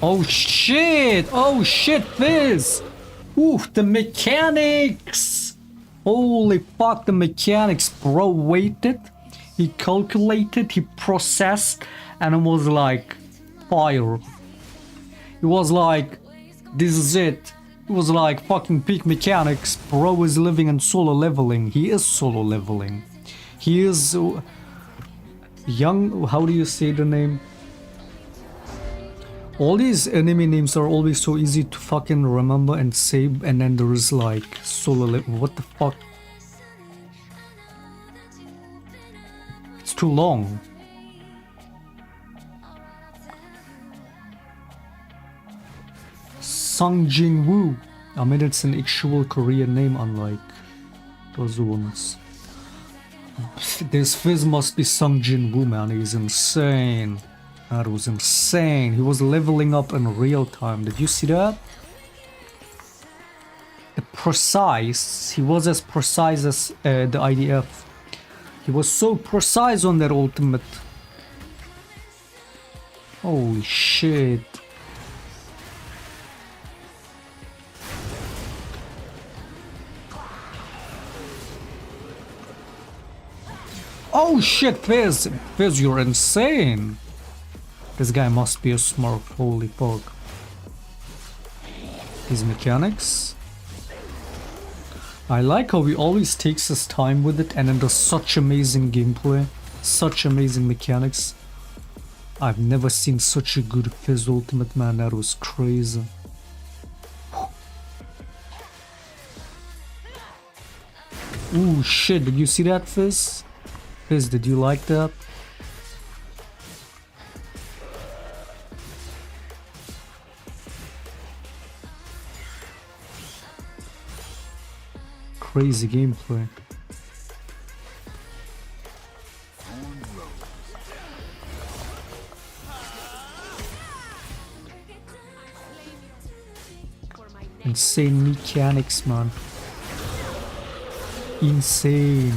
Oh shit! Oh shit, Fizz! Ooh, the mechanics! Holy fuck, the mechanics, bro. Waited, he calculated, he processed, and it was like fire. It was like, this is it. It was like fucking peak mechanics. Bro is living in solo leveling. He is solo leveling. He is young. How do you say the name? All these enemy names are always so easy to fucking remember and say, and then there is like solo level. What the fuck? It's too long. Sung Jin Woo. I mean, it's an actual Korean name, unlike those ones. This Fizz must be Sung Jin Woo, man. He's insane. That was insane. He was leveling up in real time. Did you see that? The precise. He was as precise as the IDF. He was so precise on that ultimate. Holy shit. Oh shit, Fizz! Fizz, you're insane! This guy must be a smurf, holy fuck. His mechanics. I like how he always takes his time with it and then does such amazing gameplay. Such amazing mechanics. I've never seen such a good Fizz ultimate, man, that was crazy. Ooh shit, did you see that, Fizz? Fizz, did you like that? Crazy gameplay. Insane mechanics, man. Insane.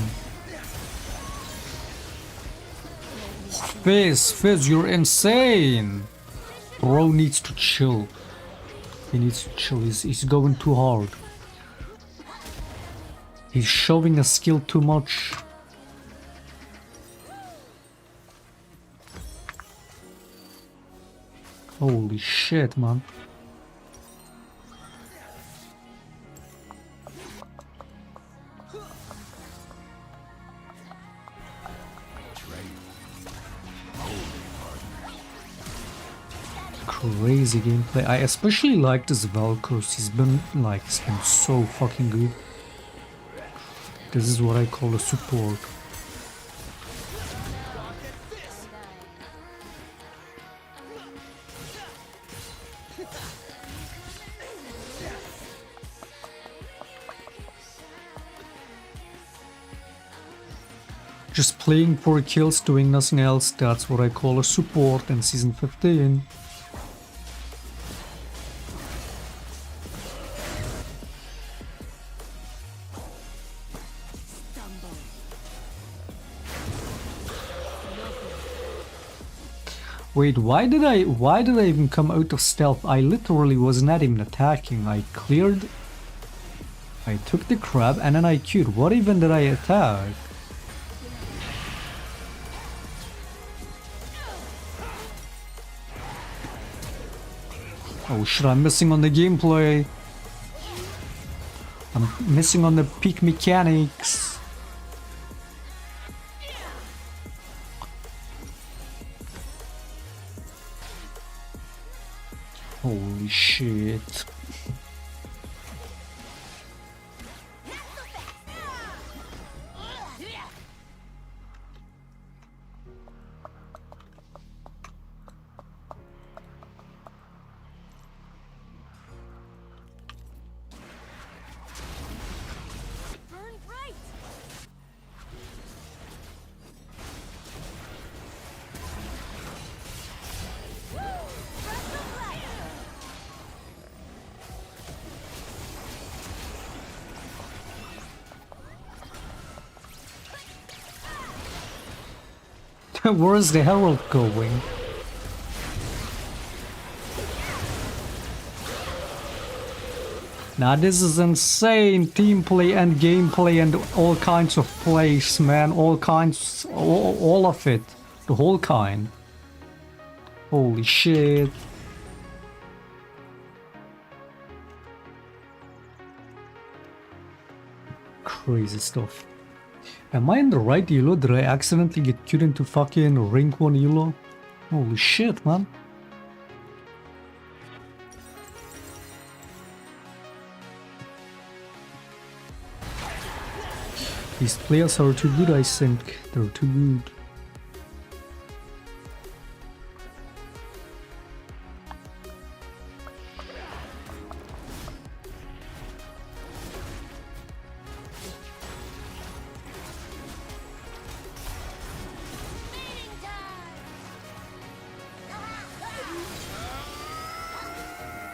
Fizz, you're insane. Bro needs to chill. He needs to chill. He's going too hard. He's showing a skill too much. Holy shit, man. Crazy gameplay. I especially like this Valkyrus. He's been so fucking good. This is what I call a support. Just playing for kills, doing nothing else, that's what I call a support in Season 15. Wait, why did I even come out of stealth? I literally was not even attacking. I cleared. I took the crab and then I queued. What even did I attack? Oh shit, I'm missing on the gameplay. I'm missing on the peak mechanics. Holy shit. Where is the Herald going? Now this is insane team play and gameplay and all kinds of plays, man. All kinds, all of it. The whole kind. Holy shit. crazy stuff. Am I in the right elo? Did I accidentally get queued into fucking rank 1 elo? Holy shit, man. These players are too good, I think. They're too good.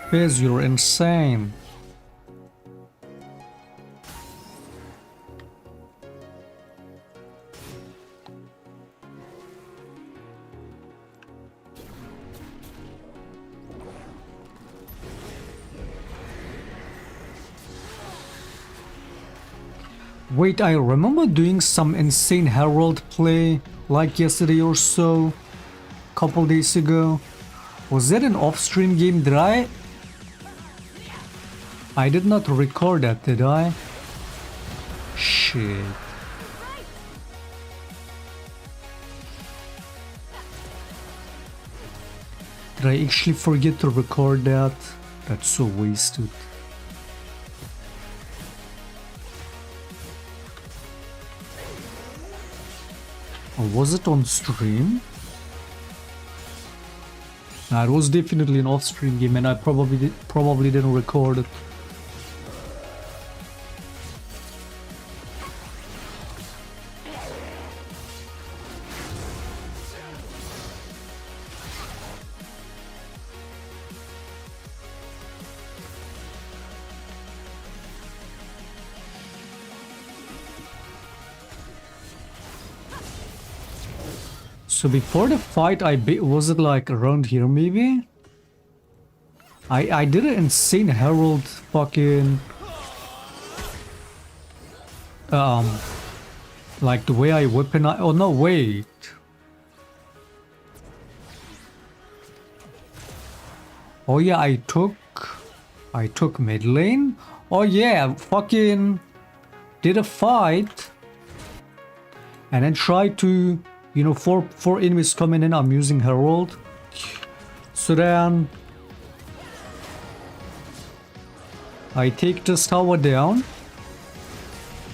Fizz, you're insane. Wait, I remember doing some insane Herald play like yesterday or so, couple days ago. Was that an off-stream game? I did not record that, did I? Shit. Did I actually forget to record that? That's so wasted. Or was it on stream? Nah, it was definitely an off-stream game, and I probably didn't record it. So before the fight, was it like around here maybe? I did an insane Herald fucking like the way I weaponize. Oh no, wait. Oh yeah, I took mid lane. Oh yeah, fucking did a fight and then tried to, you know, four enemies coming in, I'm using Herald. So then I take this tower down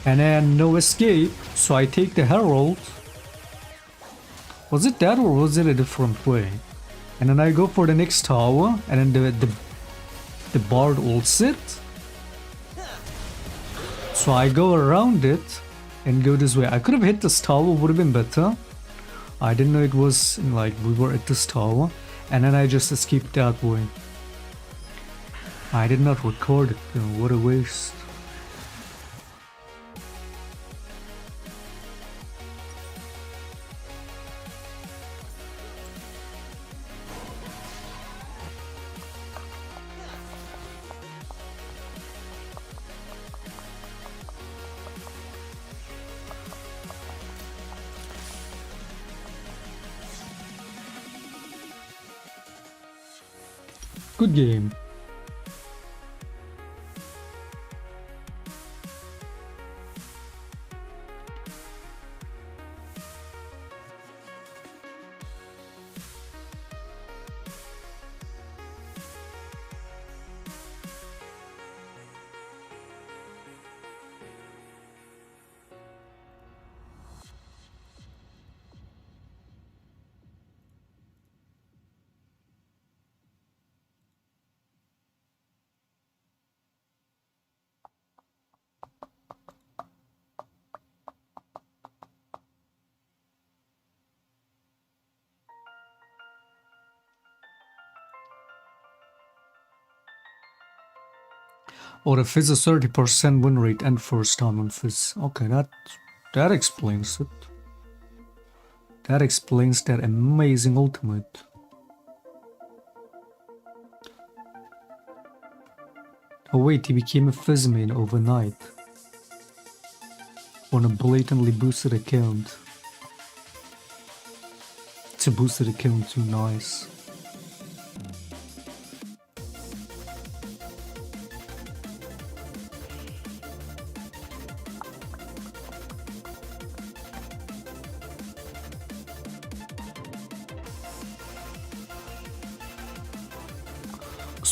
and then no escape, so I take the Herald. Was it that or was it a different way? And then I go for the next tower and then the Bard ults it. So I go around it and go this way. I could have hit this tower, would have been better. I didn't know it was like we were at this tower, and then I just escaped that way. I did not record it, you know, what a waste. Good game. Or a Fizz a 30% win rate and first time on Fizz. Okay, that explains it. That explains that amazing ultimate. Oh wait, he became a Fizz main overnight. On a blatantly boosted account. It's a boosted account too, nice.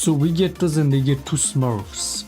So we get this and they get 2 Smurfs.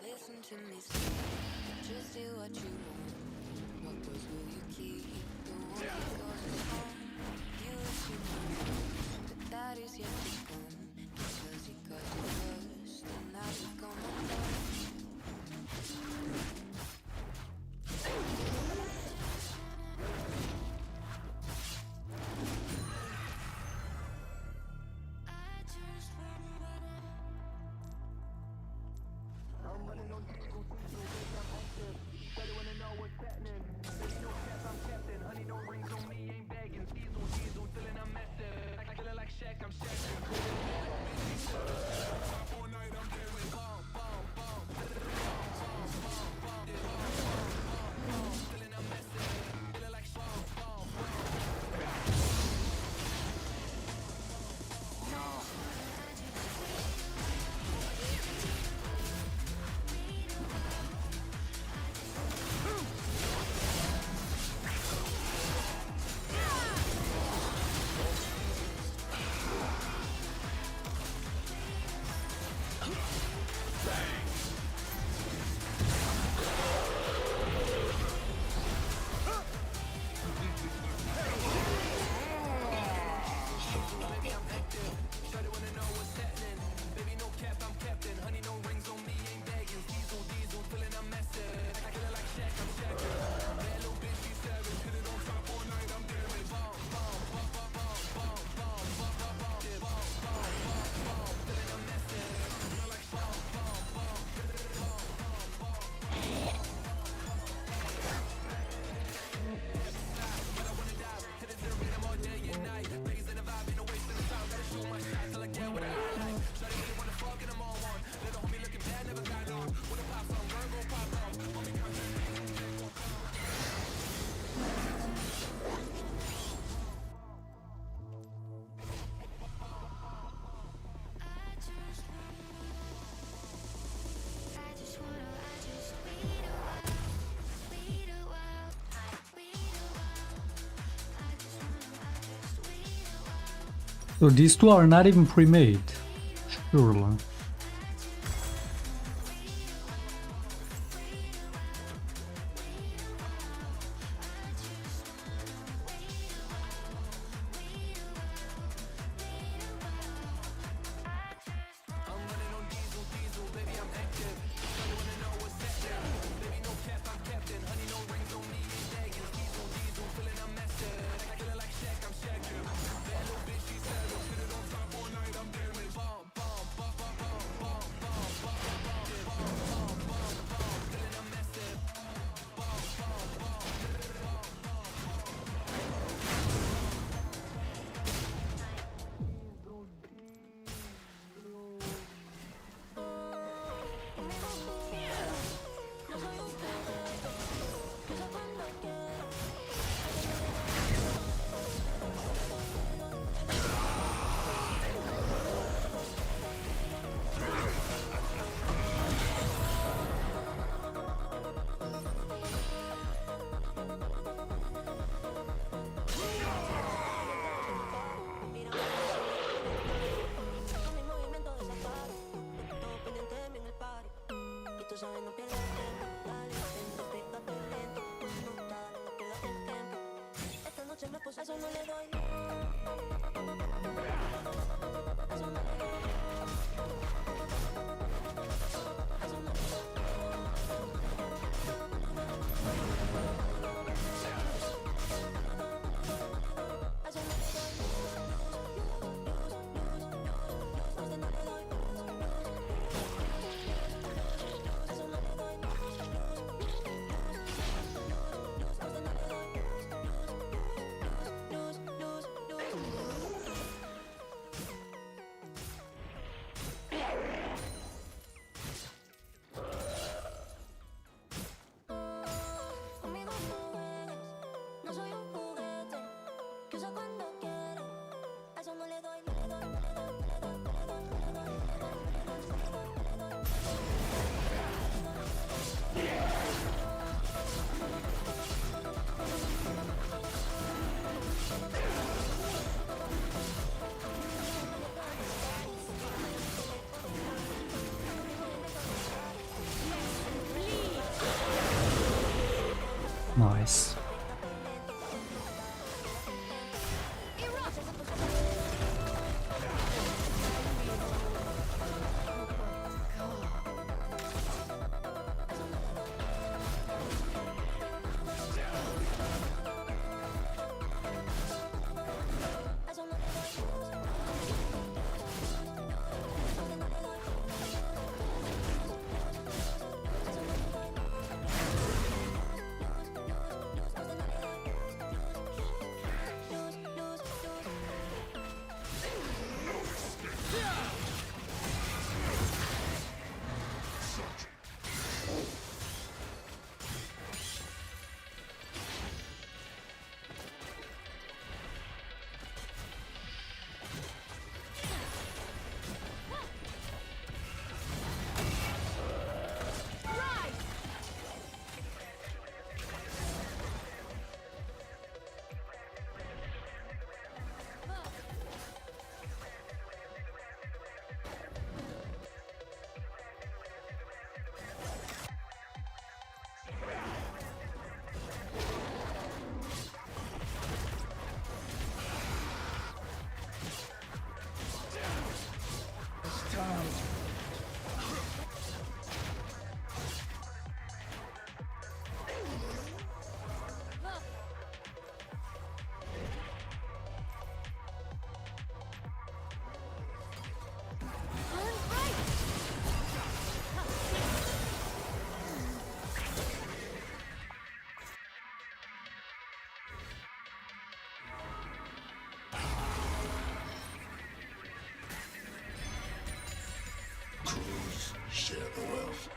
Listen to me say, just do what you want. What goes will you keep? The one that goes home. You wish you knew that that is yet to come. Because he got you first, and now you've gone on. So these two are not even pre-made, surely. Nice. Share the wealth.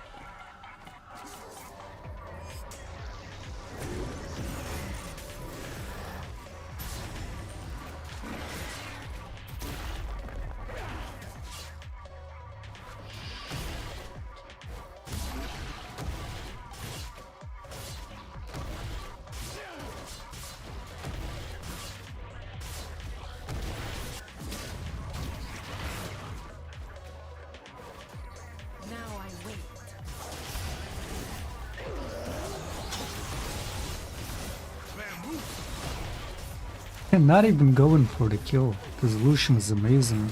Now I wait. And not even going for the kill. This Lucian is amazing.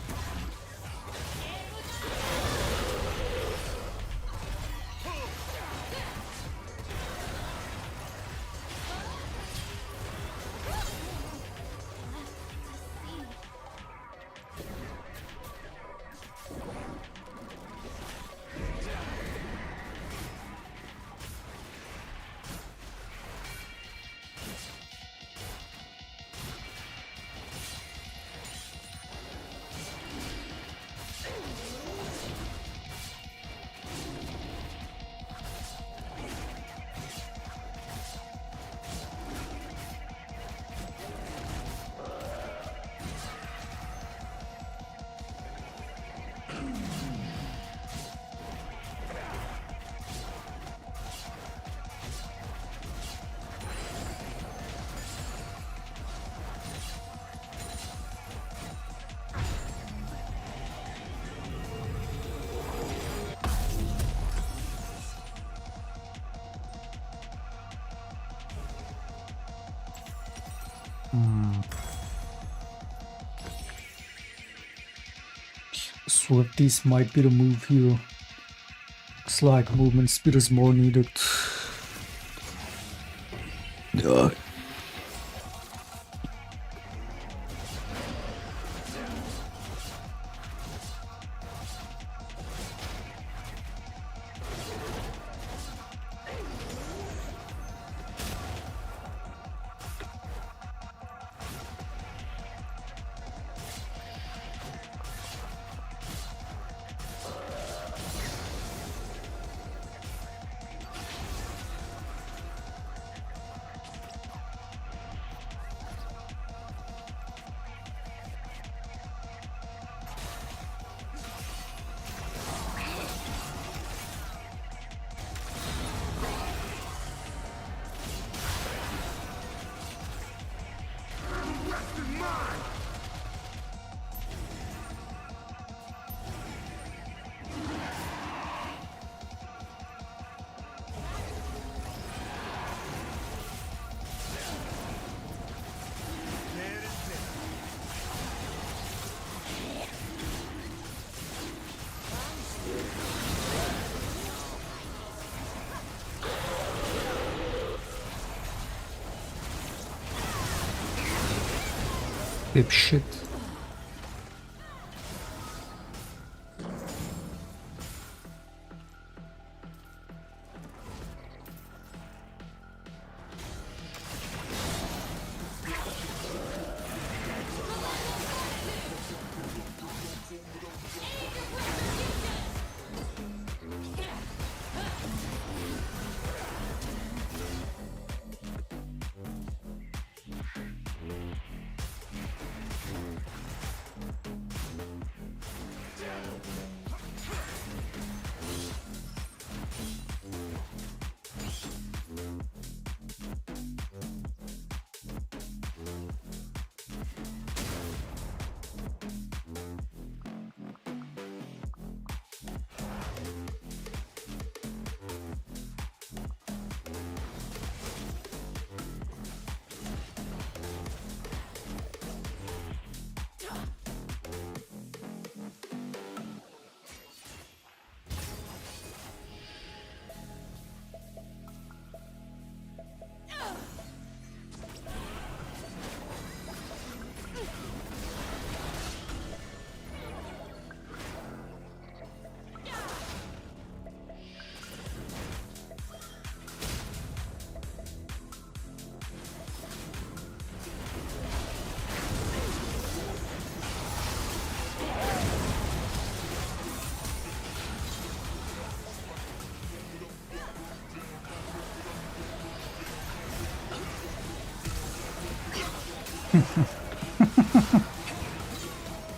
Swifties might be the move here. Looks like movement speed is more needed. Dipshit.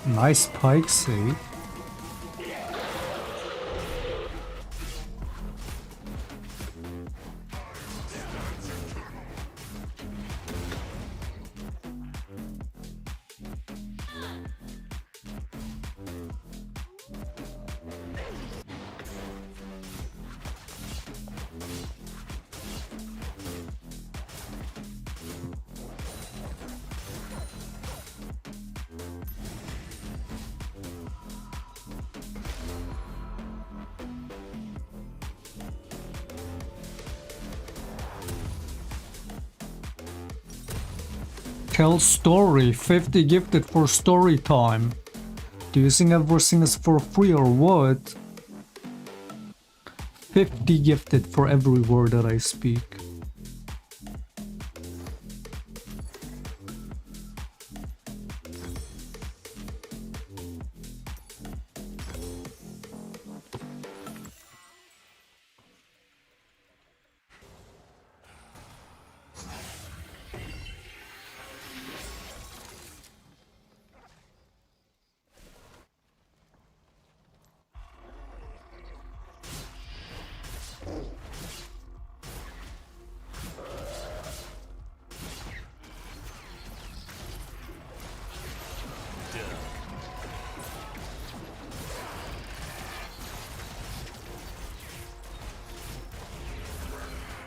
Nice pike save. Tell story, 50 gifted for story time. Do you think everything is for free or what? 50 gifted for every word that I speak.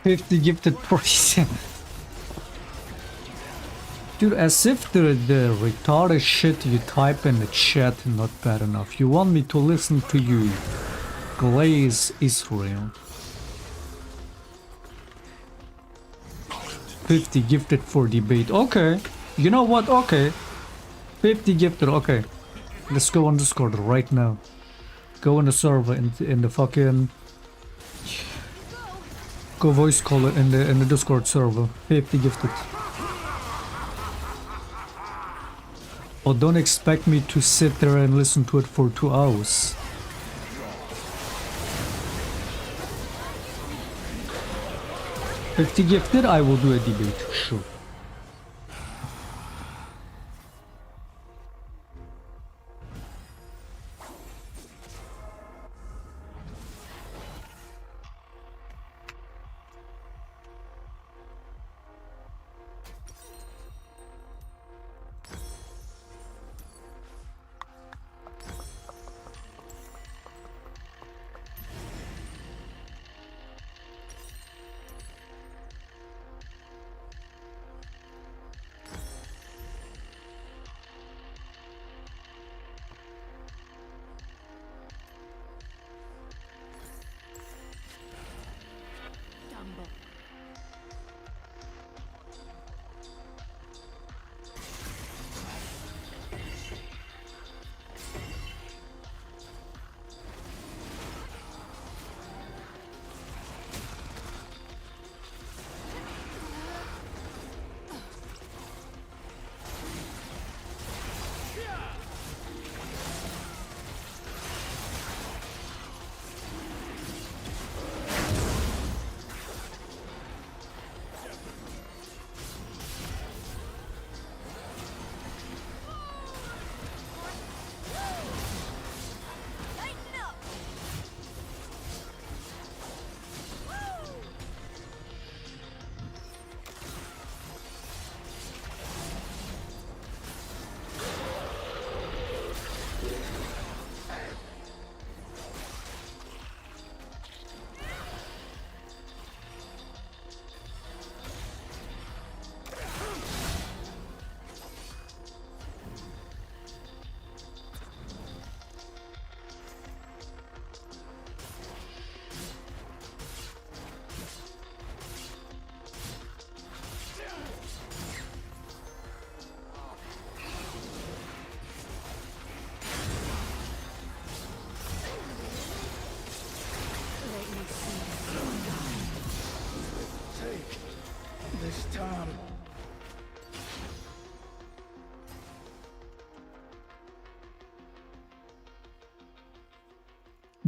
$50 gifted for Dude, as if the retarded shit you type in the chat not bad enough. You want me to listen to you glaze Israel. 50 gifted for debate. Okay. You know what? Okay. 50 gifted. Okay. Let's go on Discord right now. Go in the server in the fucking... Go voice call it in the Discord server. 50 gifted. But don't expect me to sit there and listen to it for 2 hours. If they gifted, I will do a debate, sure.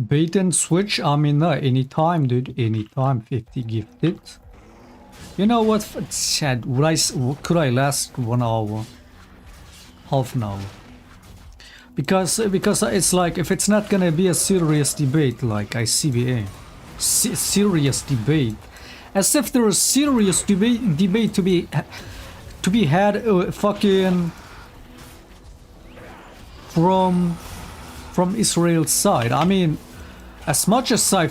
Bait and switch, I mean, anytime, dude, anytime. 50 gifted. You know what, Chad, could I last 1 hour? Half an hour. Because it's like, if it's not gonna be a serious debate like ICBA, serious debate, as if there is serious debate to be had fucking from Israel's side. I mean, as much as I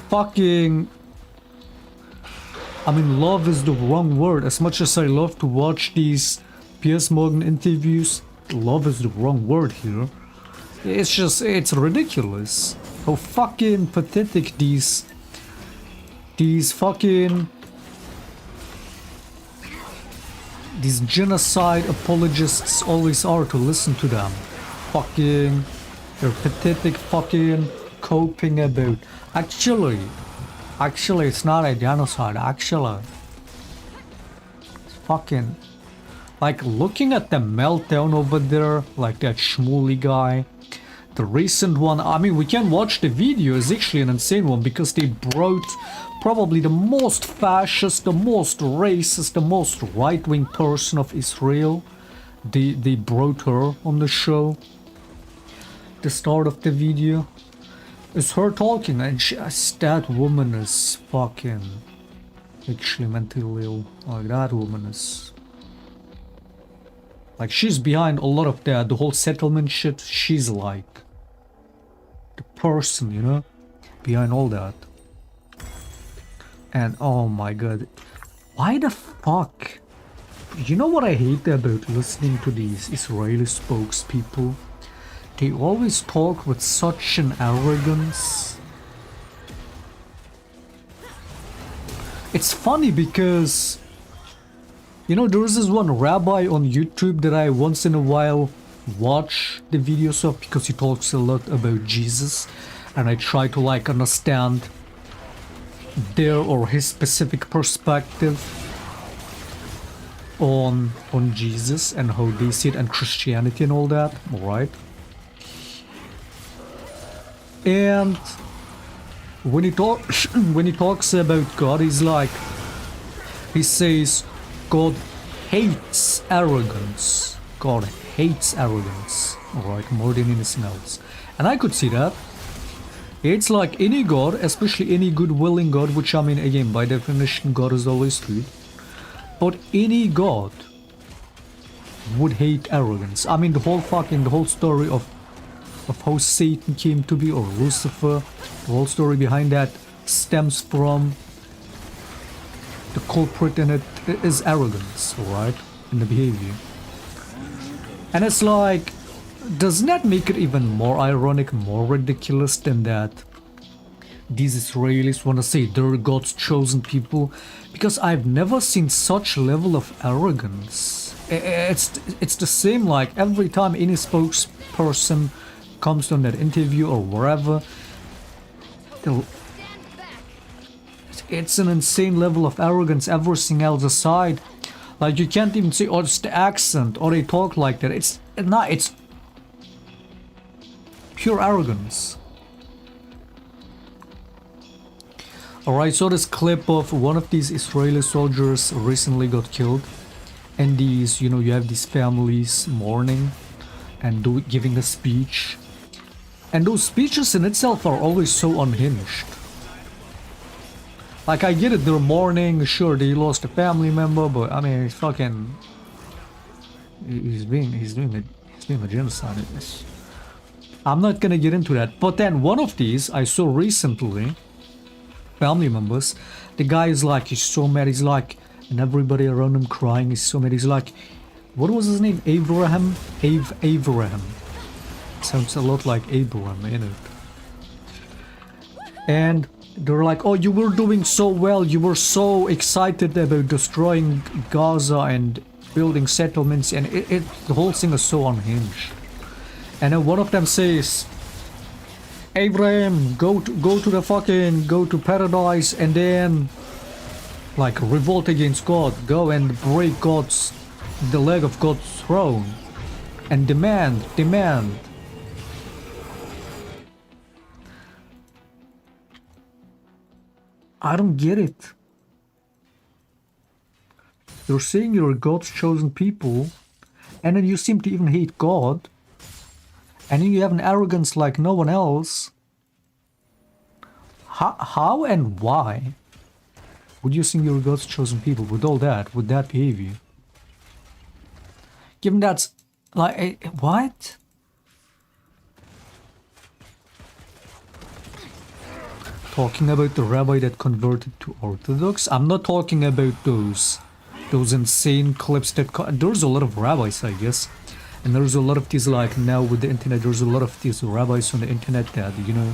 mean, love is the wrong word. As much as I love to watch these Piers Morgan interviews, love is the wrong word here. It's just, it's ridiculous how fucking pathetic these genocide apologists always are to listen to them. Fucking, they're pathetic fucking coping about. Actually, it's not a genocide. Actually, it's fucking, like, looking at the meltdown over there, like that Shmuley guy. The recent one, I mean, we can watch the video, it's actually an insane one because they brought probably the most fascist, the most racist, the most right-wing person of Israel. They brought her on the show. The start of the video is her talking, and that woman is fucking actually mentally ill. Like, that woman is, like, she's behind a lot of the whole settlement shit. She's like the person, you know, behind all that. And oh my god, why the fuck You know what I hate about listening to these Israeli spokespeople? They always talk with such an arrogance. It's funny because, you know, there is this one rabbi on YouTube that I once in a while watch the videos of because he talks a lot about Jesus, and I try to like understand their or his specific perspective on Jesus and how they see it and Christianity and all that, right? And when he talks about God, he says God hates arrogance. God hates arrogance, alright, more than anything else. And I could see that. It's like any God, especially any good willing God, which I mean, again, by definition, God is always good. But any God would hate arrogance. I mean, the whole story of how Satan came to be, or Lucifer, the whole story behind that stems from the culprit in it is arrogance, right? In the behavior. And it's like, doesn't that make it even more ironic, more ridiculous than that these Israelis want to say they're God's chosen people? Because I've never seen such level of arrogance. It's the same like every time any spokesperson comes on that interview or wherever, it's an insane level of arrogance, everything else aside. Like, you can't even say, oh, it's the accent, or they talk like that. It's not, it's pure arrogance. Alright, so this clip of one of these Israeli soldiers recently got killed, and these, you know, you have these families mourning and giving a speech, and those speeches in itself are always so unhinged. Like, I get it, they're mourning, sure, they lost a family member, but I mean, he's doing a genocide. I'm not gonna get into that. But then one of these I saw recently, family members, the guy is like, he's so mad, he's like, and everybody around him crying, he's so mad, he's like, what was his name? Abraham? Abraham. Sounds a lot like Abraham, you know. And they're like, oh, you were doing so well, you were so excited about destroying Gaza and building settlements, and the whole thing is so unhinged. And then one of them says, Abraham, go to paradise, and then like revolt against God, go and break the leg of God's throne, and demand. I don't get it. You're saying you're God's chosen people, and then you seem to even hate God, and then you have an arrogance like no one else. How and why would you think you're God's chosen people with all that, with that behavior? Given that's like, what? Talking about the rabbi that converted to Orthodox? I'm not talking about those insane clips that... There's a lot of rabbis, I guess. And there's a lot of these, like, now with the internet, there's a lot of these rabbis on the internet that, you know...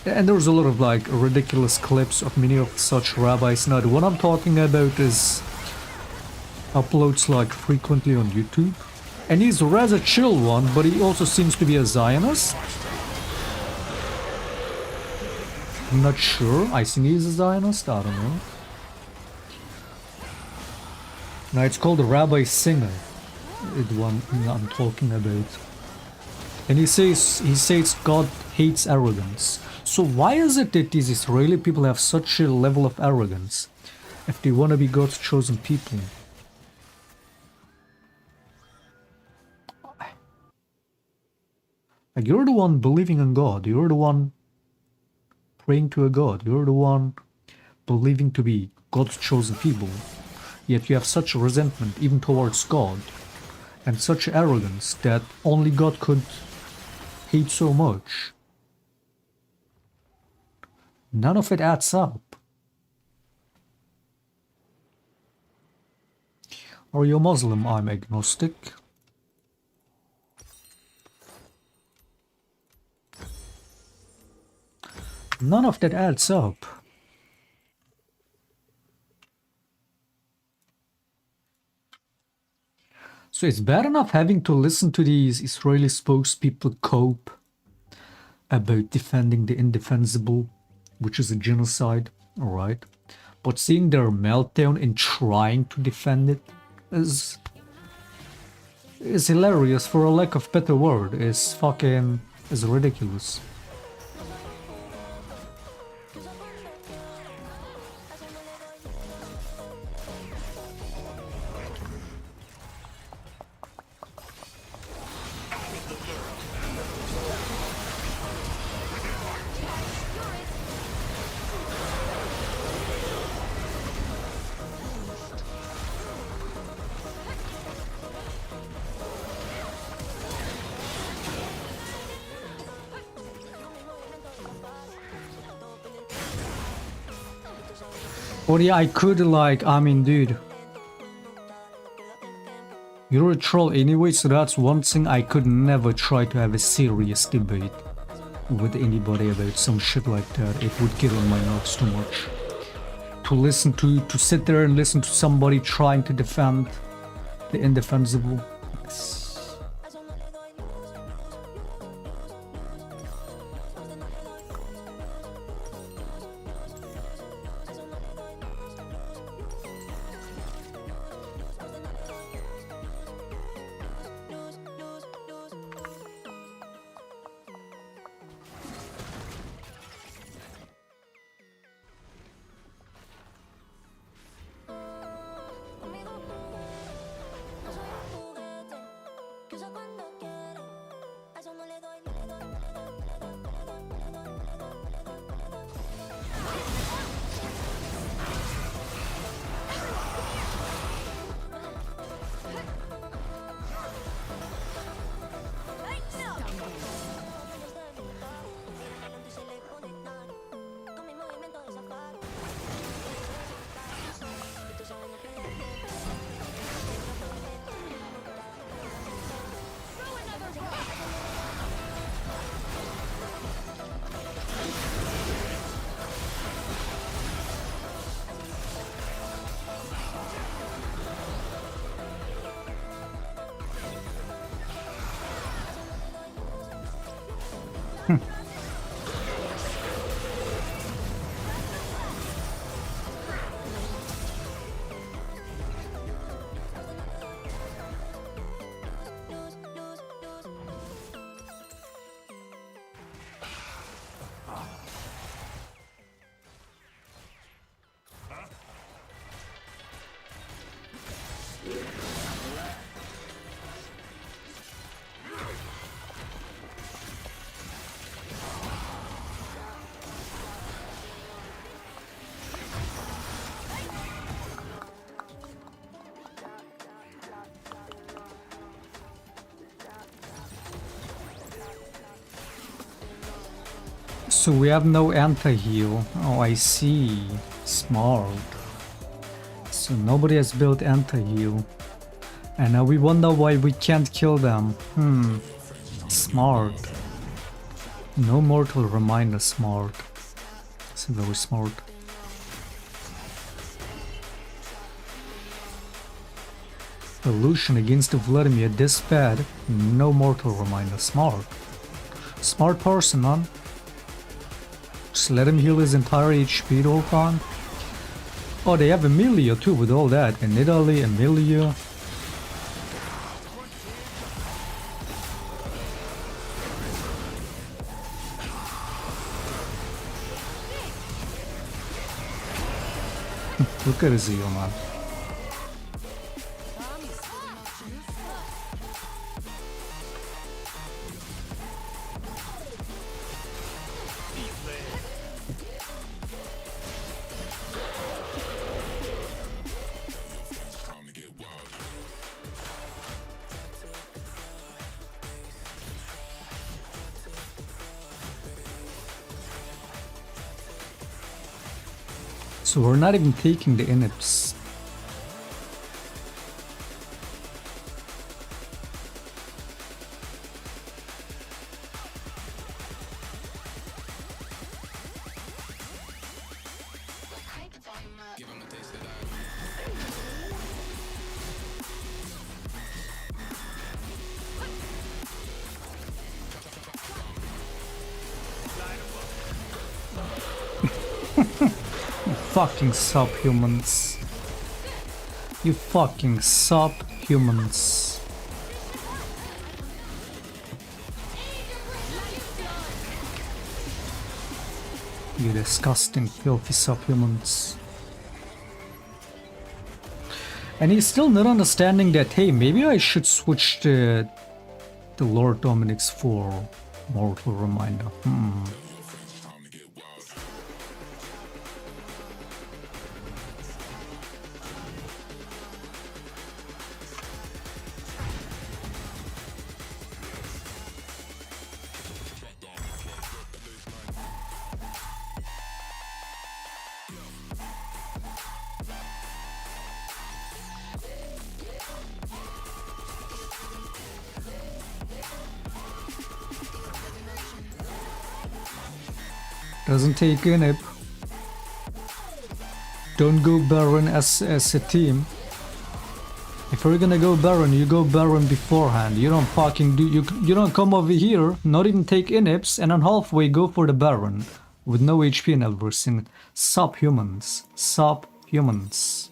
And there's a lot of, like, ridiculous clips of many of such rabbis. Now, the one I'm talking about is... uploads, like, frequently on YouTube. And he's a rather chill one, but he also seems to be a Zionist. I'm not sure. I think he's a Zionist. I don't know. Now it's called Rabbi Singer, the one I'm talking about. And he says God hates arrogance. So why is it that these Israeli people have such a level of arrogance if they want to be God's chosen people? Like, you're the one believing in God. You're the one praying to a God. You're the one believing to be God's chosen people. Yet you have such resentment even towards God, and such arrogance that only God could hate so much. None of it adds up. Are you Muslim? I'm agnostic. None of that adds up. So it's bad enough having to listen to these Israeli spokespeople cope about defending the indefensible, which is a genocide, alright? But seeing their meltdown in trying to defend it is hilarious, for a lack of better word. Is ridiculous. But yeah, I could I mean, dude. You're a troll anyway, so that's one thing. I could never try to have a serious debate with anybody about some shit like that. It would get on my nerves too much. To sit there and listen to somebody trying to defend the indefensible. So we have no anti-heal. Oh, I see. Smart. So nobody has built anti-heal. And now we wonder why we can't kill them. Smart. No mortal reminder smart. It's very smart. Illusion against Vladimir this bad. No mortal reminder smart. Smart person, man. Just let him heal his entire HP the whole time. Oh, they have Amelia too with all that. In Italy, Amelia. Look at his heal, man. So we're not even taking the inhibits. fucking subhumans. You fucking subhumans. You disgusting, filthy subhumans. And he's still not understanding that, hey, maybe I should switch the Lord Dominic's for Mortal Reminder. Doesn't take inhib. Don't go Baron as a team. If you're gonna go Baron, you go Baron beforehand. You don't fucking do you don't come over here, not even take inhibs, and then halfway go for the Baron with no HP and everything. Subhumans. Subhumans.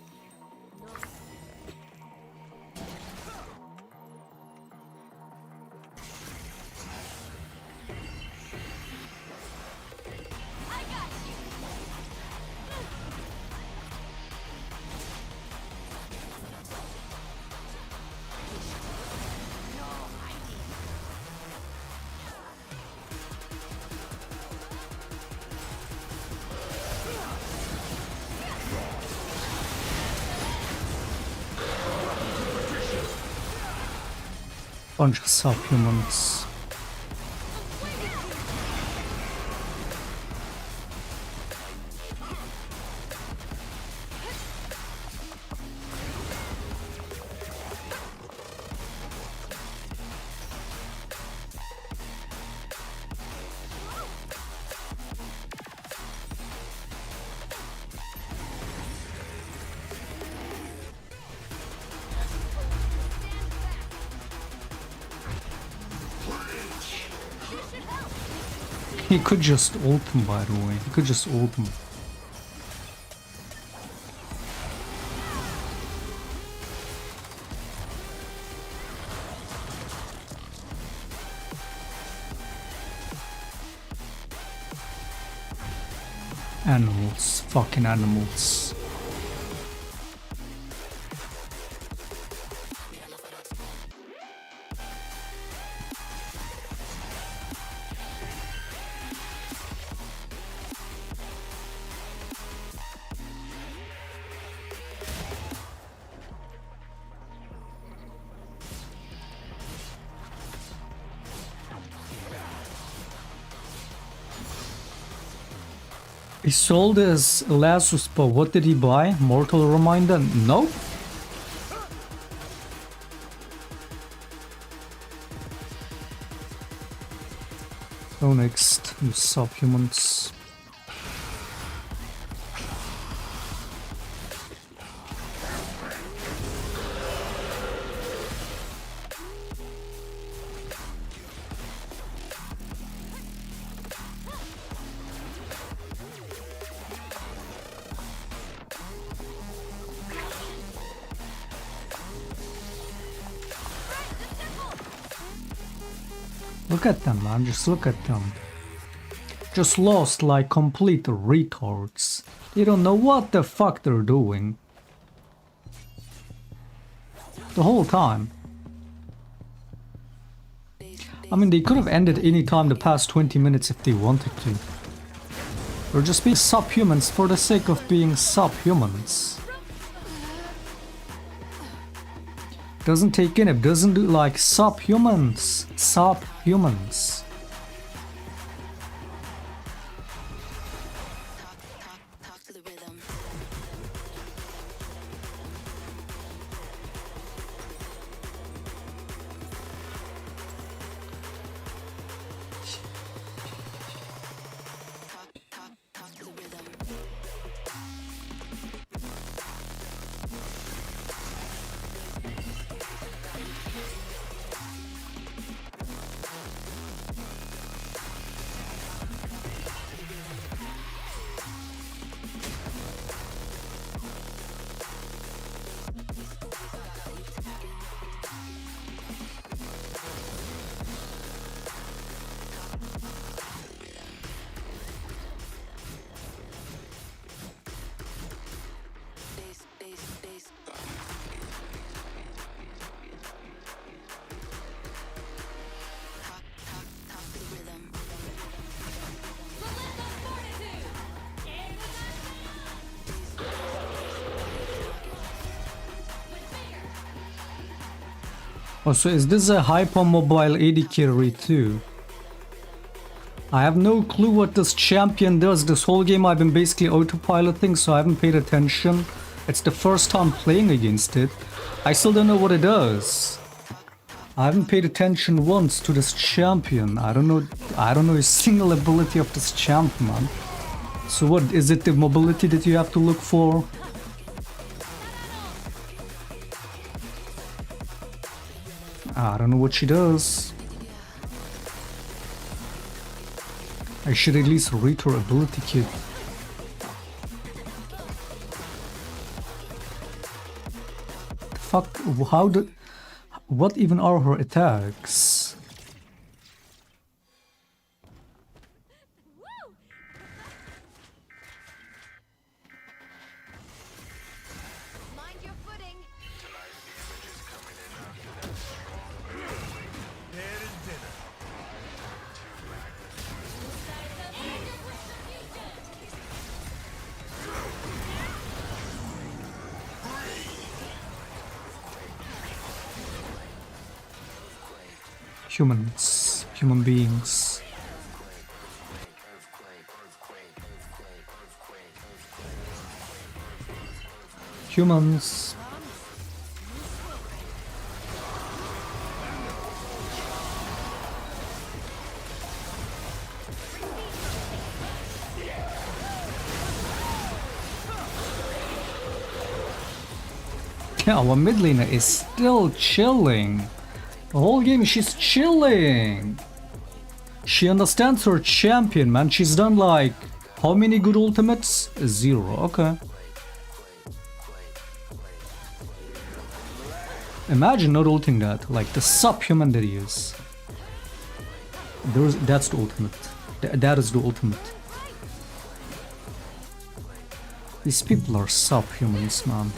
Bunch of subhumans. He could just ult him, by the way. He could just ult him. Animals. Fucking animals. He sold his Lasus, but what did he buy? Mortal Reminder? No. So next, you subhumans. Look at them, man, just look at them. Just lost like complete retards. They don't know what the fuck they're doing. The whole time. I mean, they could have ended any time the past 20 minutes if they wanted to. They're just being subhumans for the sake of being subhumans. Doesn't take in it, doesn't do like subhumans. Subhumans. Oh, so is this a hypermobile AD carry too? I have no clue what this champion does. This whole game I've been basically autopiloting, so I haven't paid attention. It's the first time playing against it. I still don't know what it does. I haven't paid attention once to this champion. I don't know a single ability of this champ, man. So what, is it the mobility that you have to look for? I don't know what she does. I should at least read her ability kit. Fuck, how did... What even are her attacks? Humans, human beings. Humans. Yeah, our mid laner is still chilling. The whole game she's chilling. She understands her champion, man. She's done like how many good ultimates? 0. Okay. Imagine not ulting that, like the subhuman that he is. That's the ultimate. That is the ultimate. These people are subhumans, man.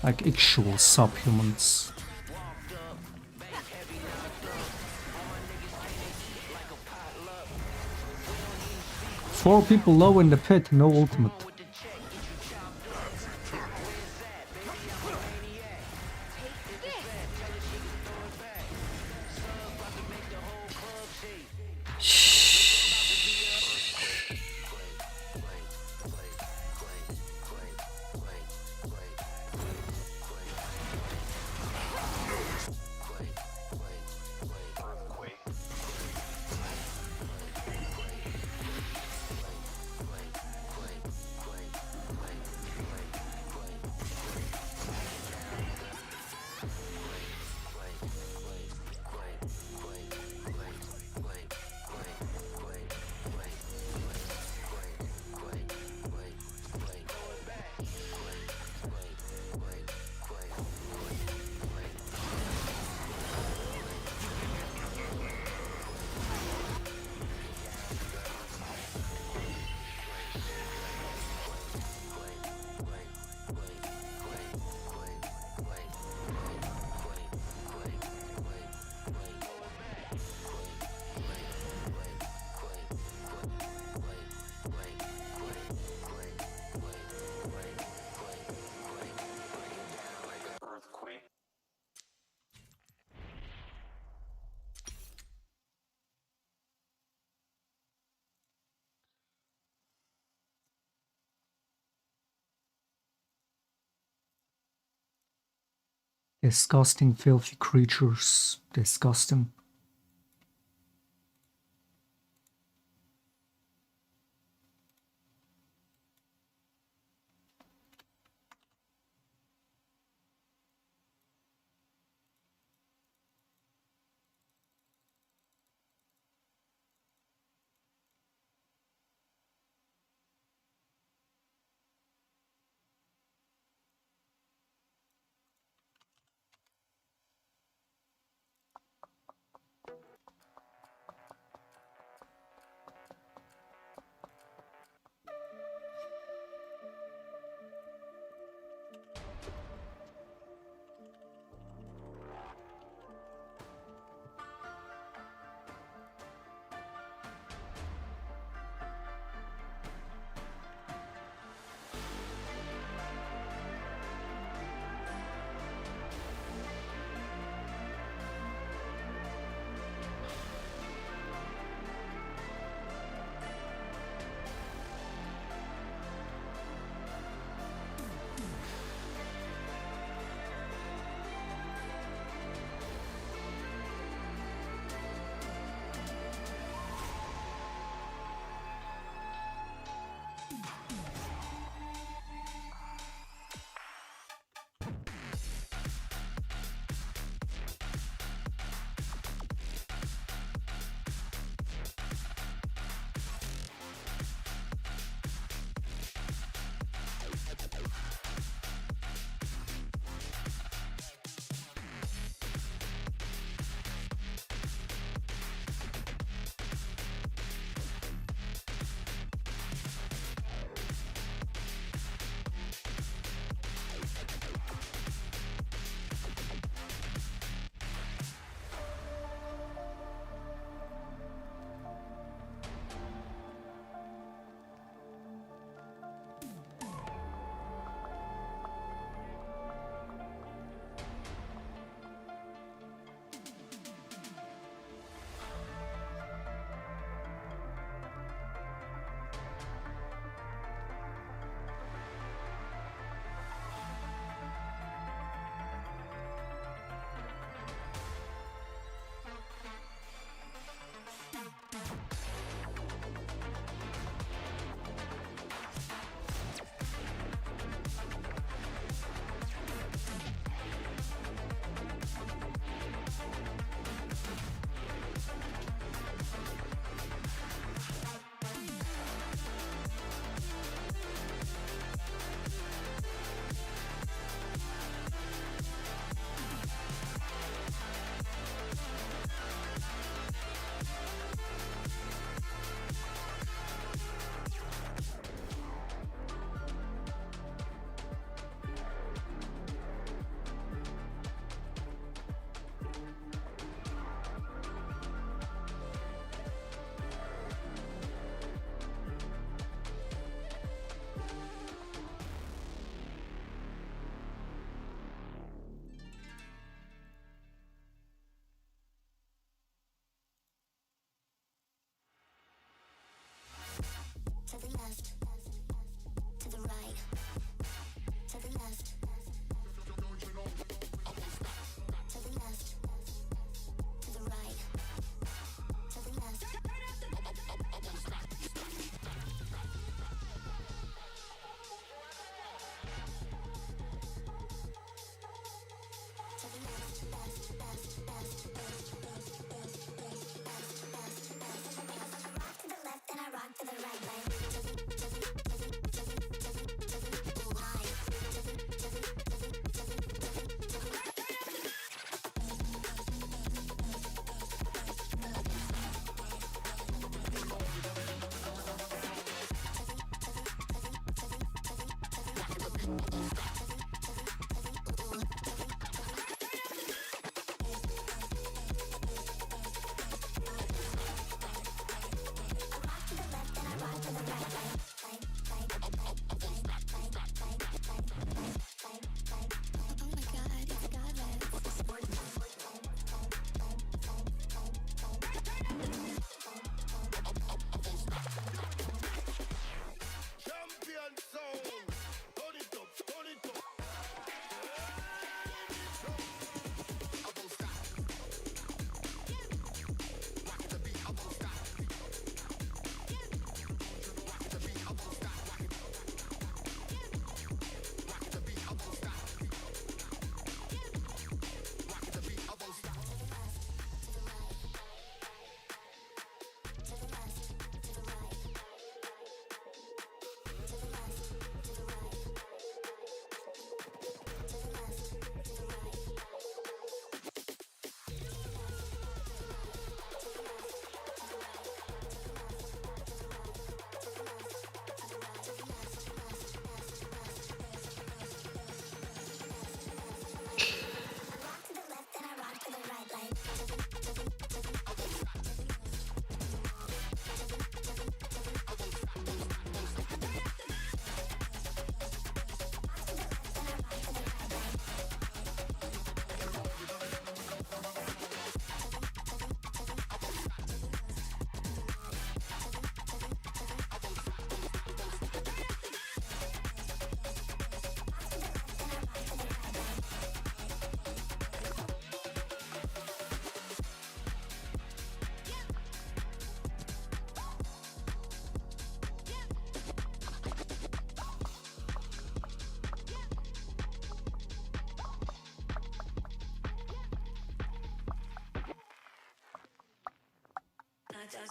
Like actual subhumans. 4 people low in the pit, no ultimate. Disgusting, filthy creatures. Disgusting.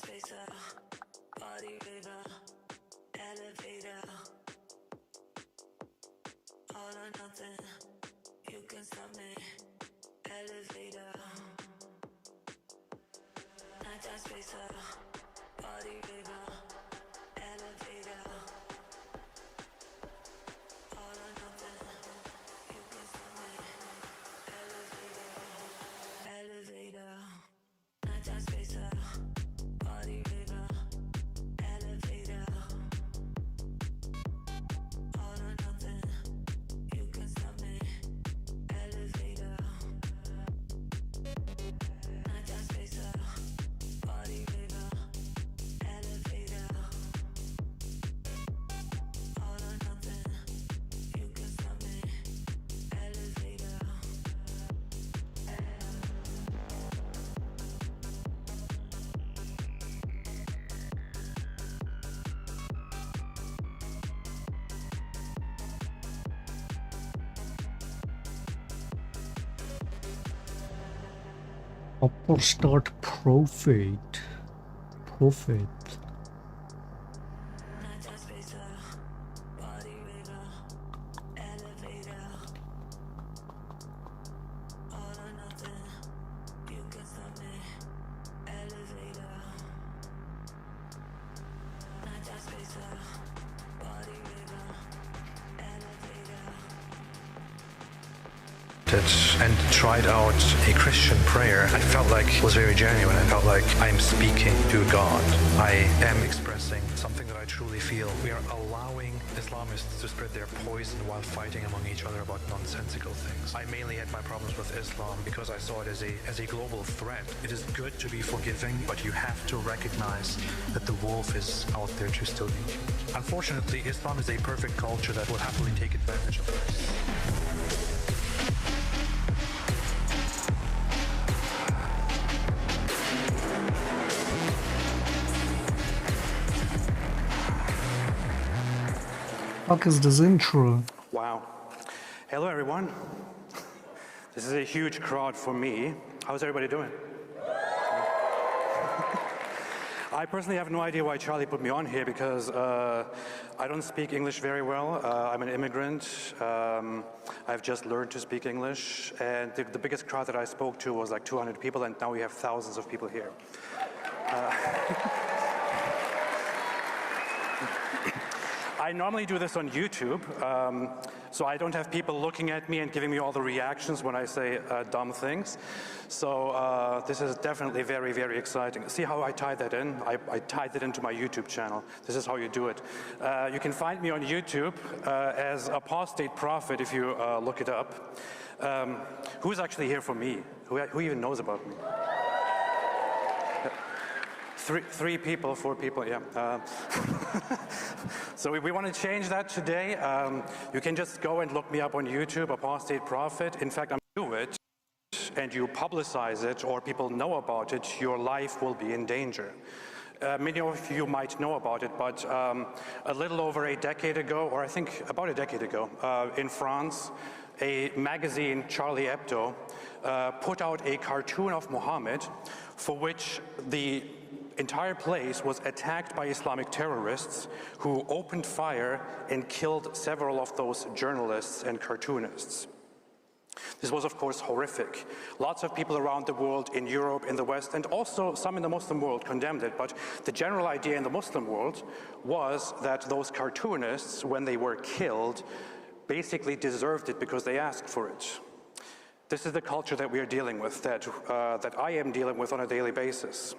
Spacer, body river, elevator, all or nothing, you can stop me, elevator, night time spacer, body river, elevator, all or nothing, you can stop me, elevator, elevator, night time spacer. Body river, elevator, all or nothing, you can stop me, elevator, night time spacer, body river, elevator, all or nothing, you can stop me, elevator. Upper start profit. And tried out a Christian prayer. I felt like it was very genuine. I felt like I'm speaking to God. I am expressing something that I truly feel. We are allowing Islamists to spread their poison while fighting among each other about nonsensical things. I mainly had my problems with Islam because I saw it as a global threat. It is good to be forgiving, but you have to recognize that the wolf is out there to still eat you. Unfortunately, Islam is a perfect culture that will happily take advantage of this. Fuck is this intro? Wow. Hello, everyone. This is a huge crowd for me. How's everybody doing? I personally have no idea why Charlie put me on here because I don't speak English very well. I'm an immigrant. I've just learned to speak English. And the biggest crowd that I spoke to was like 200 people, and now we have thousands of people here. I normally do this on YouTube, so I don't have people looking at me and giving me all the reactions when I say dumb things. So this is definitely very, very exciting. See how I tied that in? I tied it into my YouTube channel. This is how you do it. You can find me on YouTube as Apostate Prophet if you look it up. Who's actually here for me? Who even knows about me? Three people, 4 people, yeah. So we want to change that today. You can just go and look me up on YouTube, Apostate Prophet. In fact, I'm do it, and you publicize it, or people know about it, your life will be in danger. Many of you might know about it, but a little over a decade ago, or I think about a decade ago, in France, a magazine, Charlie Hebdo, put out a cartoon of Muhammad for which the entire place was attacked by Islamic terrorists who opened fire and killed several of those journalists and cartoonists. This was, of course, horrific. Lots of people around the world, in Europe, in the West, and also some in the Muslim world condemned it. But the general idea in the Muslim world was that those cartoonists, when they were killed, basically deserved it because they asked for it. This is the culture that we are dealing with, that I am dealing with on a daily basis.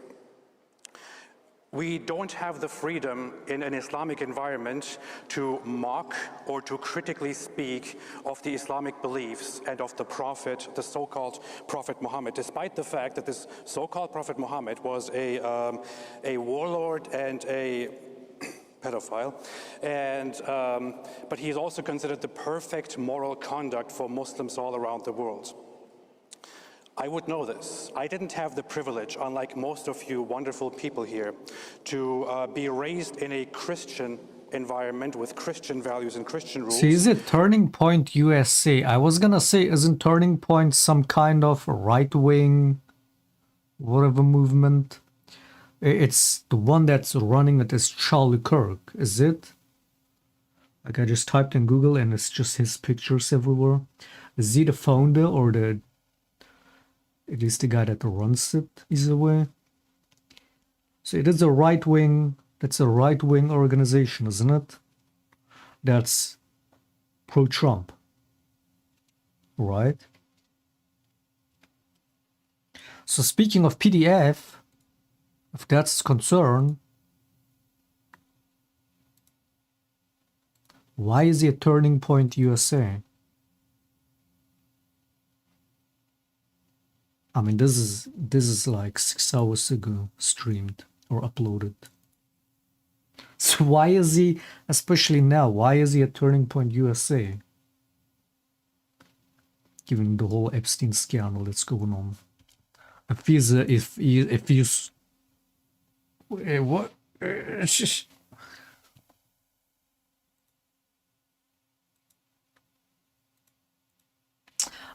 We don't have the freedom in an Islamic environment to mock or to critically speak of the Islamic beliefs and of the Prophet, the so-called Prophet Muhammad, despite the fact that this so-called Prophet Muhammad was a warlord and a pedophile, but he is also considered the perfect moral conduct for Muslims all around the world. I would know this. I didn't have the privilege, unlike most of you wonderful people here, to be raised in a Christian environment with Christian values and Christian rules. See, is it Turning Point USA? I was gonna say, isn't Turning Point some kind of right-wing, whatever movement? It's the one that's running it is Charlie Kirk, is it? Like I just typed in Google and it's just his pictures everywhere. Is he the founder or the... It is the guy that runs it, either way. So it is a right-wing, that's a right-wing organization, isn't it? That's pro-Trump, right? So speaking of PDF, if that's concern, why is he a Turning Point USA? I mean, this is like 6 hours ago streamed or uploaded. So why is he, especially now, why is he at Turning Point USA? Given the whole Epstein scandal that's going on. If he's what?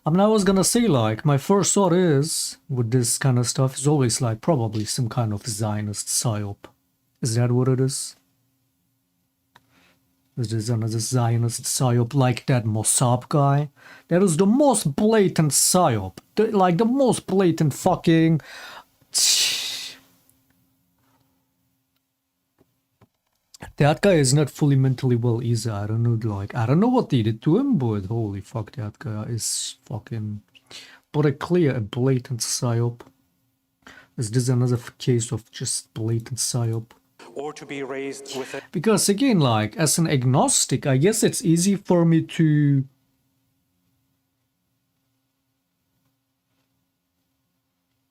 I mean, I was gonna say, like, my first thought is, with this kind of stuff, is always, like, probably some kind of Zionist psyop. Is that what it is? Is this another Zionist psyop like that Mossad guy? That is the most blatant psyop. Like, the most blatant fucking... That guy is not fully mentally well either. I don't know, like, I don't know what they did to him, but holy fuck, that guy is fucking... But a blatant psyop. Is this another case of just blatant psyop? Or to be raised with it. Because again, like, as an agnostic, I guess it's easy for me to...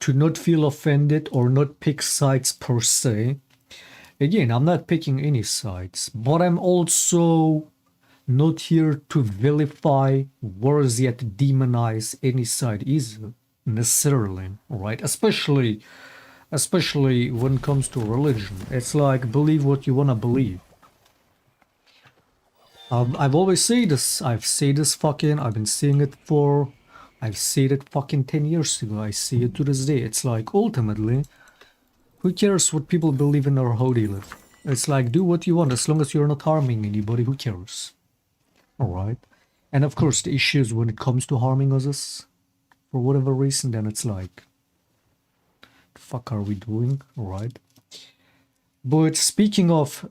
not feel offended or not pick sides per se. Again, I'm not picking any sides, but I'm also not here to vilify, worse yet demonize any side either, necessarily, right? Especially when it comes to religion. It's like, believe what you want to believe. I've always said this, I've been saying it for, I've said it fucking 10 years ago, I see it to this day. It's like, ultimately, who cares what people believe in or how they live? It's like, do what you want, as long as you're not harming anybody, who cares? Alright? And of course, the issue is when it comes to harming others, for whatever reason, then it's like, the fuck are we doing? Alright? But speaking of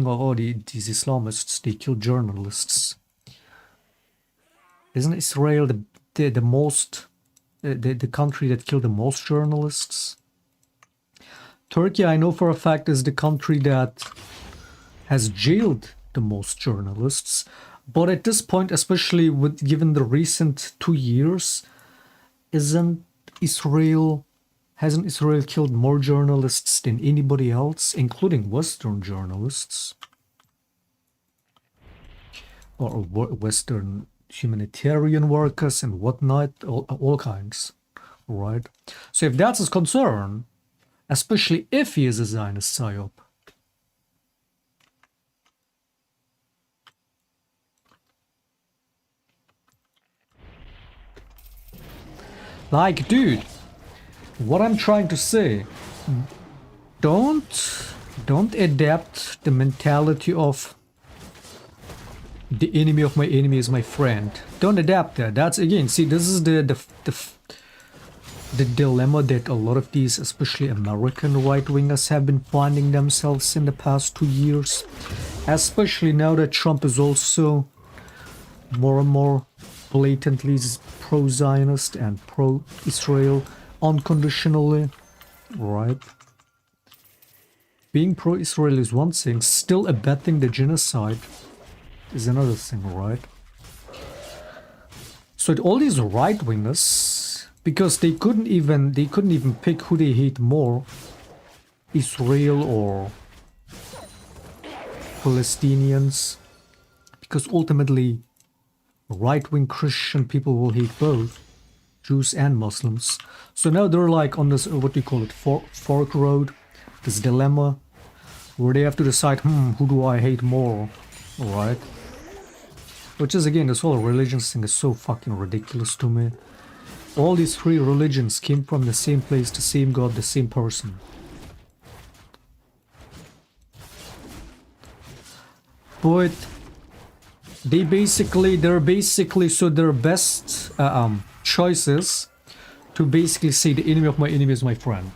all these Islamists, they kill journalists. Isn't Israel the most the country that killed the most journalists? Turkey, I know for a fact, is the country that has jailed the most journalists. But at this point, especially given the recent 2 years, hasn't Israel killed more journalists than anybody else, including Western journalists? Or Western humanitarian workers and whatnot, all kinds, right? So if that's his concern, especially if he is a Zionist psyop, like, dude, what I'm trying to say, don't adapt the mentality of the enemy of my enemy is my friend. Don't adapt that. That's, again, see, this is the dilemma that a lot of these, especially American right-wingers, have been finding themselves in the past 2 years. Especially now that Trump is also more and more blatantly pro-Zionist and pro-Israel unconditionally, right? Being pro-Israel is one thing, still abetting the genocide is another thing, right? So all these right-wingers, because they couldn't even pick who they hate more, Israel or Palestinians, because ultimately right-wing Christian people will hate both Jews and Muslims. So now they're like on this, what do you call it, fork road, this dilemma, where they have to decide, who do I hate more, right? Which is, again, this whole religions thing is so fucking ridiculous to me. All these three religions came from the same place, the same God, the same person. But they're basically, so their best choices to basically say the enemy of my enemy is my friend.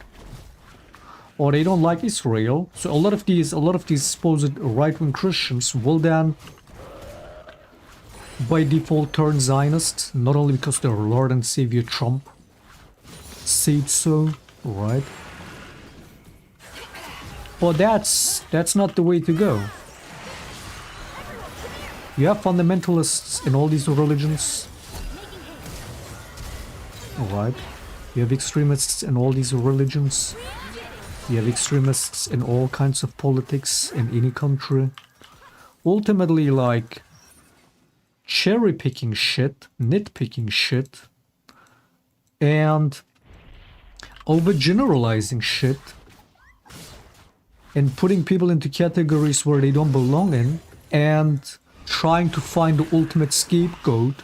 Or they don't like Israel, so a lot of these supposed right-wing Christians will then by default turn Zionist, not only because their Lord and Savior Trump said so, right? But that's not the way to go. You have fundamentalists in all these religions, right? You have extremists in all these religions. You have extremists in all kinds of politics in any country. Ultimately, like, cherry-picking shit, nitpicking shit, and overgeneralizing shit, and putting people into categories where they don't belong in, and trying to find the ultimate scapegoat,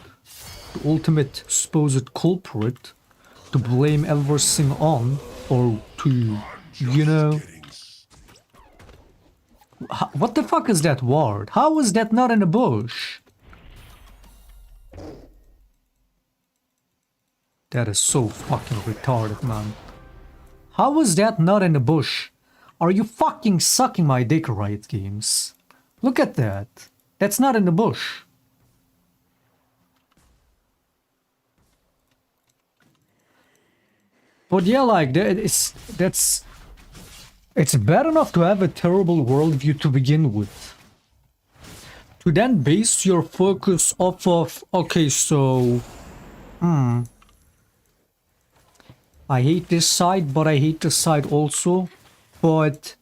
the ultimate supposed culprit, to blame everything on, or to, you know... What the fuck is that word? How is that not in a bush? That is so fucking retarded, man. How is that not in the bush? Are you fucking sucking my dick, Riot Games? Look at that. That's not in the bush. But yeah, like, it's bad enough to have a terrible worldview to begin with. To then base your focus off of, okay, so... I hate this side, but I hate this side also. But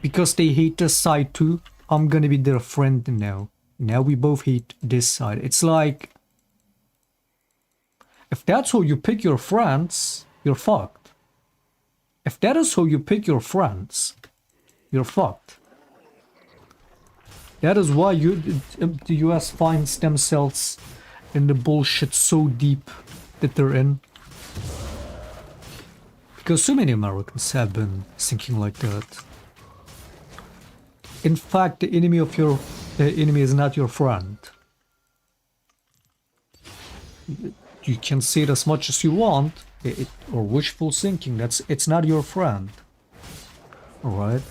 because they hate this side too, I'm gonna be their friend now. Now we both hate this side. It's like... if that's how you pick your friends, you're fucked. If that is how you pick your friends, you're fucked. That is why the US finds themselves in the bullshit so deep that they're in. Because so many Americans have been thinking like that. In fact, the enemy of your enemy is not your friend. You can say it as much as you want, or wishful thinking. It's not your friend. All right.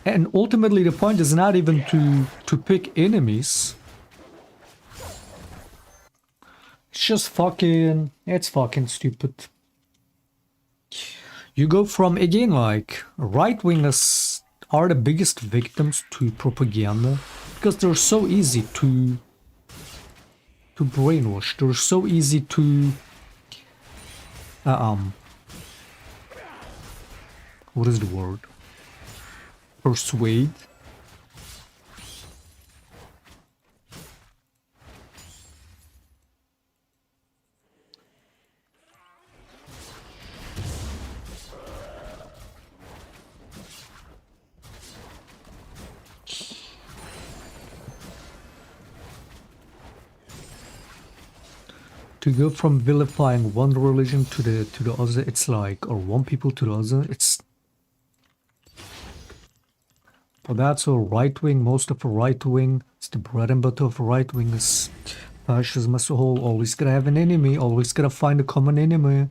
And ultimately the point is not even to pick enemies. It's just fucking... It's fucking stupid. You go from, again, like, right-wingers are the biggest victims to propaganda. Because they're so easy to brainwash. They're so easy to... what is the word? Persuade. To go from vilifying one religion to the other, it's like, or one people to the other, it's... But that's all right-wing, most of a right-wing, it's the bread and butter of right-wing is fascism as a whole, always gotta have an enemy, always gotta find a common enemy.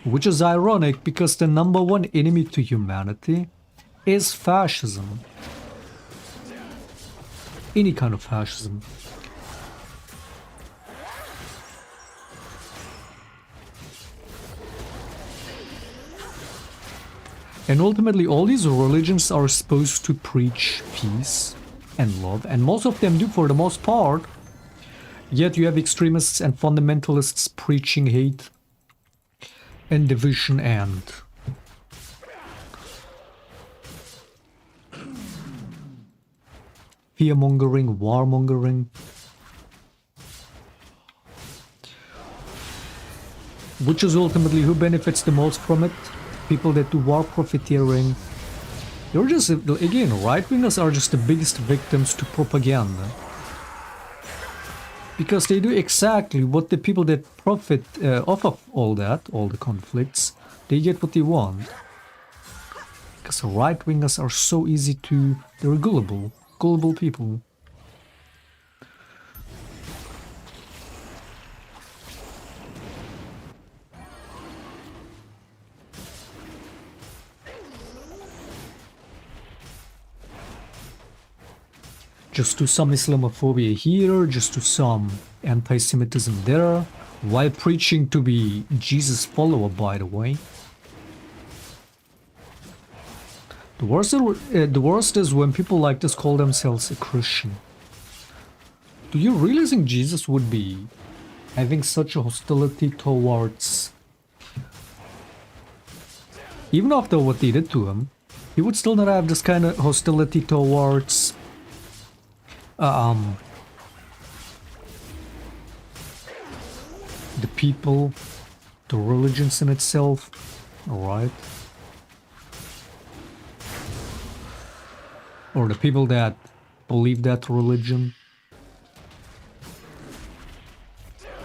Which is ironic, because the #1 enemy to humanity is fascism. Any kind of fascism. And ultimately all these religions are supposed to preach peace and love, and most of them do for the most part. Yet you have extremists and fundamentalists preaching hate and division and fear-mongering, warmongering. Which is ultimately who benefits the most from it? People that do war profiteering. You're just, again, right-wingers are just the biggest victims to propaganda. Because they do exactly what the people that profit off of all that, all the conflicts, they get what they want. Because right-wingers are so easy to... they're gullible. Gullible people. Just do some Islamophobia here, just do some anti-Semitism there, while preaching to be Jesus follower, by the way. The worst is when people like this call themselves a Christian. Do you really think Jesus would be having such a hostility towards... Even after what they did to him, he would still not have this kind of hostility towards... the people, the religions in itself, alright? Or the people that believe that religion.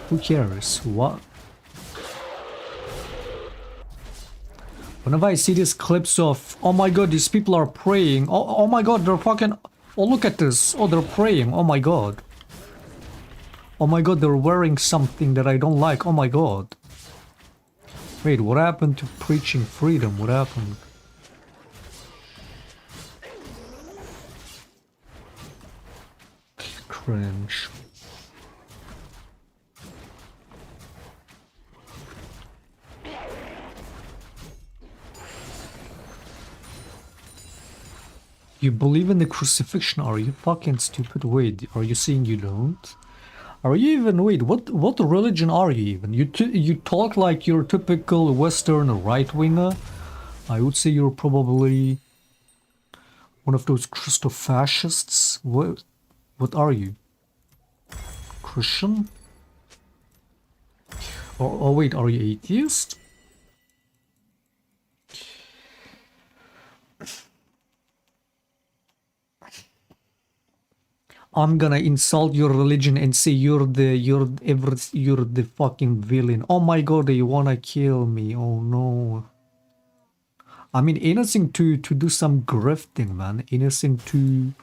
Who cares? What? Whenever I see these clips of, oh my god, these people are praying. Oh my god, they're fucking... Oh, look at this. Oh, they're praying. Oh my god. Oh my god, they're wearing something that I don't like. Oh my god. Wait, what happened to preaching freedom? What happened? Cringe. You believe in the crucifixion? Are you fucking stupid? Wait, are you saying you don't? Are you even... Wait, what religion are you even? You talk like you're a typical Western right-winger. I would say you're probably one of those Christo-fascists. What are you? Christian? Oh wait, are you atheist? I'm gonna insult your religion and say you're the fucking villain. Oh my god, they wanna kill me. Oh no. I mean, anything to do some grifting, man. Anything to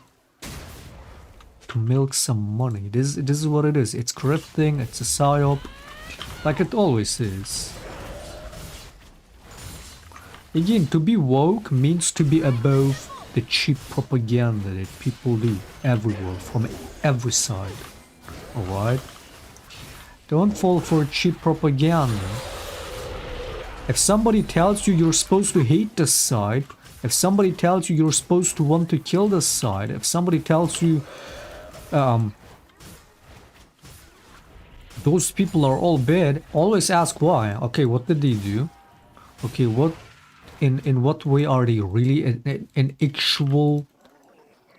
milk some money. This is what it is. It's grifting, it's a psyop. Like it always is. Again, to be woke means to be above the cheap propaganda that people do everywhere, from every side. Alright? Don't fall for cheap propaganda. If somebody tells you you're supposed to hate this side, if somebody tells you you're supposed to want to kill this side, if somebody tells you those people are all bad, always ask why. Okay, what did they do? Okay, what in what way are they really an actual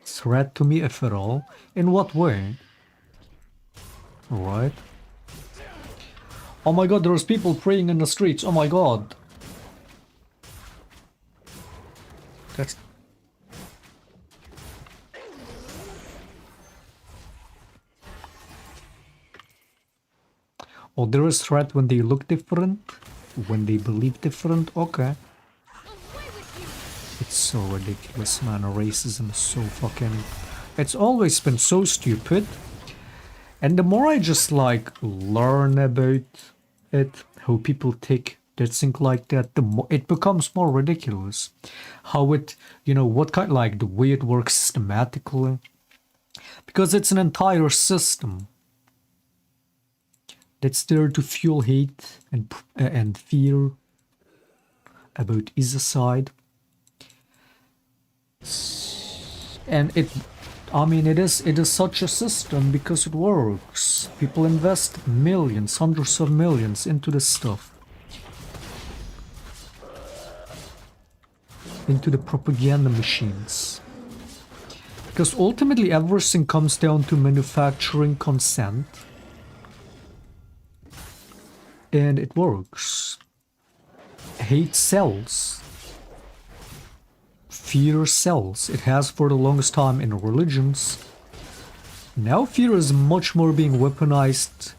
threat to me, if at all? In what way? Alright. Oh my god, there's people praying in the streets. Oh my god. That's... Oh, there is threat when they look different? When they believe different? Okay. It's so ridiculous, man. Racism is so fucking... It's always been so stupid. And the more I just like learn about it, how people take that thing like that, the more it becomes more ridiculous. How it, you know, what kind, like the way it works systematically. Because it's an entire system that's there to fuel hate and fear about either side. And it, I mean, it is such a system because it works. People invest millions, hundreds of millions into this stuff. Into the propaganda machines. Because ultimately everything comes down to manufacturing consent. And it works. Hate sells. Fear sells. It has for the longest time in religions. Now fear is much more being weaponized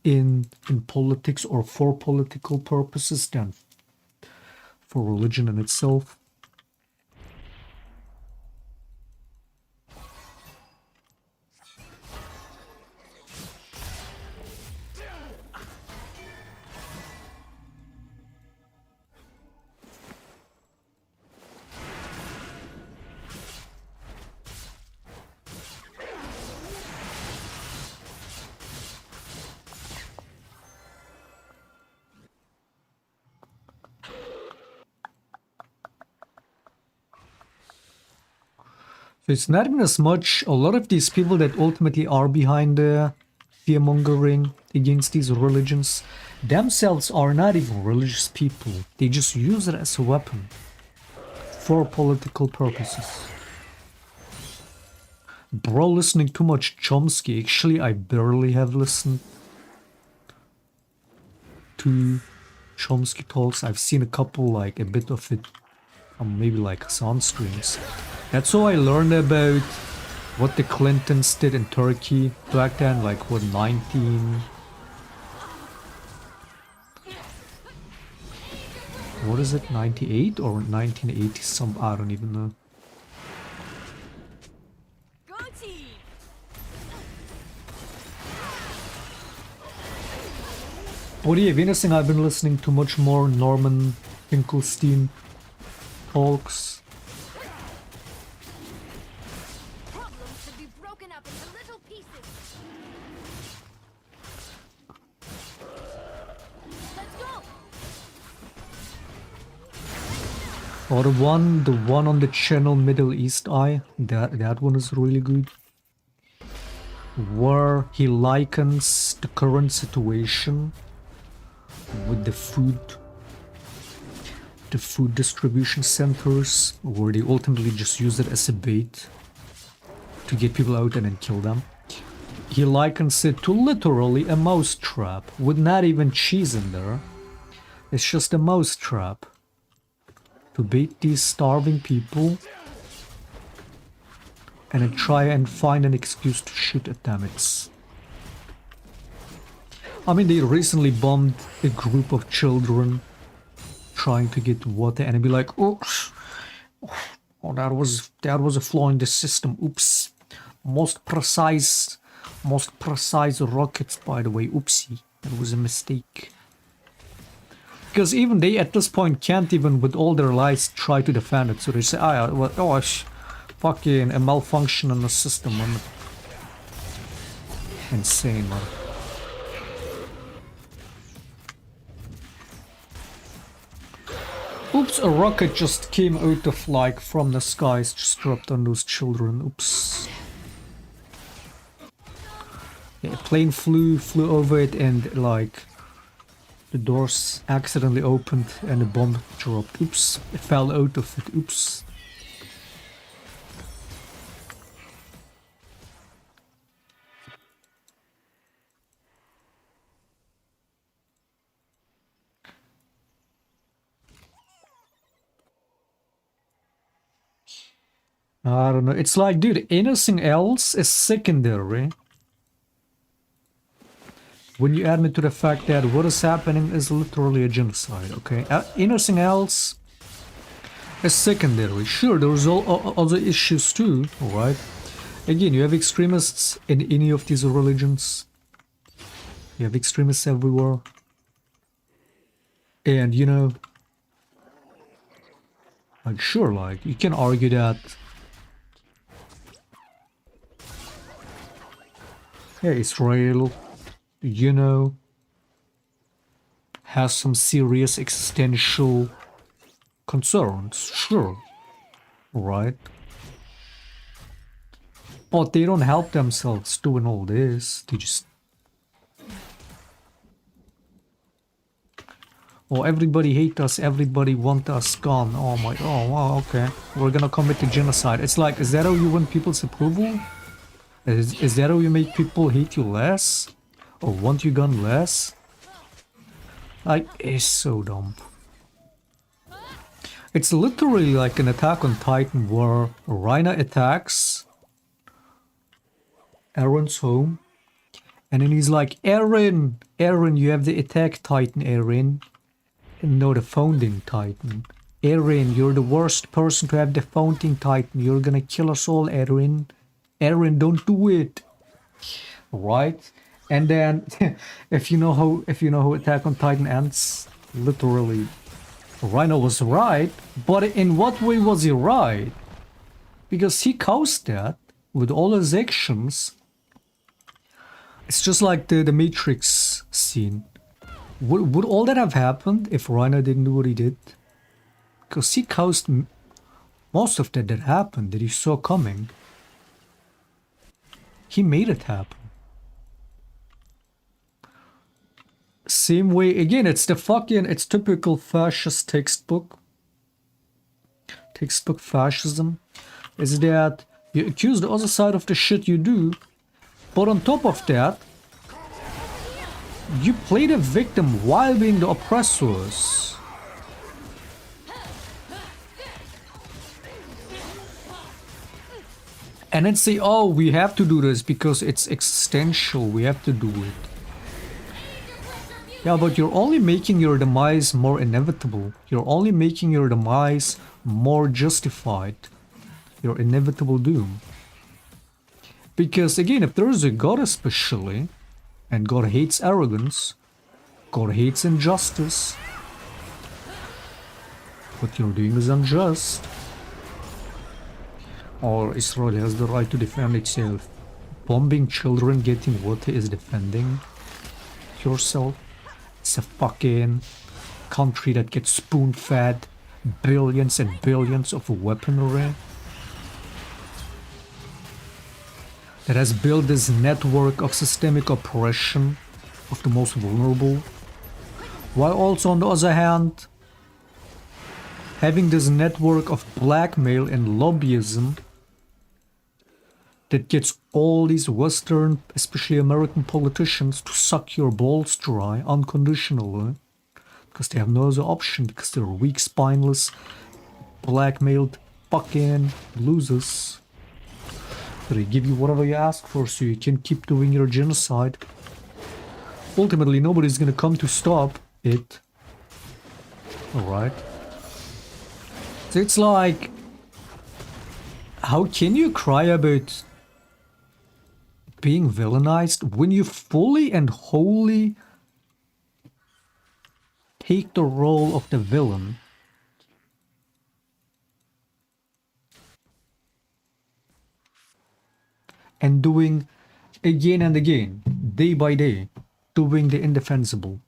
in politics or for political purposes than for religion in itself. So it's not even as much, a lot of these people that ultimately are behind the fear-mongering against these religions themselves are not even religious people. They just use it as a weapon for political purposes. Bro, listening too much Chomsky. Actually, I barely have listened to Chomsky talks. I've seen a couple, like a bit of it, maybe like on streams. That's how I learned about what the Clintons did in Turkey back then, like what, 19... What is it, 98 or 1980 some, I don't even know. But yeah, if anything, I've been listening to much more Norman Finkelstein talks. Or the one on the channel Middle East Eye, that one is really good. Where he likens the current situation with the food distribution centers, where they ultimately just use it as a bait to get people out and then kill them. He likens it to literally a mousetrap with not even cheese in there. It's just a mousetrap to bait these starving people and then try and find an excuse to shoot at them. I mean, they recently bombed a group of children trying to get water and be like, oh, that was a flaw in the system. Oops. Most precise rockets, by the way. Oopsie. That was a mistake. Because even they at this point can't even with all their lies try to defend it. So they say, fucking a malfunction in the system, man. Insane, man. Oops, a rocket just came out of like from the skies, just dropped on those children. Oops. Yeah, a plane flew over it and like the doors accidentally opened and a bomb dropped. Oops, it fell out of it. Oops. I don't know. It's like, dude, anything else is secondary when you admit to the fact that what is happening is literally a genocide, okay? Anything else is secondary. Sure, there's all other issues too, alright? Again, you have extremists in any of these religions. You have extremists everywhere. And, you know, like, sure, like, you can argue that yeah, Israel, you know, has some serious existential concerns, sure, right? But they don't help themselves doing all this, they just... Oh, everybody hate us, everybody want us gone, oh wow, okay, we're gonna commit a genocide. It's like, is that how you win people's approval? Is that how you make people hate you less? Or want you gone less? Like, it's so dumb. It's literally like an Attack on Titan where Rhina attacks Aaron's home. And then he's like, Aaron, you have the Attack Titan, Aaron. And no, the Founding Titan. Aaron, you're the worst person to have the Founding Titan. You're gonna kill us all, Aaron. Aaron, don't do it, right? And then, if you know how Attack on Titan ends, literally, Rhino was right. But in what way was he right? Because he caused that with all his actions. It's just like the Matrix scene. Would all that have happened if Rhino didn't do what he did? Because he caused most of that happened that he saw coming. He made it happen. Same way, again, it's typical fascist textbook fascism, is that you accuse the other side of the shit you do, but on top of that, you play the victim while being the oppressors. And then say, oh, we have to do this because it's existential, we have to do it. Yeah, but you're only making your demise more inevitable. You're only making your demise more justified. Your inevitable doom. Because again, if there is a God especially, and God hates arrogance, God hates injustice, what you're doing is unjust. Or Israel has the right to defend itself. Bombing children, getting water is defending yourself. It's a fucking country that gets spoon-fed billions and billions of weaponry. That has built this network of systemic oppression of the most vulnerable. While also on the other hand, having this network of blackmail and lobbyism that gets all these Western, especially American politicians to suck your balls dry unconditionally because they have no other option, because they're weak, spineless, blackmailed fucking losers. They give you whatever you ask for so you can keep doing your genocide. Ultimately, nobody's gonna come to stop it. Alright. So it's like, how can you cry about being villainized when you fully and wholly take the role of the villain and doing again and again, day by day, doing the indefensible.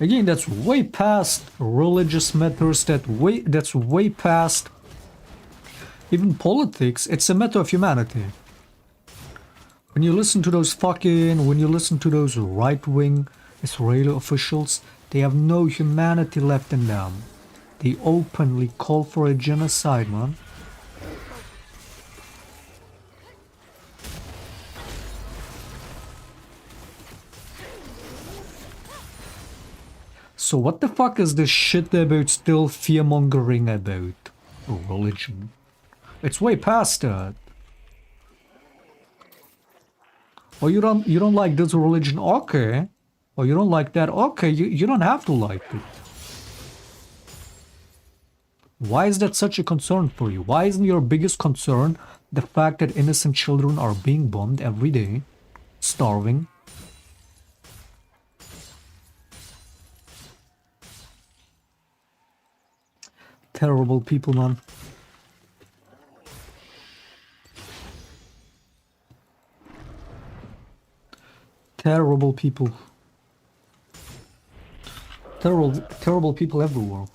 Again, that's way past religious matters, that's way past even politics. It's a matter of humanity. When you listen to those right-wing Israeli officials, they have no humanity left in them. They openly call for a genocide, man. So what the fuck is this shit about still fear-mongering about religion? It's way past that. Oh, you don't like this religion? Okay. Oh, you don't like that? Okay, you don't have to like it. Why is that such a concern for you? Why isn't your biggest concern the fact that innocent children are being bombed every day, starving? Terrible people, man. Terrible people. Terrible people everywhere.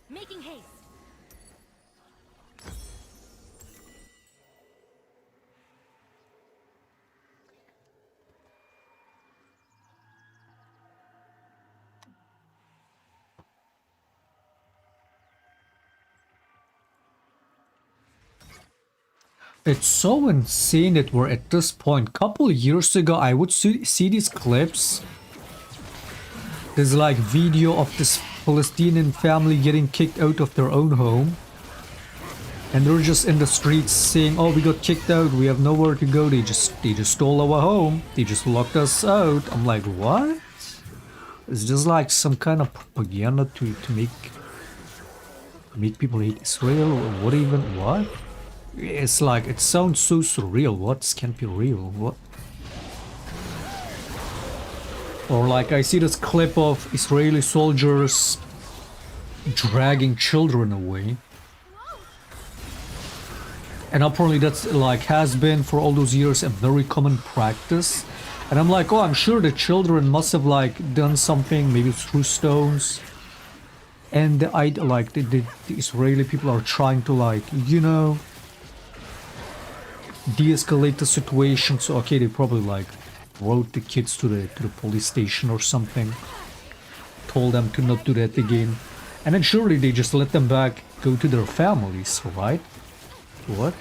Making haste. It's so insane that we're at this point. Couple years ago, I would see these clips. There's like video of this Palestinian family getting kicked out of their own home. And they're just in the streets saying, oh, we got kicked out, we have nowhere to go, they just stole our home, they just locked us out. I'm like, what? It's just like some kind of propaganda to make people hate Israel, or what? It's like, it sounds so surreal. What? This can't be real. What? Or like, I see this clip of Israeli soldiers dragging children away. And apparently that's like, has been for all those years a very common practice. And I'm like, oh, I'm sure the children must have like done something, maybe threw stones. And the Israeli people are trying to like, you know, de-escalate the situation. So okay, they probably like wrote the kids to the police station or something, told them to not do that again, and then surely they just let them back, go to their families, right? What?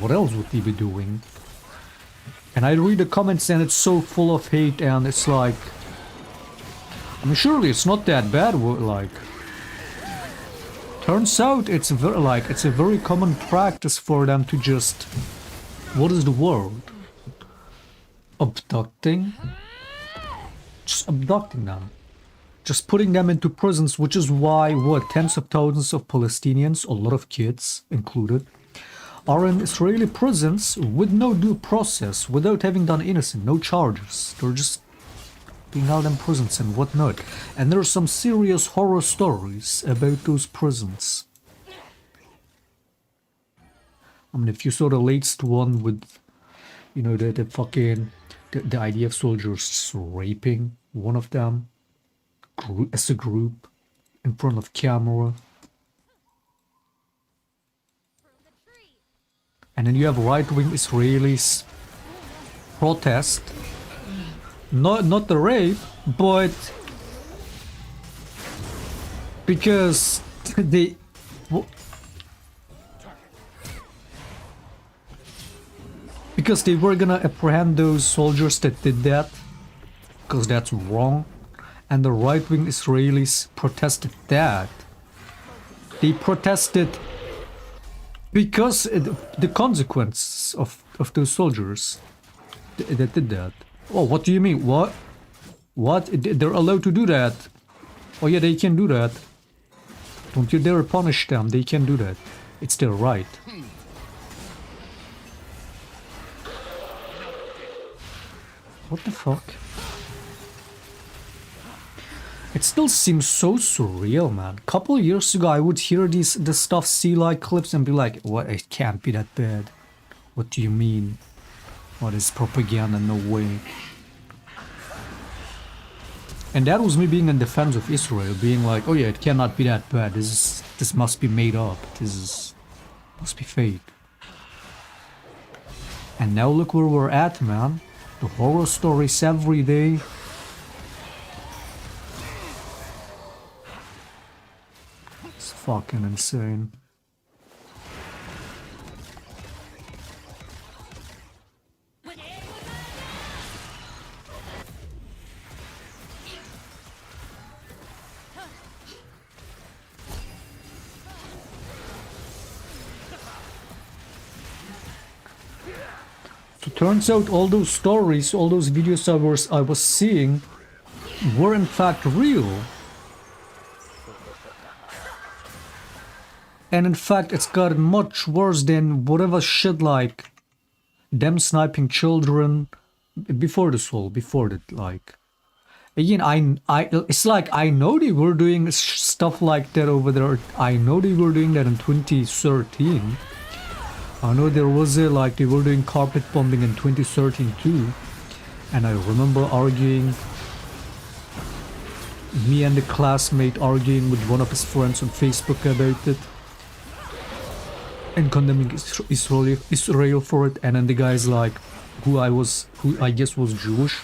What else would they be doing? And I read the comments and it's so full of hate, and it's like, I mean, surely it's not that bad. Like, turns out it's a very common practice for them to just, what is the word? Abducting? Just abducting them. Just putting them into prisons, which is why, what, tens of thousands of Palestinians, a lot of kids included, are in Israeli prisons with no due process, without having done innocent, no charges. They're just being held in prisons and whatnot. And there are some serious horror stories about those prisons. I mean, if you saw the latest one with, you know, the idea of soldiers raping one of them as a group in front of camera. And then you have right-wing Israelis protest. Not the rape, but because they were gonna apprehend those soldiers that did that, because that's wrong. and the right-wing Israelis protested that. They protested because the consequences of those soldiers that did that. Oh, what do you mean? What? What? They're allowed to do that? Oh yeah, they can do that. Don't you dare punish them. They can do that. It's their right. What the fuck? It still seems so surreal, man. A couple of years ago, I would hear this stuff, see like clips, and be like, "What? It can't be that bad." What do you mean? What is propaganda? No way. And that was me being in defense of Israel, being like, "Oh yeah, it cannot be that bad. This must be made up. Must be fake." And now look where we're at, man. The horror stories every day. It's fucking insane. So turns out all those stories, all those videos I was seeing were in fact real. And in fact, it's gotten much worse than whatever shit like them sniping children before this whole, before that, like. Again, it's like I know they were doing stuff like that over there. I know they were doing that in 2013. I know there was like they were doing carpet bombing in 2013 too. And I remember arguing, me and the classmate arguing with one of his friends on Facebook about it. And condemning Israel for it. And then the guy's like, who I guess was Jewish.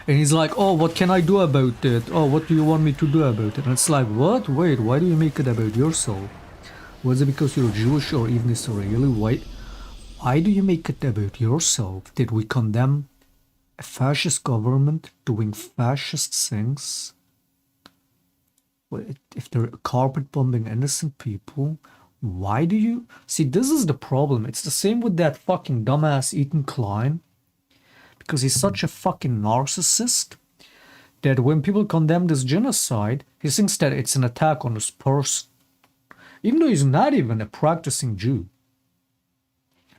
And he's like, "Oh, what can I do about it? Oh, what do you want me to do about it?" And it's like, what? Wait, why do you make it about yourself? Was it because you're Jewish or even Israeli? Why do you make it about yourself? Did we condemn a fascist government doing fascist things? If they're carpet bombing innocent people, why do you... See, this is the problem. It's the same with that fucking dumbass Ethan Klein. Because he's such a fucking narcissist that when people condemn this genocide, he thinks that it's an attack on his person. Even though he's not even a practicing Jew.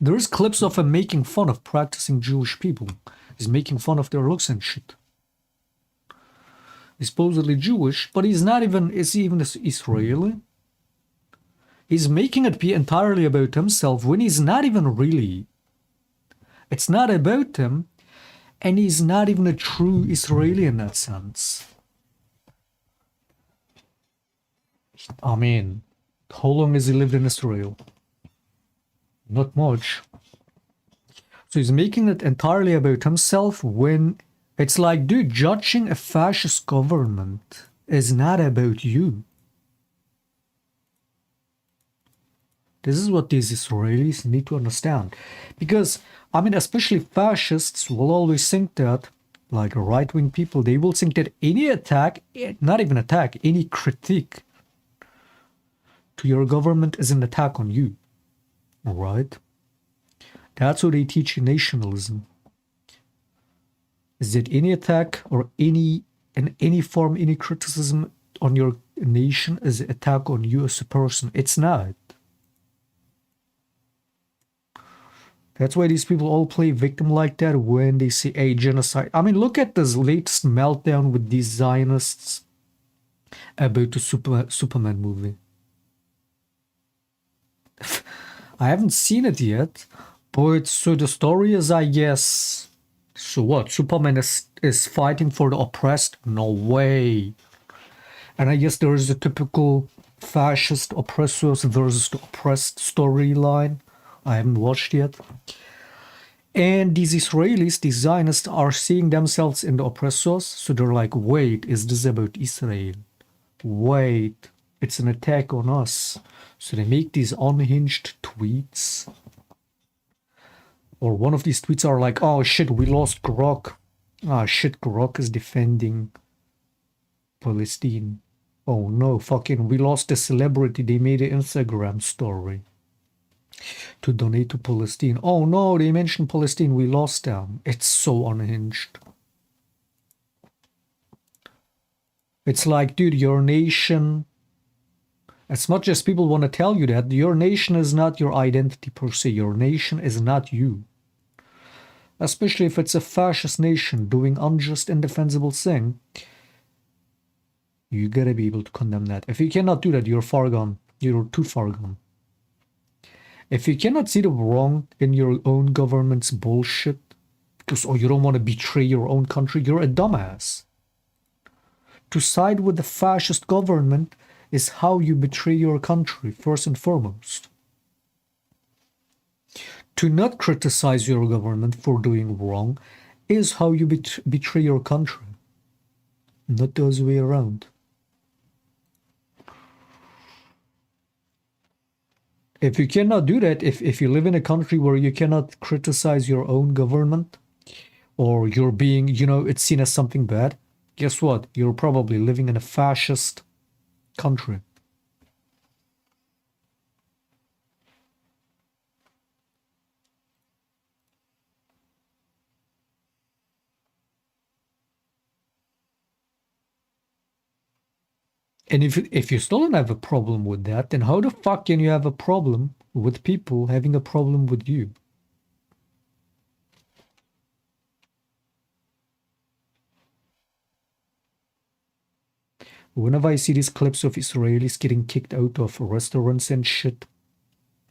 There is clips of him making fun of practicing Jewish people. He's making fun of their looks and shit. He's supposedly Jewish, but he's not even... Is he even Israeli? He's making it be entirely about himself when he's not even really. It's not about him. And he's not even a true Israeli in that sense. I mean, how long has he lived in Israel? Not much. So he's making it entirely about himself when it's like, dude, judging a fascist government is not about you. This is what these Israelis need to understand. Because, I mean, especially fascists will always think that, like right-wing people, they will think that any attack, not even attack, any critique to your government is an attack on you. Alright? That's what they teach in nationalism. Is that any attack or in any form, any criticism on your nation is an attack on you as a person. It's not. That's why these people all play victim like that when they say, "Hey, genocide." I mean, look at this latest meltdown with these Zionists about the Superman movie. I haven't seen it yet, but so the story is, I guess... So what? Superman is fighting for the oppressed? No way. And I guess there is a typical fascist oppressors versus the oppressed storyline. I haven't watched yet. And these Israelis, these Zionists, are seeing themselves in the oppressors. So they're like, wait, is this about Israel? Wait, it's an attack on us. So they make these unhinged tweets. Or one of these tweets are like, "Oh shit, we lost Grok. Ah shit, Grok is defending Palestine. Oh no, fucking, we lost a celebrity. They made an Instagram story to donate to Palestine. Oh no, they mentioned Palestine. We lost them. It's so unhinged. It's like, dude, your nation, as much as people want to tell you that, your nation is not your identity per se. Your nation is not you. Especially if it's a fascist nation doing unjust, indefensible thing. You gotta be able to condemn that. If you cannot do that, you're far gone. You're too far gone. If you cannot see the wrong in your own government's bullshit, because you don't want to betray your own country, you're a dumbass. To side with the fascist government is how you betray your country, first and foremost. To not criticize your government for doing wrong is how you betray your country. Not the other way around. If you cannot do that, if you live in a country where you cannot criticize your own government, or you're being, it's seen as something bad, guess what? You're probably living in a fascist country. And if you still don't have a problem with that, then how the fuck can you have a problem with people having a problem with you? Whenever I see these clips of Israelis getting kicked out of restaurants and shit,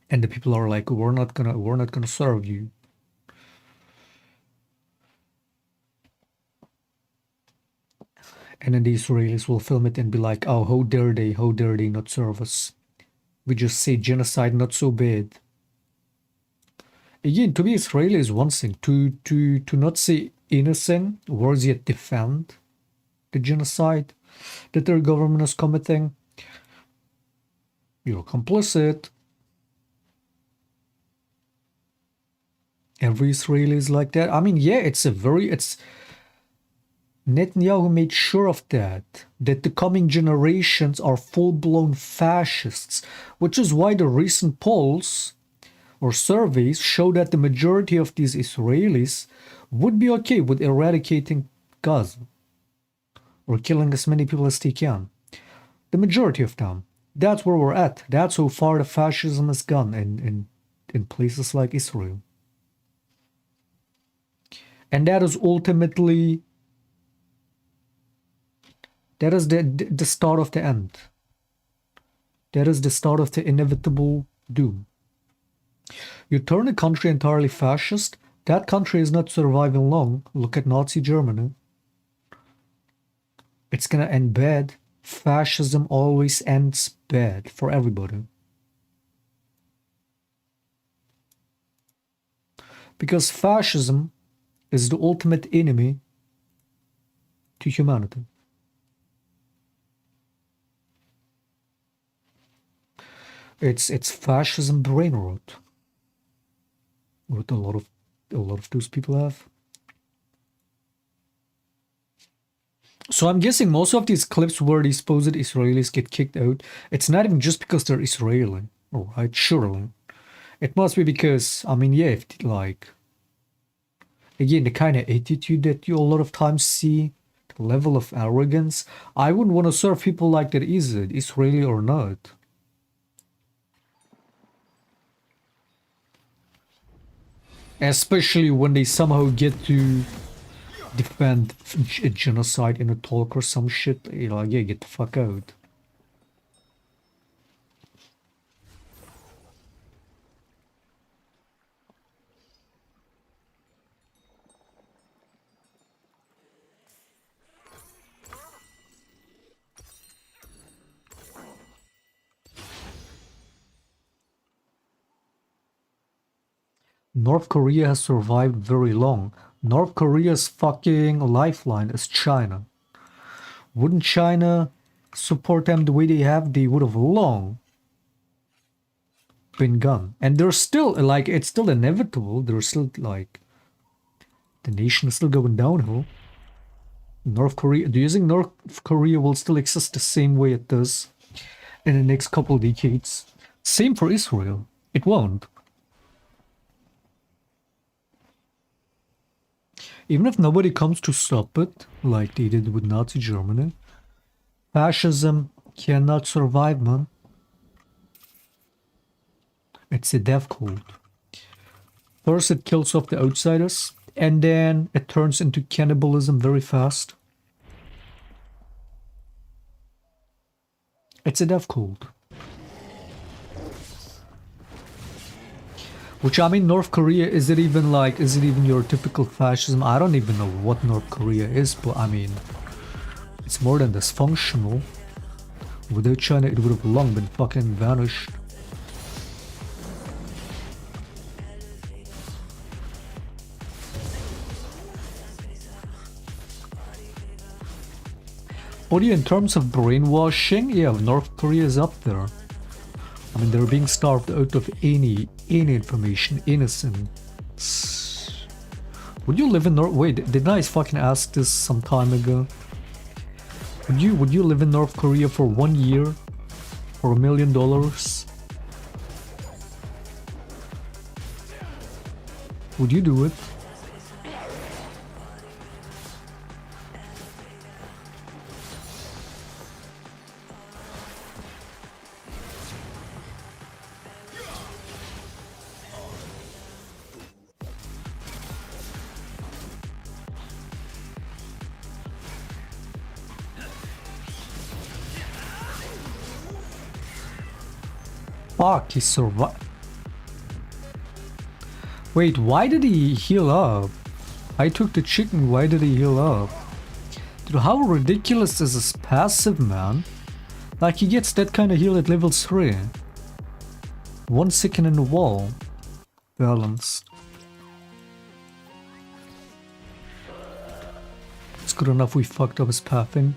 and the people are like, we're not gonna serve you. And then the Israelis will film it and be like, oh, how dare they not serve us. We just say genocide not so bad. Again, to be Israeli is one thing. To not say anything, words yet defend the genocide that their government is committing, you're complicit. Every Israeli is like that. I mean, yeah, Netanyahu made sure of that the coming generations are full-blown fascists, which is why the recent polls or surveys show that the majority of these Israelis would be okay with eradicating Gaza or killing as many people as they can. The majority of them. That's where we're at. That's how far the fascism has gone in places like Israel. And that is ultimately... That is the start of the end. That is the start of the inevitable doom. You turn a country entirely fascist, that country is not surviving long. Look at Nazi Germany. It's gonna end bad. Fascism always ends bad for everybody. Because fascism is the ultimate enemy to humanity. It's fascism brain rot. What a lot of those people have. So I'm guessing most of these clips where these supposed Israelis get kicked out, it's not even just because they're Israeli, alright? Surely. It must be because, I mean, yeah, if again, the kind of attitude that you a lot of times see, the level of arrogance, I wouldn't want to serve people like that either, Israeli or not. Especially when they somehow get to defend a genocide in a talk or some shit. You're like, yeah, get the fuck out. North Korea has survived very long. North Korea's fucking lifeline is China. Wouldn't China support them the way they have? They would have long been gone. And they're still, like, it's still inevitable. They're still, like, the nation is still going downhill. North Korea, do you think North Korea will still exist the same way it does in the next couple of decades? Same for Israel. It won't. Even if nobody comes to stop it, like they did with Nazi Germany, fascism cannot survive, man. It's a death cult. First it kills off the outsiders, and then it turns into cannibalism very fast. It's a death cult. Which, I mean, North Korea, is it even your typical fascism? I don't even know what North Korea is, but I mean, it's more than dysfunctional. Without China, it would have long been fucking vanished. But yeah, in terms of brainwashing, yeah, North Korea is up there. I mean, they're being starved out of any information, innocent. Would you live in North? Wait, didn't I fucking ask this some time ago? Would you live in North Korea for 1 year for $1 million? Would you do it? Fuck, he survived. Wait, why did he heal up? I took the chicken, why did he heal up? Dude, how ridiculous is this passive, man? Like, he gets that kind of heal at level 3. 1 second in the wall. Balanced. It's good enough we fucked up his pathing.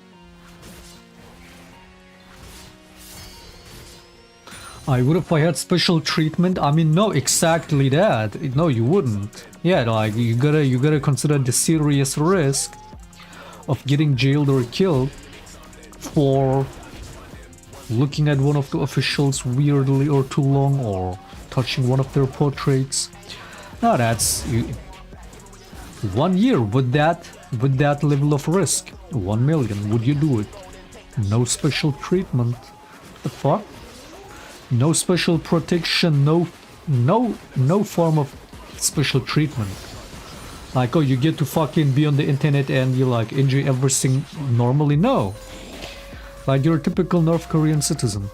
I would if I had special treatment. I mean, no, exactly that. No, you wouldn't. Yeah, like you gotta consider the serious risk of getting jailed or killed for looking at one of the officials weirdly or too long, or touching one of their portraits. Now that's 1 year with that level of risk. 1 million. Would you do it? No special treatment. The fuck? No special protection, no form of special treatment. Like, oh, you get to fucking be on the internet and you like enjoy everything normally? No. Like, you're a typical North Korean citizen.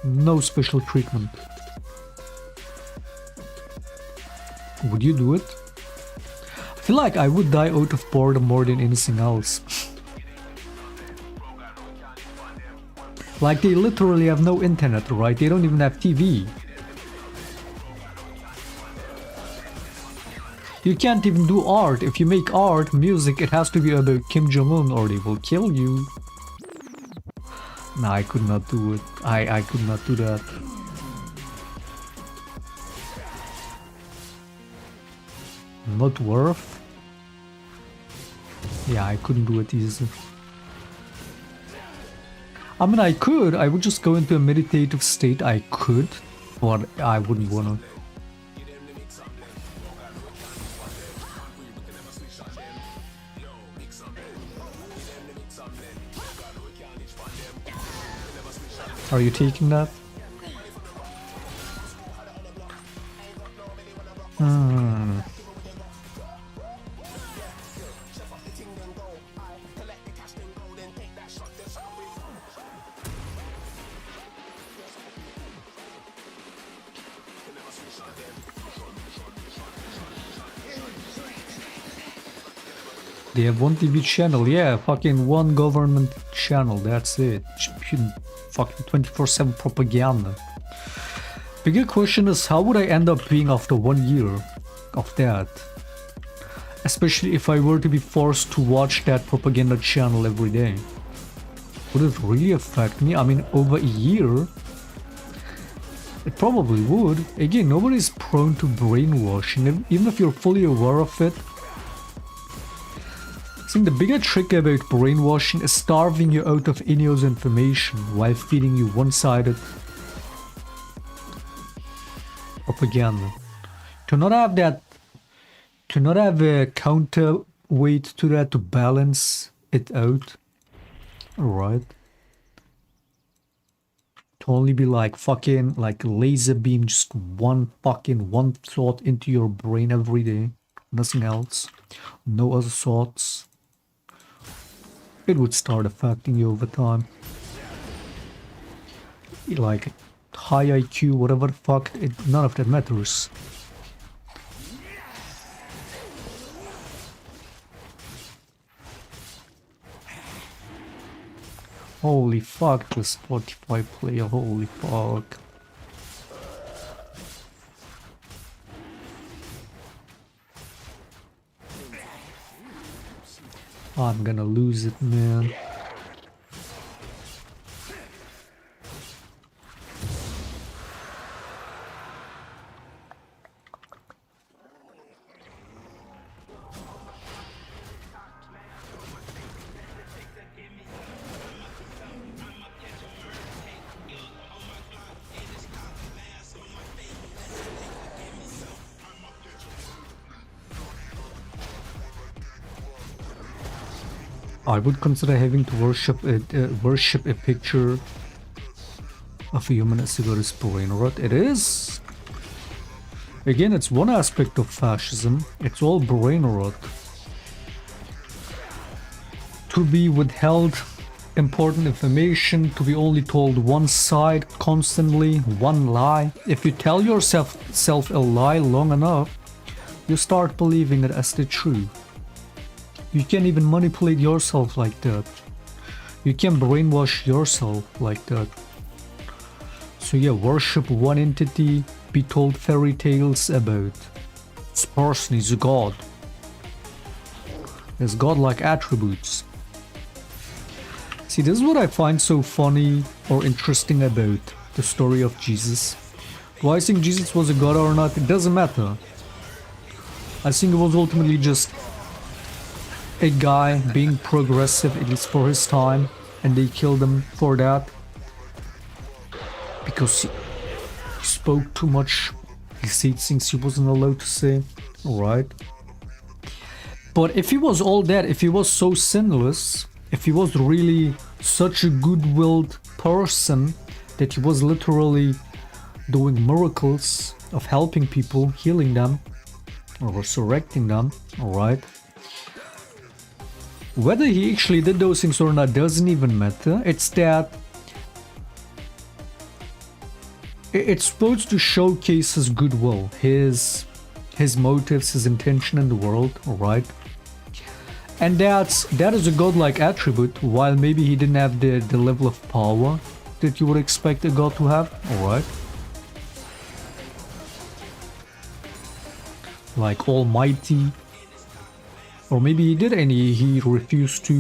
No special treatment. Would you do it? I feel like I would die out of boredom more than anything else. Like, they literally have no internet, right? They don't even have TV. You can't even do art. If you make art, music, it has to be about Kim Jong-un or they will kill you. Nah, I could not do it. I could not do that. Not worth? Yeah, I couldn't do it easily. I mean, I could. I would just go into a meditative state. I could. But I wouldn't wanna. Are you taking that? They have one TV channel, yeah, fucking one government channel, that's it. Fucking 24/7 propaganda. Bigger question is, how would I end up being after 1 year of that? Especially if I were to be forced to watch that propaganda channel every day. Would it really affect me? I mean, over a year? It probably would. Again, nobody's prone to brainwashing, even if you're fully aware of it. I think the bigger trick about brainwashing is starving you out of in-use information while feeding you one-sided propaganda. To not have a counterweight to that to balance it out. Alright. To only be like fucking like laser beam, just one thought into your brain every day. Nothing else. No other thoughts. It would start affecting you over time. Like high IQ, whatever the fuck, none of that matters. Holy fuck, this Spotify player, holy fuck. I'm gonna lose it, man. I would consider having to worship a picture of a human as a goddess brain rot. It is. Again, it's one aspect of fascism. It's all brain rot. To be withheld important information, to be only told one side constantly, one lie. If you tell yourself a lie long enough, you start believing it as the truth. You can't even manipulate yourself like that. You can't brainwash yourself like that. So yeah, worship one entity, be told fairy tales about. This person is a god. Has godlike attributes. See, this is what I find so funny or interesting about the story of Jesus. Do I think Jesus was a god or not? It doesn't matter. I think it was ultimately just a guy being progressive, at least for his time, and they killed him for that because he spoke too much. He said things he wasn't allowed to say. Alright. But if he was all that, if he was so sinless, if he was really such a good-willed person that he was literally doing miracles of helping people, healing them, or resurrecting them, alright. Whether he actually did those things or not doesn't even matter. It's that it's supposed to showcase his goodwill, his motives, his intention in the world, alright? And that is a godlike attribute, while maybe he didn't have the level of power that you would expect a god to have, alright? Like almighty. Or maybe he did and he refused to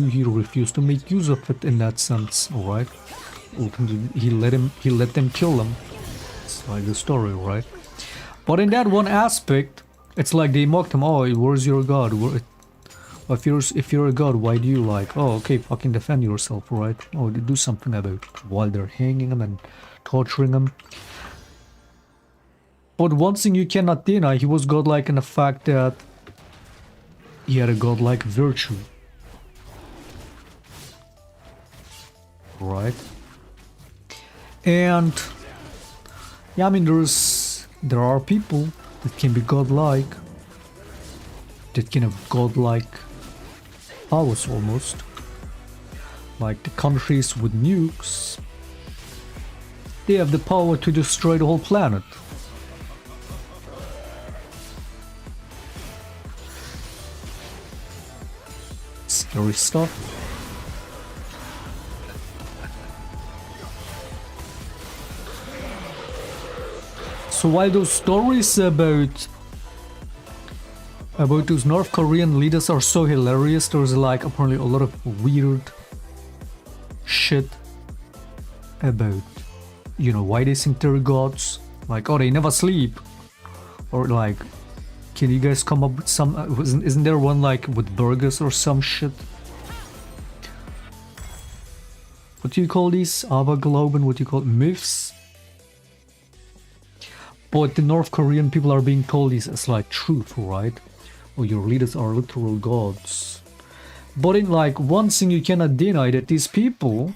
make use of it in that sense, alright? Ultimately, he let them kill him. It's like the story, right? But in that one aspect, it's like they mocked him. Oh, where's your god? If you're a god, why do you like? Oh, okay, fucking defend yourself, right? Oh, do something about it while they're hanging him and torturing him. But one thing you cannot deny, he was godlike in the fact that he had a godlike virtue. Right? And yeah, I mean there are people that can be godlike, that can have godlike powers almost. Like the countries with nukes, they have the power to destroy the whole planet. Scary stuff. So while those stories about those North Korean leaders are so hilarious, there's like apparently a lot of weird shit about, you know, why they think they're gods. Like, oh, they never sleep. Or like Can you guys come up with some? Isn't there one like with burgers or some shit? What do you call these? Avagloben? What do you call it? Myths? But the North Korean people are being told this as like truth, right? Or your leaders are literal gods. But in like one thing you cannot deny that these people,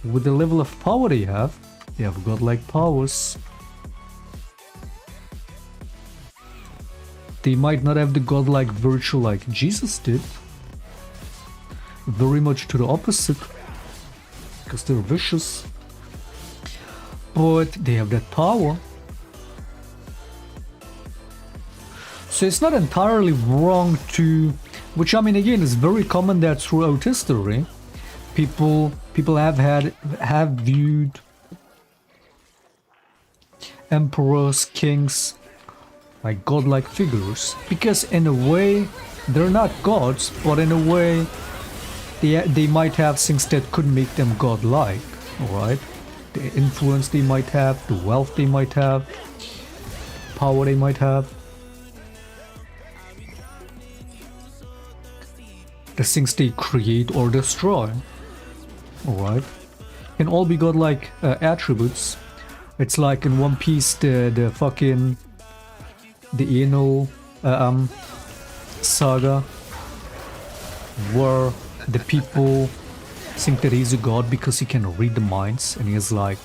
with the level of power they have godlike powers. They might not have the godlike virtue like Jesus did. Very much to the opposite. Because they're vicious. But they have that power. So it's not entirely wrong to... Which, I mean, again, is very common that throughout history, people have viewed emperors, kings, like godlike figures, because in a way they're not gods, but in a way they might have things that could make them godlike, alright? The influence they might have, the wealth they might have, power they might have. The things they create or destroy, alright? Can all be godlike attributes. It's like in One Piece, the fucking... the Eno saga, where the people think that he's a god because he can read the minds and he has like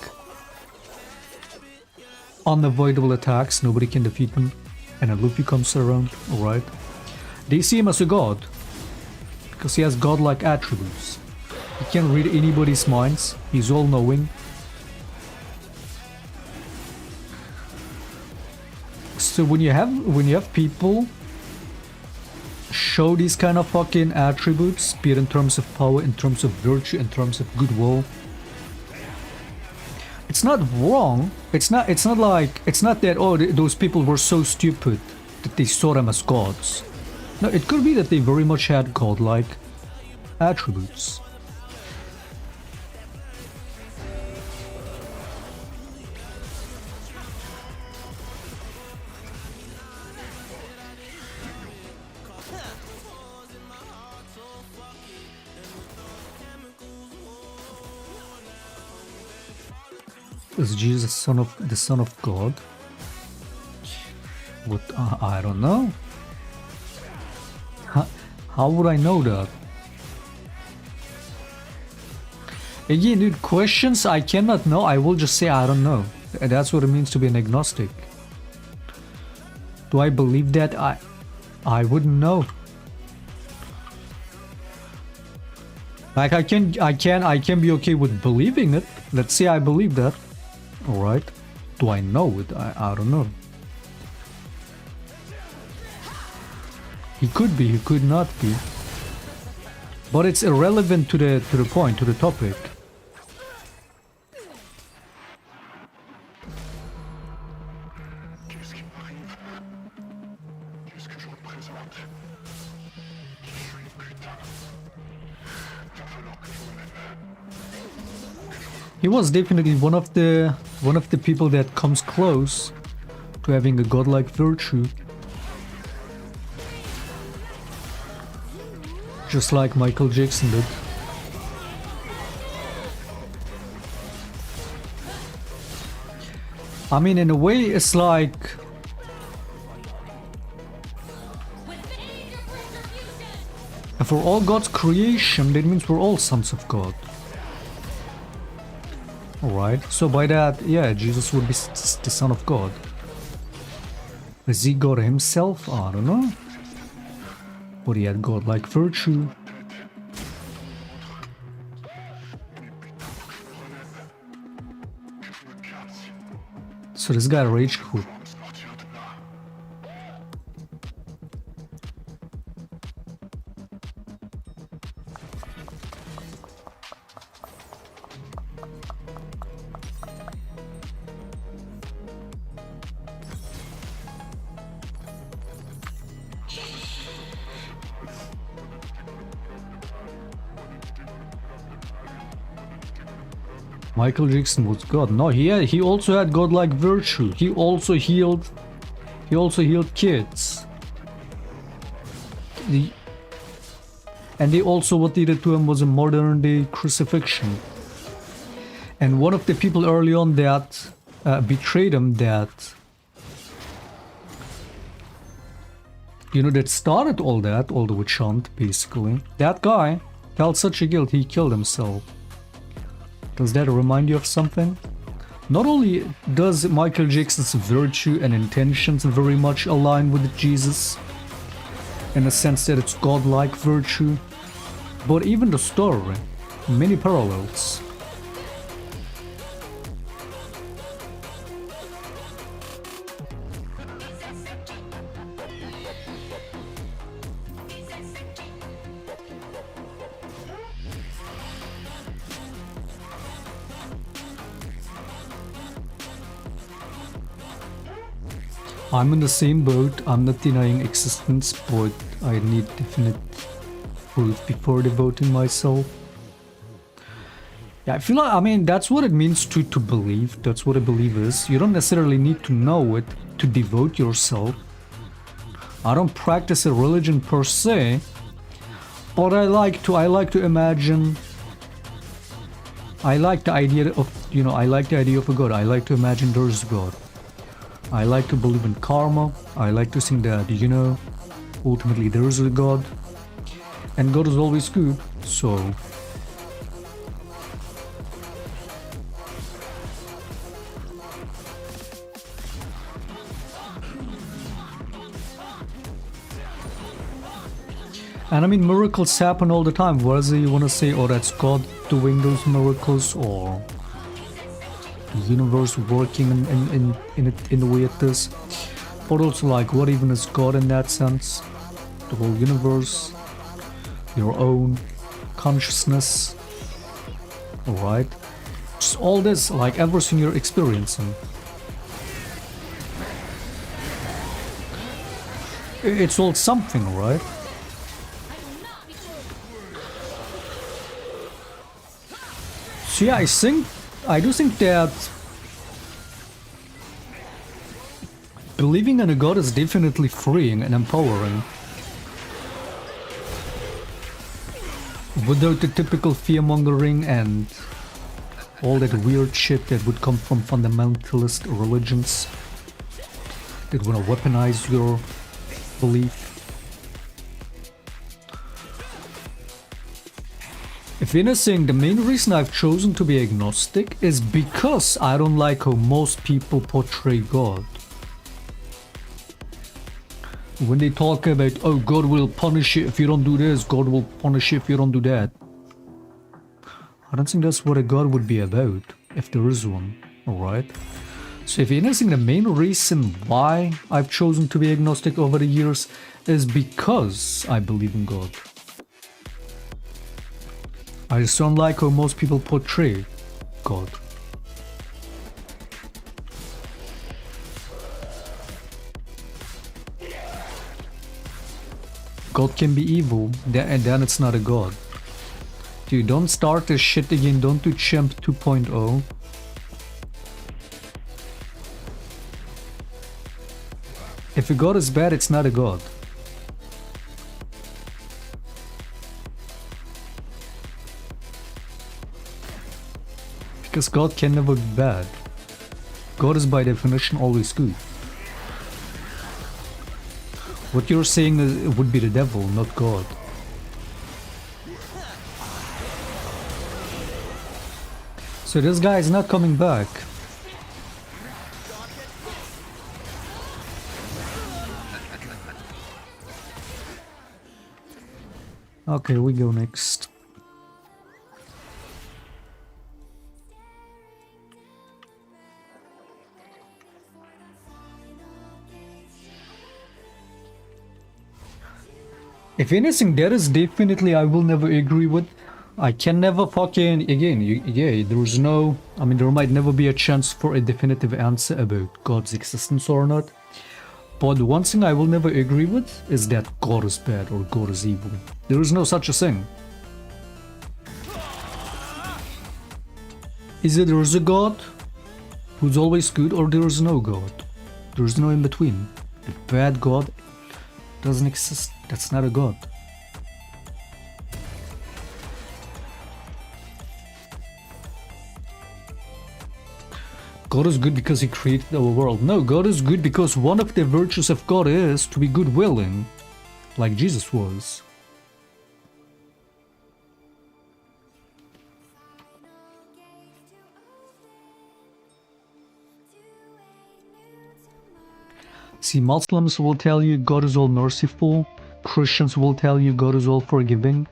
unavoidable attacks, nobody can defeat him, and then Luffy comes around, alright? They see him as a god because he has godlike attributes. He can read anybody's minds, he's all-knowing. So when you have people show these kind of fucking attributes, be it in terms of power, in terms of virtue, in terms of goodwill, it's not wrong. It's not that, oh, those people were so stupid that they saw them as gods. No, it could be that they very much had godlike attributes. Is Jesus the son of God? What? I don't know. How would I know that? Again, dude, questions I cannot know. I will just say I don't know. That's what it means to be an agnostic. Do I believe that? I wouldn't know. Like I can be okay with believing it. Let's say I believe that. Alright. Do I know it? I don't know. He could be, he could not be. But it's irrelevant to the point, to the topic. He was definitely one of the people that comes close to having a godlike virtue. Just like Michael Jackson did. I mean, in a way, it's like... And for all God's creation, that means we're all sons of God. Alright, so by that, yeah, Jesus would be the Son of God. Is he God himself? I don't know. But he had godlike virtue. So this guy rage quit. Michael Jackson was God. No, he also had godlike virtue. He also healed He also healed kids. And they also, what they did to him was a modern day crucifixion. And one of the people early on that betrayed him, that, you know, that started all the witch hunt, basically. That guy felt such a guilt, he killed himself. Does that remind you of something? Not only does Michael Jackson's virtue and intentions very much align with Jesus, in a sense that it's godlike virtue, but even the story, many parallels. I'm in the same boat. I'm not denying existence, but I need definite proof before devoting myself. Yeah, I feel like, I mean, that's what it means to believe. That's what a belief is. You don't necessarily need to know it to devote yourself. I don't practice a religion per se, but I like to imagine. I like the idea of, you know, I like the idea of a God. I like to imagine there's a God. I like to believe in karma. I like to think that, you know, ultimately there is a God. And God is always good, so... And I mean, miracles happen all the time. Whether you want to say, oh, that's God doing those miracles, or the universe working in the way it is. But also, like, what even is God in that sense? The whole universe, your own consciousness, alright? Just all this, like everything you're experiencing. It's all something, right? So yeah, I do think that believing in a God is definitely freeing and empowering. Without the typical fear-mongering and all that weird shit that would come from fundamentalist religions that want to weaponize your belief. If anything, the main reason I've chosen to be agnostic is because I don't like how most people portray God. When they talk about, oh, God will punish you if you don't do this, God will punish you if you don't do that. I don't think that's what a God would be about, if there is one, alright? So if anything, the main reason why I've chosen to be agnostic over the years is because I believe in God. I just don't like how most people portray God. God can be evil, and then it's not a God. Dude, don't start this shit again, don't do Champ 2.0. If a God is bad, it's not a God. Because God can never be bad. God is by definition always good. What you're saying is, it would be the devil, not God. So this guy is not coming back. Okay, we go next. If anything, that is definitely I will never agree with. I can never fucking, again, yeah, there's no, I mean, there might never be a chance for a definitive answer about God's existence or not. But one thing I will never agree with is that God is bad or God is evil. There is no such a thing. Either there is a God who's always good, or there is no God. There is no in between. A bad god doesn't exist. That's not a god. God is good because he created our world. No, God is good because one of the virtues of God is to be good-willing, like Jesus was. See, Muslims will tell you God is all merciful. Christians will tell you God is all forgiving.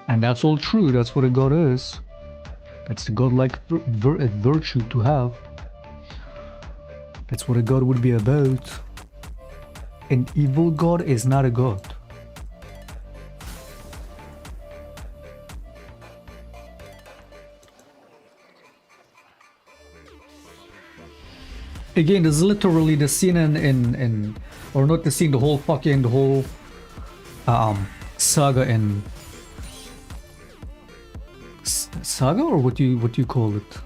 And that's all true. That's what a god is. That's the godlike virtue to have. That's what a god would be about. An evil god is not a god. Again, this is literally the scene in or not the scene, the whole saga in saga, or what do you call it?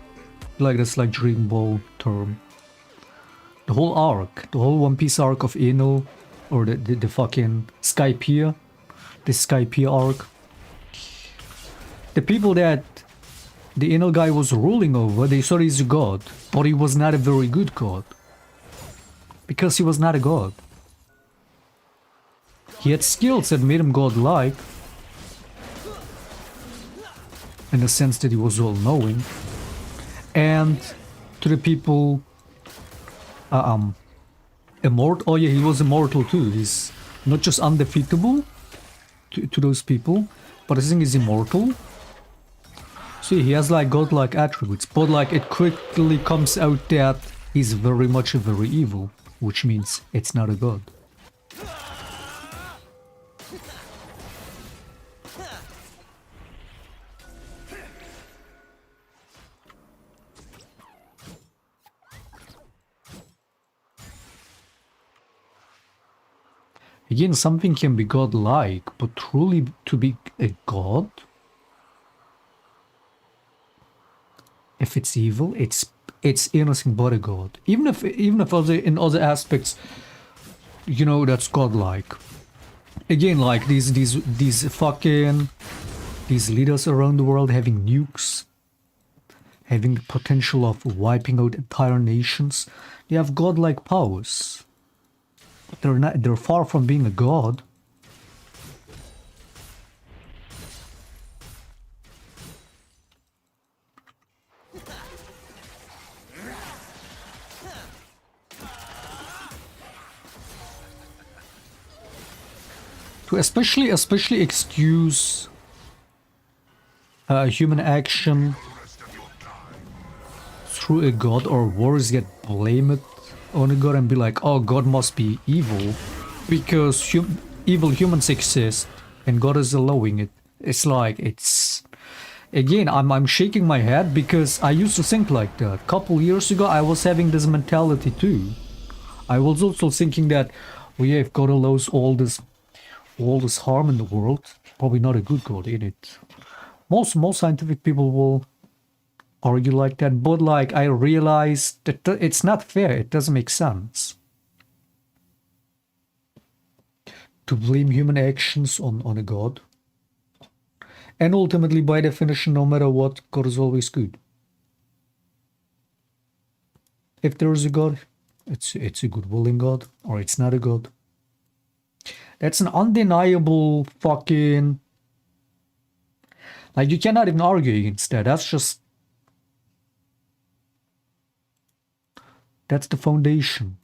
Like that's like Dragon Ball term. The whole arc, the whole One Piece arc of Ino, or the fucking Skypiea, the Skypiea arc. The people that the Ino guy was ruling over, they thought he's a god, but he was not a very good god. Because he was not a god. He had skills that made him godlike, in the sense that he was all-knowing. And to the people, immortal. Oh yeah, he was immortal too. He's not just undefeatable to those people, but I think he's immortal. See, he has like godlike attributes, but like it quickly comes out that he's very much very evil, which means it's not a god. Again, something can be godlike, but truly to be a god? If it's evil, it's anything but a god. Even if in other aspects, you know, that's godlike. Again, like these leaders around the world having nukes, having the potential of wiping out entire nations, they have godlike powers. But they're far from being a god. To especially excuse human action through a god, or worse yet, blame it on a god and be like, oh, God must be evil because evil humans exist and God is allowing it. It's like, it's... Again, I'm shaking my head because I used to think like that. A couple years ago, I was having this mentality too. I was also thinking that, well, yeah, if God allows all this harm in the world, probably not a good God in it. Most scientific people will argue like that, but like I realized that it's not fair. It doesn't make sense to blame human actions on a god. And ultimately, by definition, no matter what, God is always good. If there is a god, it's a good willing god, or it's not a god. That's an undeniable fucking... Like, you cannot even argue against that. That's just... That's the foundation.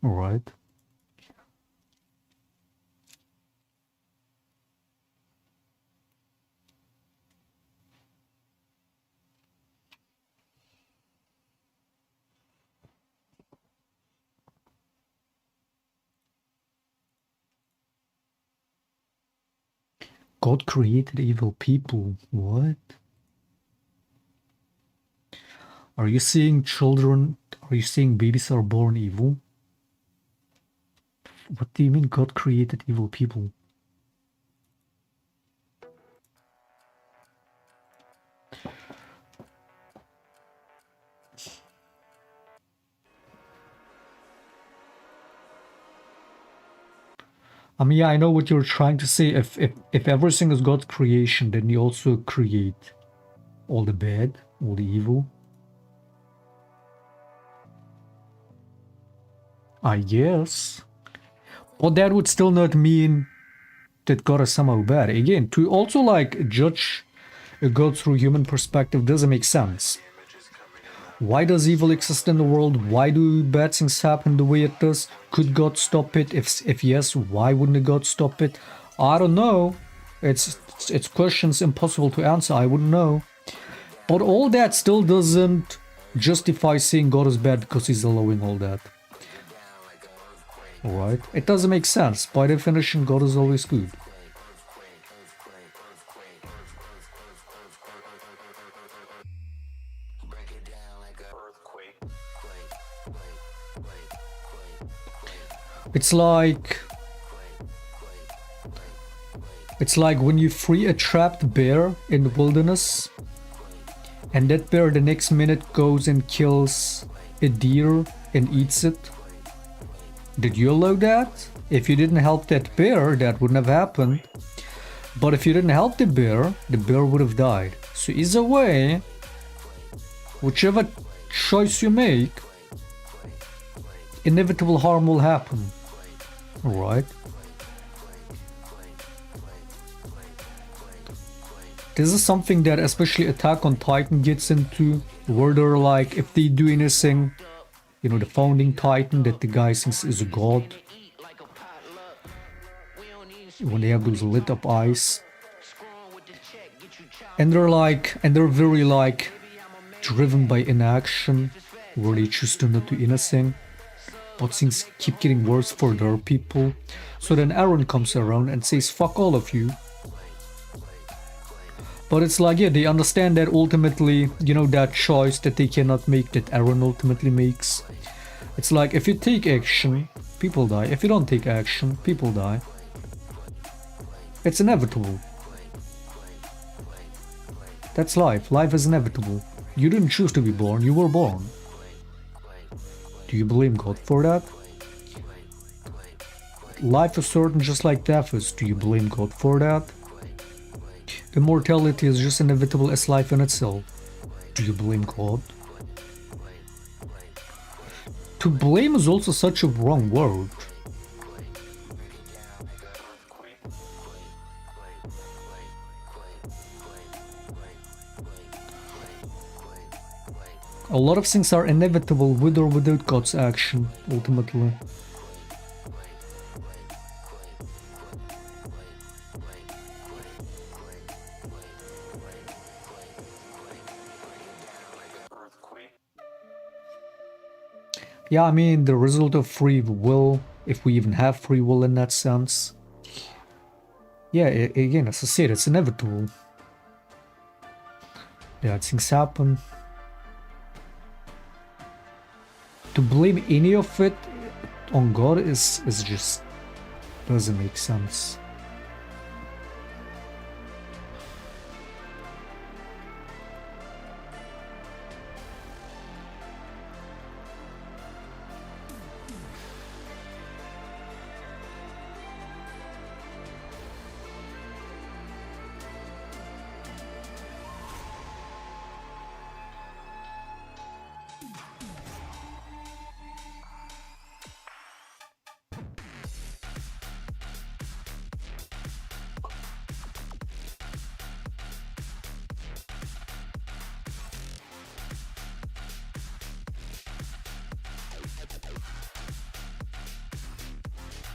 Alright. God created evil people. What? Are you seeing children? Are you seeing babies are born evil? What do you mean God created evil people? I mean, yeah, I know what you're trying to say. If everything is God's creation, then He also create all the bad, all the evil. I guess. But that would still not mean that God is somehow bad. Again, to also like judge a God through human perspective doesn't make sense. Why does evil exist in the world? Why do bad things happen the way it does? Could God stop it? If yes, why wouldn't God stop it? I don't know. It's questions impossible to answer. I wouldn't know. But all that still doesn't justify saying God is bad because He's allowing all that. Alright? It doesn't make sense. By definition, God is always good. It's like when you free a trapped bear in the wilderness and that bear the next minute goes and kills a deer and eats it. Did you allow that? If you didn't help that bear, that wouldn't have happened. But if you didn't help the bear would have died. So either way, whichever choice you make, inevitable harm will happen. Alright. This is something that especially Attack on Titan gets into, where they're like, if they do anything, you know, the founding Titan that the guy thinks is a god, when they have those lit up eyes, and they're very like driven by inaction, where they choose to not do anything, but things keep getting worse for their people. So then Aaron comes around and says, fuck all of you. But it's like, yeah, they understand that ultimately, you know, that choice that they cannot make, that Aaron ultimately makes. It's like, if you take action, people die. If you don't take action, people die. It's inevitable. That's life. Life is inevitable. You didn't choose to be born, you were born. Do you blame God for that? Life is certain just like death is. Do you blame God for that? Immortality is just inevitable as life in itself. Do you blame God? To blame is also such a wrong word. A lot of things are inevitable with or without God's action, ultimately. Yeah, I mean, the result of free will, if we even have free will in that sense. Yeah, again, as I said, it's inevitable. Yeah, things happen. To blame any of it on God is just doesn't make sense.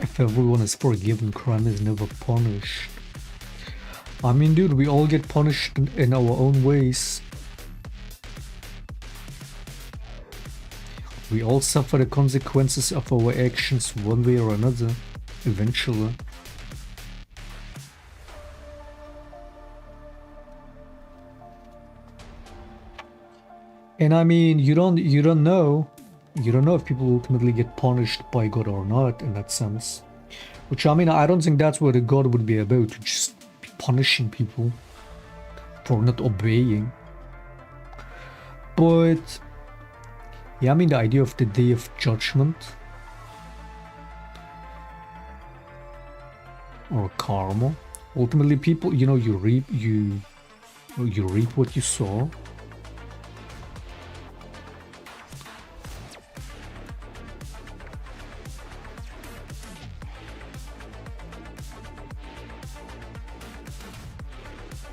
If everyone is forgiven, crime is never punished. I mean, dude, we all get punished in our own ways. We all suffer the consequences of our actions one way or another, eventually. And I mean, you don't know if people ultimately get punished by God or not in that sense. Which, I mean, I don't think that's what a God would be about, to just be punishing people for not obeying. But yeah, I mean, the idea of the Day of Judgment, or karma. Ultimately, people, you know, you reap what you sow.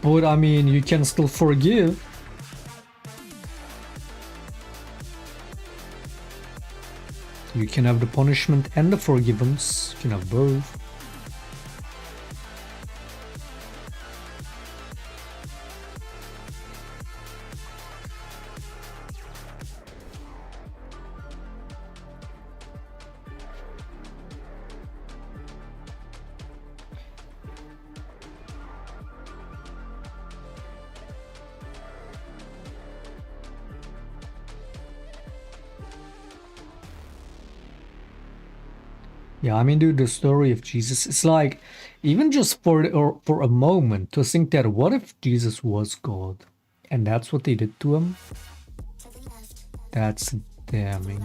But I mean, you can still forgive. You can have the punishment and the forgiveness. You can have both. Yeah, I mean, dude, the story of Jesus, it's like, even just for a moment, to think that what if Jesus was God? And that's what they did to him? That's damning.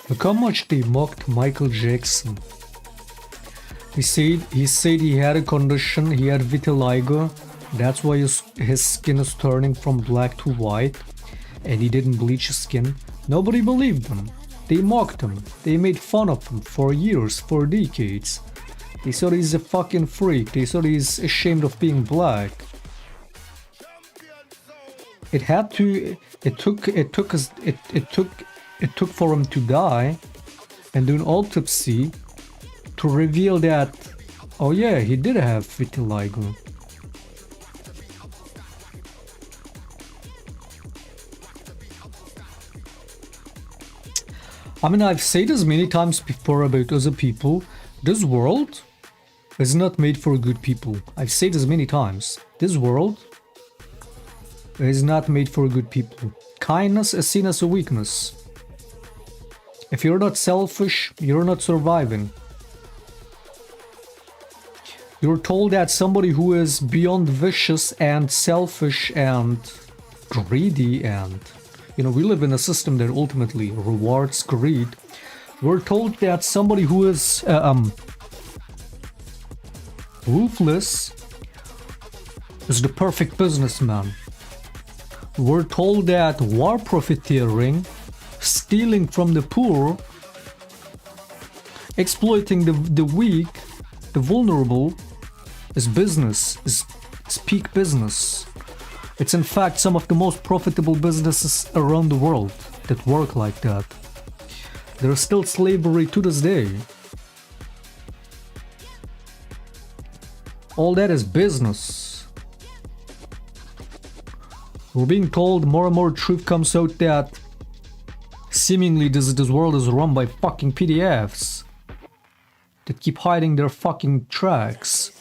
Look how much they mocked Michael Jackson. He said he had a condition, he had vitiligo, that's why his skin is turning from black to white, and he didn't bleach his skin. Nobody believed him. They mocked him. They made fun of him for years, for decades. They thought he's a fucking freak. They thought he's ashamed of being black. It took for him to die and do an autopsy to reveal that, oh yeah, he did have vitiligo. I mean, I've said this many times before about other people. This world is not made for good people. I've said this many times. This world is not made for good people. Kindness is seen as a weakness. If you're not selfish, you're not surviving. You're told that somebody who is beyond vicious and selfish and greedy, and you know, we live in a system that ultimately rewards greed. We're told that somebody who is ruthless is the perfect businessman. We're told that war profiteering, stealing from the poor, exploiting the weak, the vulnerable, is business, is peak business. It's in fact some of the most profitable businesses around the world that work like that. There's still slavery to this day. All that is business. We're being told more and more truth comes out that seemingly this world is run by fucking PDFs that keep hiding their fucking tracks.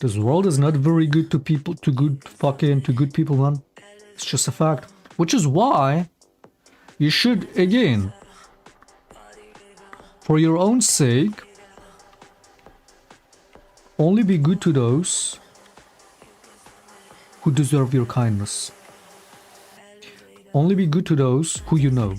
This world is not very good to people, to good people, man. It's just a fact. Which is why you should, again, for your own sake, only be good to those who deserve your kindness. Only be good to those who you know.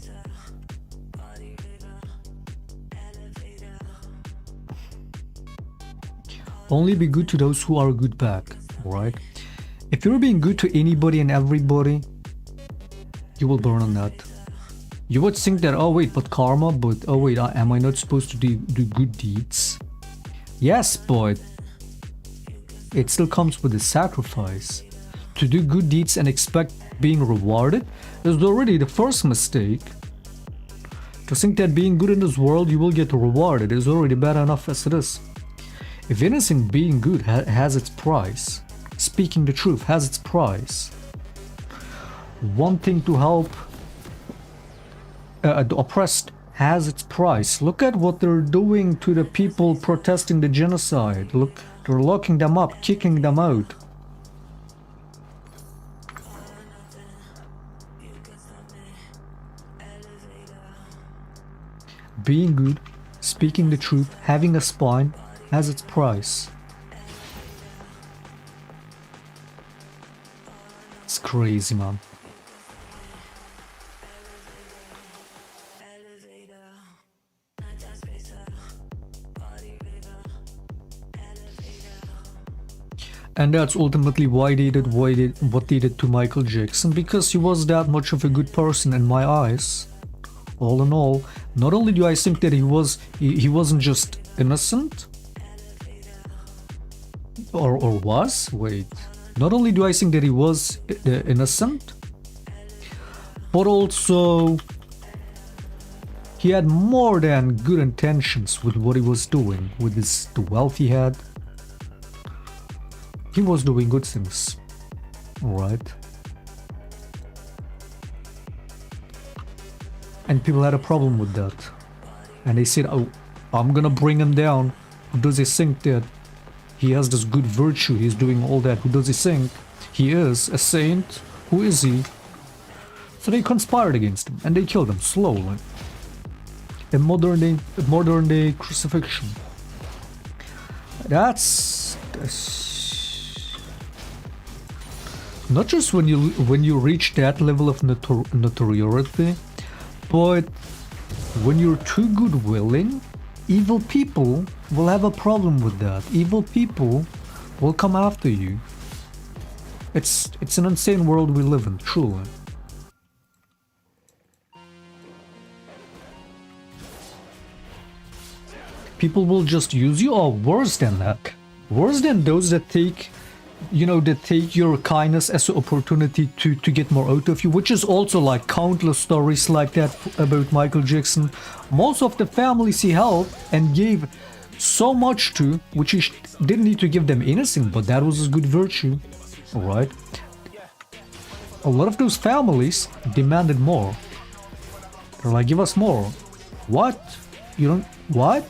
Only be good to those who are good back, alright? If you're being good to anybody and everybody, you will burn on that. You would think that, oh wait, but karma, but oh wait, am I not supposed to do good deeds? Yes, but it still comes with a sacrifice. To do good deeds and expect being rewarded is already the first mistake. To think that being good in this world you will get rewarded is already bad enough as it is. If anything, being good has its price. Speaking the truth has its price. Wanting to help the oppressed has its price. Look at what they're doing to the people protesting the genocide. Look, they're locking them up, kicking them out. Being good, speaking the truth, having a spine has its price. It's crazy, man. And that's ultimately why they did what they did to Michael Jackson, because he was that much of a good person in my eyes. All in all, not only do I think that he wasn't just innocent, or was, wait, not only do I think that he was innocent, but also he had more than good intentions with what he was doing, with the wealth he had. He was doing good things, alright? And people had a problem with that. And they said, oh, I'm gonna bring him down. Who does he think that he has this good virtue? He's doing all that. Who does he think he is? A saint? Who is he? So they conspired against him and they killed him slowly. A modern day crucifixion. That's not just when you reach that level of notoriety, but when you're too good-willing, evil people will have a problem with that. Evil people will come after you. It's an insane world we live in, truly. People will just use you, or worse than that. Worse than those that take, that take your kindness as an opportunity to get more out of you, which is also like countless stories like that about Michael Jackson. Most of the families he helped and gave so much to, which he didn't need to give them anything, but that was his good virtue, alright? A lot of those families demanded more. They're like, give us more. What? You don't... What?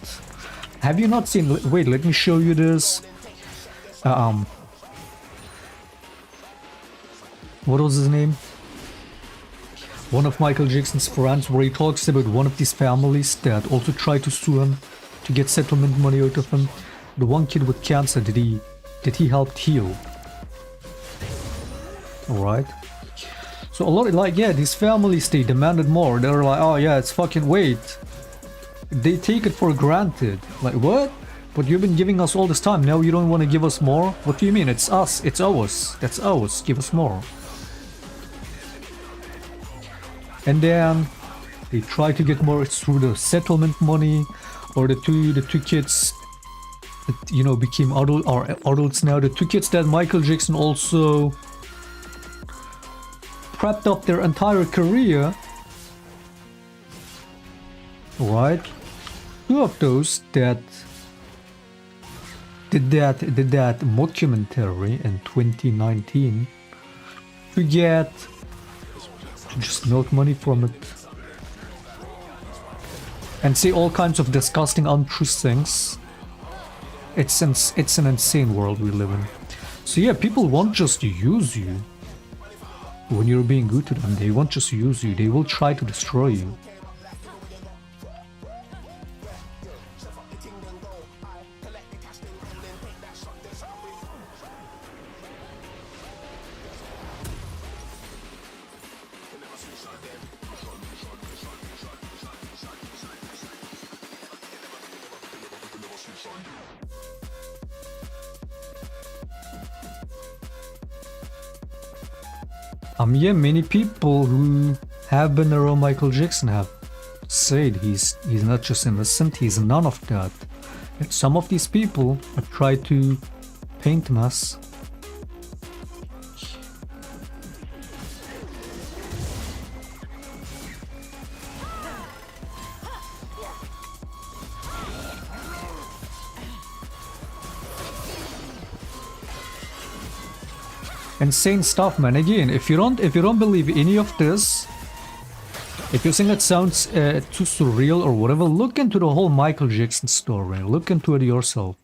Have you not seen... Wait, let me show you this. What was his name? One of Michael Jackson's friends, where he talks about one of these families that also tried to sue him to get settlement money out of him. The one kid with cancer that he helped heal. Alright. So a lot, like, yeah, these families, they demanded more. They were like, oh yeah, it's fucking, wait. They take it for granted. Like, what? But you've been giving us all this time, now you don't want to give us more? What do you mean? It's us, it's ours. That's ours, give us more. And then they try to get more through the settlement money, or the two kids that, became adults now. The two kids that Michael Jackson also prepped up their entire career. Right? Two of those that did that mockumentary in 2019 to get just milk money from it and say all kinds of disgusting, untruth things. It's an insane world we live in. So yeah, people won't just use you when you're being good to them. They won't just use you, they will try to destroy you. Yeah, many people who have been around Michael Jackson have said he's not just innocent, he's none of that. And some of these people have tried to paint him as Insane stuff, man. Again, if you don't believe any of this, if you think it sounds too surreal or whatever, look into the whole Michael Jackson story. Look into it yourself.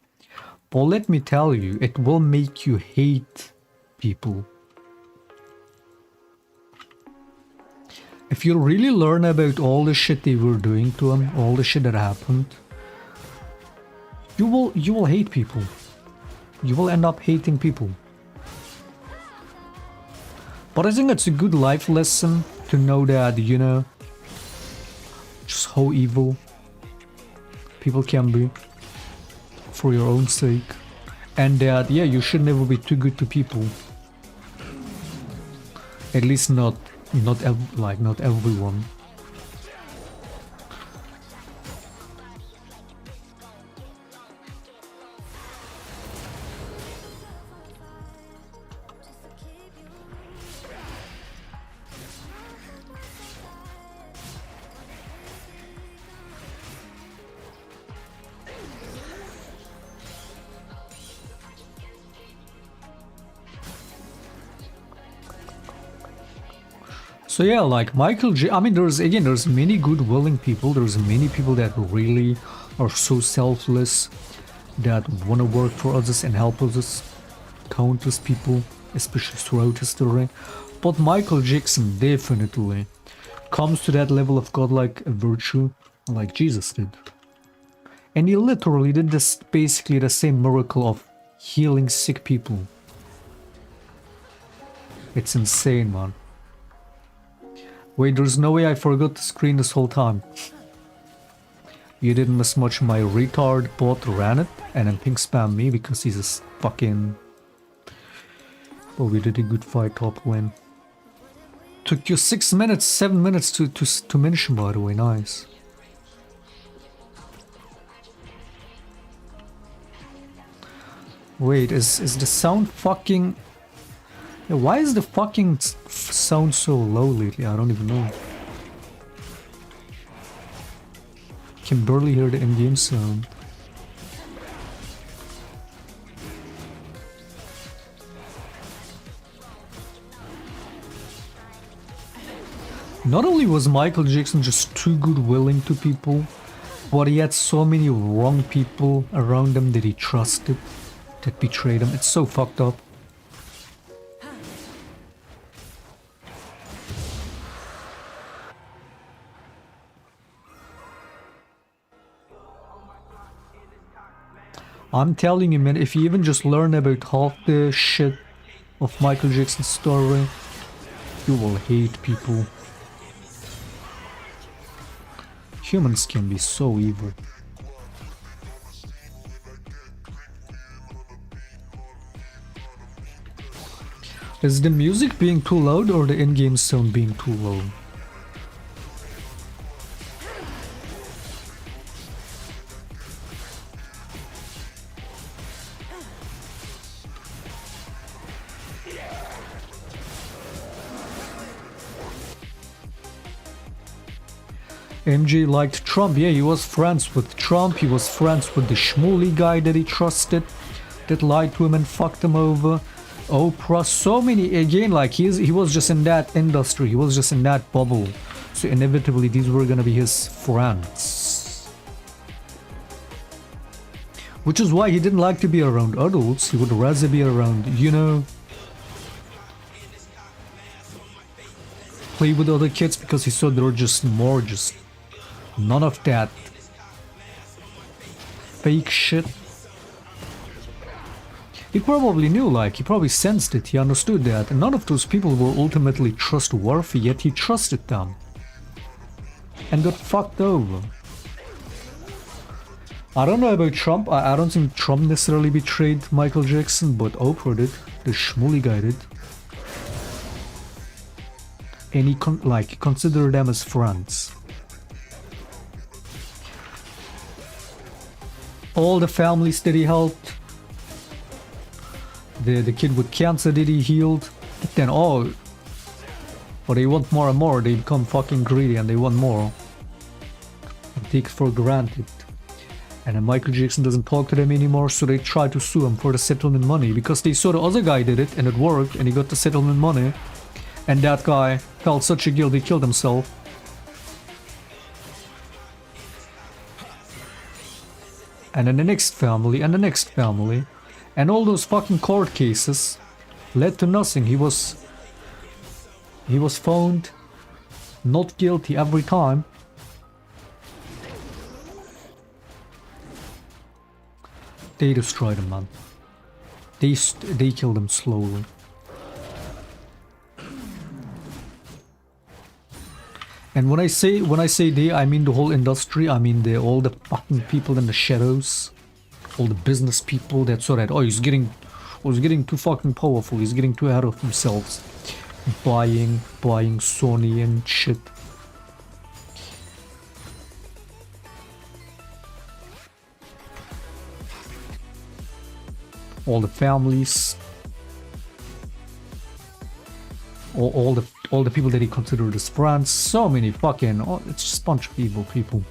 But let me tell you, it will make you hate people. If you really learn about all the shit they were doing to him, all the shit that happened, you will hate people. You will end up hating people. But I think it's a good life lesson to know that, you know, just how evil people can be for your own sake. And that, yeah, you should never be too good to people. At least not everyone. So yeah, like I mean, there's many good willing people, there's many people that really are so selfless, that want to work for others and help others, countless people, especially throughout history. But Michael Jackson definitely comes to that level of godlike virtue like Jesus did. And he literally did this, basically the same miracle of healing sick people. It's insane, man. Wait, there's no way I forgot the screen this whole time. You didn't miss much. My retard bot ran it and then pink spammed me because he's a fucking... Oh, we did a good fight top lane. Took you 6 minutes, 7 minutes to mention, by the way. Nice. Wait, is the sound fucking... Yeah, why is the fucking sound so low lately? I don't even know. Can barely hear the in-game sound. Not only was Michael Jackson just too good willing to people, but he had so many wrong people around him that he trusted, that betrayed him. It's so fucked up. I'm telling you, man, if you even just learn about half the shit of Michael Jackson's story, you will hate people. Humans can be so evil. Is the music being too loud or the in-game sound being too low? MJ liked Trump. Yeah, he was friends with Trump. He was friends with the schmooly guy that he trusted, that lied to him and fucked him over. Oprah, so many, again, like he was just in that industry. He was just in that bubble. So inevitably these were gonna be his friends. Which is why he didn't like to be around adults. He would rather be around, you know, play with other kids, because he saw they were just more none of that fake shit. He probably knew, like, he probably sensed it, he understood that, and none of those people were ultimately trustworthy, yet he trusted them. And got fucked over. I don't know about Trump, I don't think Trump necessarily betrayed Michael Jackson, but Oprah did, the schmooly guy did. And he considered them as friends. All the families that he helped, the kid with cancer that he healed, then all, but they want more and more, they become fucking greedy and they want more. And take for granted And then Michael Jackson doesn't talk to them anymore, so they try to sue him for the settlement money because they saw the other guy did it and it worked and he got the settlement money. And that guy felt such a guilt he killed himself. And then the next family and the next family. And all those fucking court cases led to nothing. He was found not guilty every time. They destroyed him, man. They killed him slowly. And when I say they, I mean the whole industry. I mean all the fucking people in the shadows, all the business people that saw that. Oh, he's getting too fucking powerful. He's getting too ahead of himself, buying Sony and shit. All the families, all the people that he considered his friends, so many fucking, it's just a bunch of evil people.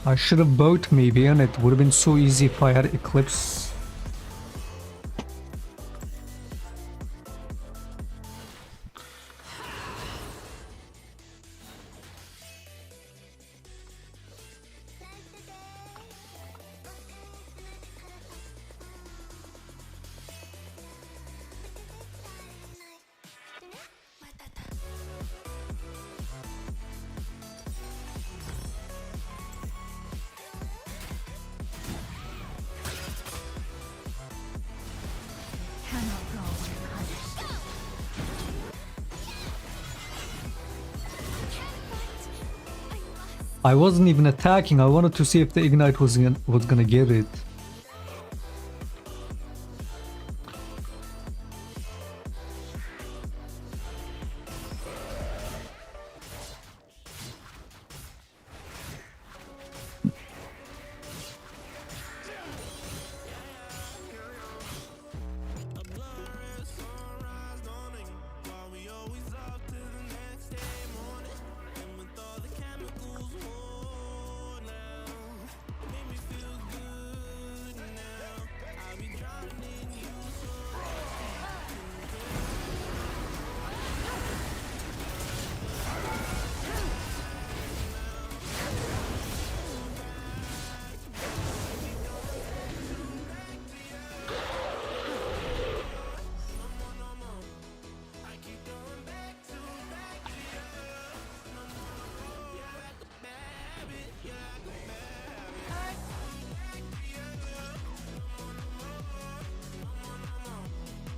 I should have bought maybe, and it would have been so easy if I had Eclipse. I wasn't even attacking. I wanted to see if the Ignite was gonna get it.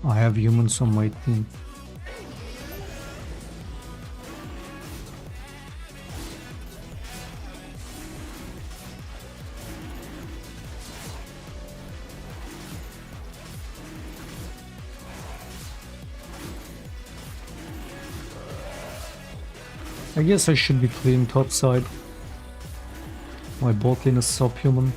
I have humans on my team. I guess I should be playing top side. My bot lane is subhuman.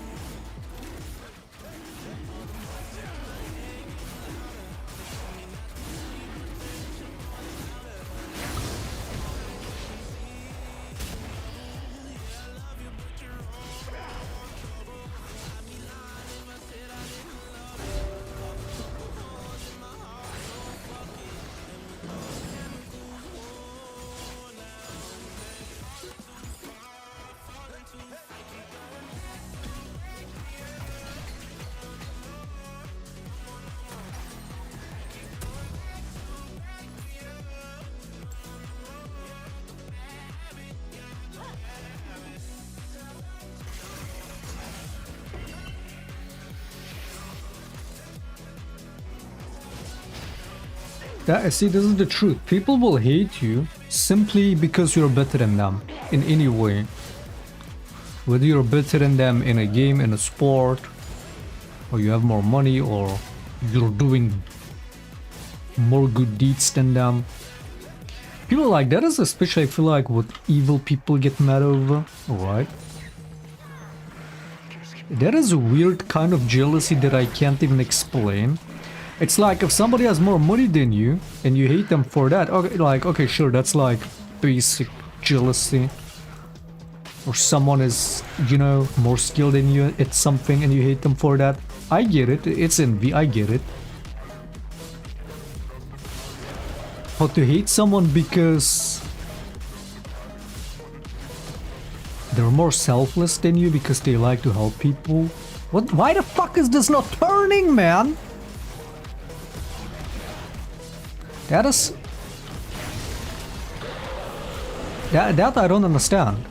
See, this is the truth. People will hate you simply because you're better than them in any way. Whether you're better than them in a game, in a sport, or you have more money, or you're doing more good deeds than them. People like that is especially, I feel like, what evil people get mad over, right? That is a weird kind of jealousy that I can't even explain. It's like if somebody has more money than you and you hate them for that, okay, like, okay, sure, that's like basic jealousy. Or someone is, you know, more skilled than you at something and you hate them for that. I get it, it's envy, I get it. But to hate someone because they're more selfless than you because they like to help people? What? Why the fuck is this not turning, man? That is... That I don't understand.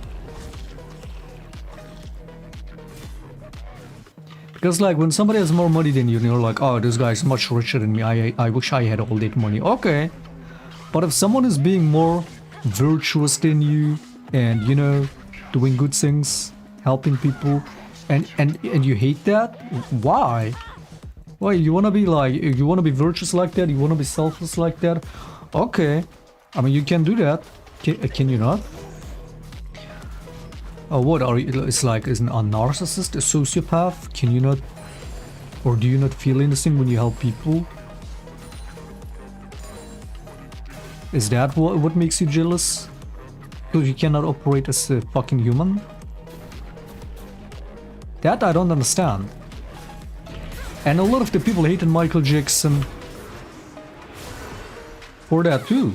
Because like when somebody has more money than you and you're like, oh, this guy is much richer than me, I wish I had all that money. Okay. But if someone is being more virtuous than you and, you know, doing good things, helping people, and you hate that, why? Why, you wanna be like, you wanna be virtuous like that, you wanna be selfless like that? Okay. I mean, you can do that. Can you not? Oh, what are you? It's like, isn't a narcissist, a sociopath? Can you not, or do you not feel anything when you help people? Is that what makes you jealous? Because you cannot operate as a fucking human? That I don't understand. And a lot of the people hated Michael Jackson for that too.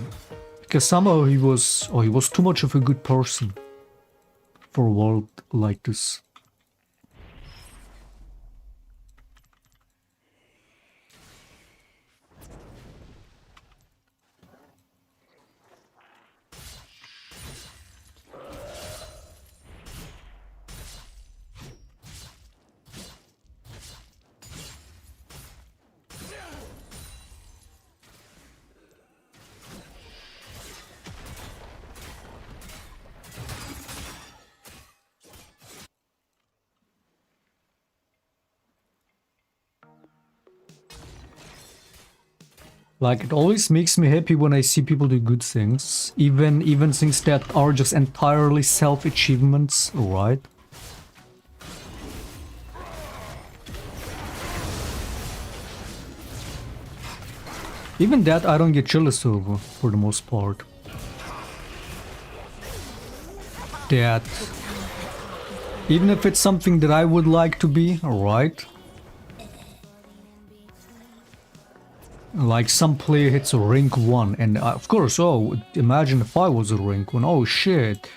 Because somehow he was too much of a good person for a world like this. Like, it always makes me happy when I see people do good things, even things that are just entirely self-achievements, right? Even that I don't get jealous over, for the most part. That, even if it's something that I would like to be, right? Like some player hits a rank 1 and of course, oh, imagine if I was a rank 1, oh shit.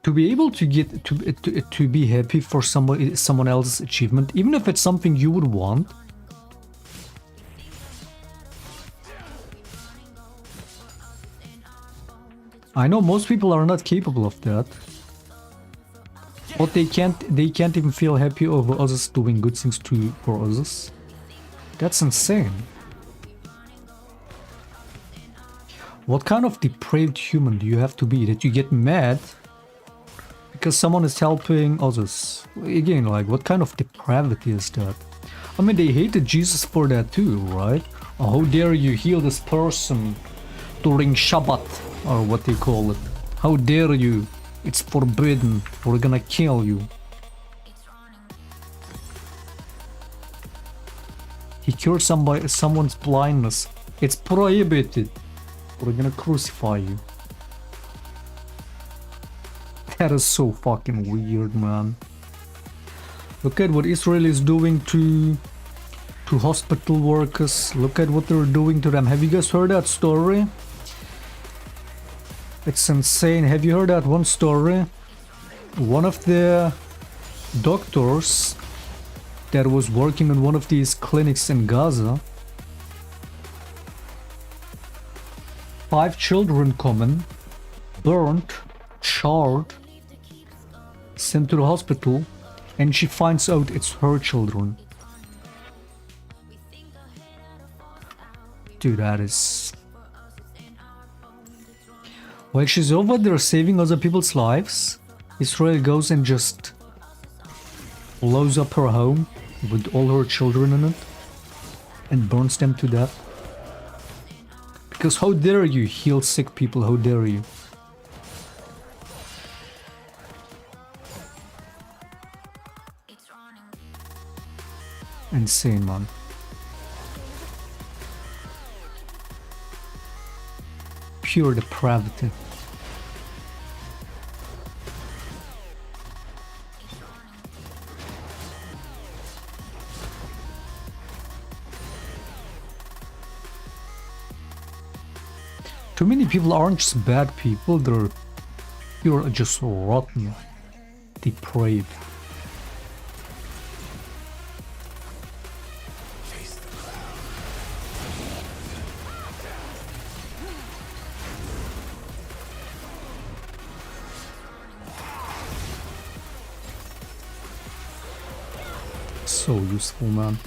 To be able to get, to be happy for someone else's achievement, even if it's something you would want. I know most people are not capable of that. But they can't even feel happy over others doing good things for others. That's insane. What kind of depraved human do you have to be that you get mad because someone is helping others? Again, like, what kind of depravity is that? I mean, they hated Jesus for that too, right? Oh, how dare you heal this person during Shabbat, or what they call it. How dare you? It's forbidden. We're gonna kill you. He cured someone's blindness. It's prohibited. We're gonna crucify you. That is so fucking weird, man. Look at what Israel is doing to hospital workers. Look at what they're doing to them. Have you guys heard that story? It's insane. Have you heard that one story? One of the doctors that was working on one of these clinics in Gaza. 5 children come, burnt, charred, sent to the hospital, and she finds out it's her children. Dude, that is... While she's over there saving other people's lives, Israel goes and just blows up her home with all her children in it. and burns them to death. Because how dare you heal sick people, how dare you? Insane, man. Pure depravity. Too many people aren't just bad people, they're pure just rotten, depraved. So useful, man.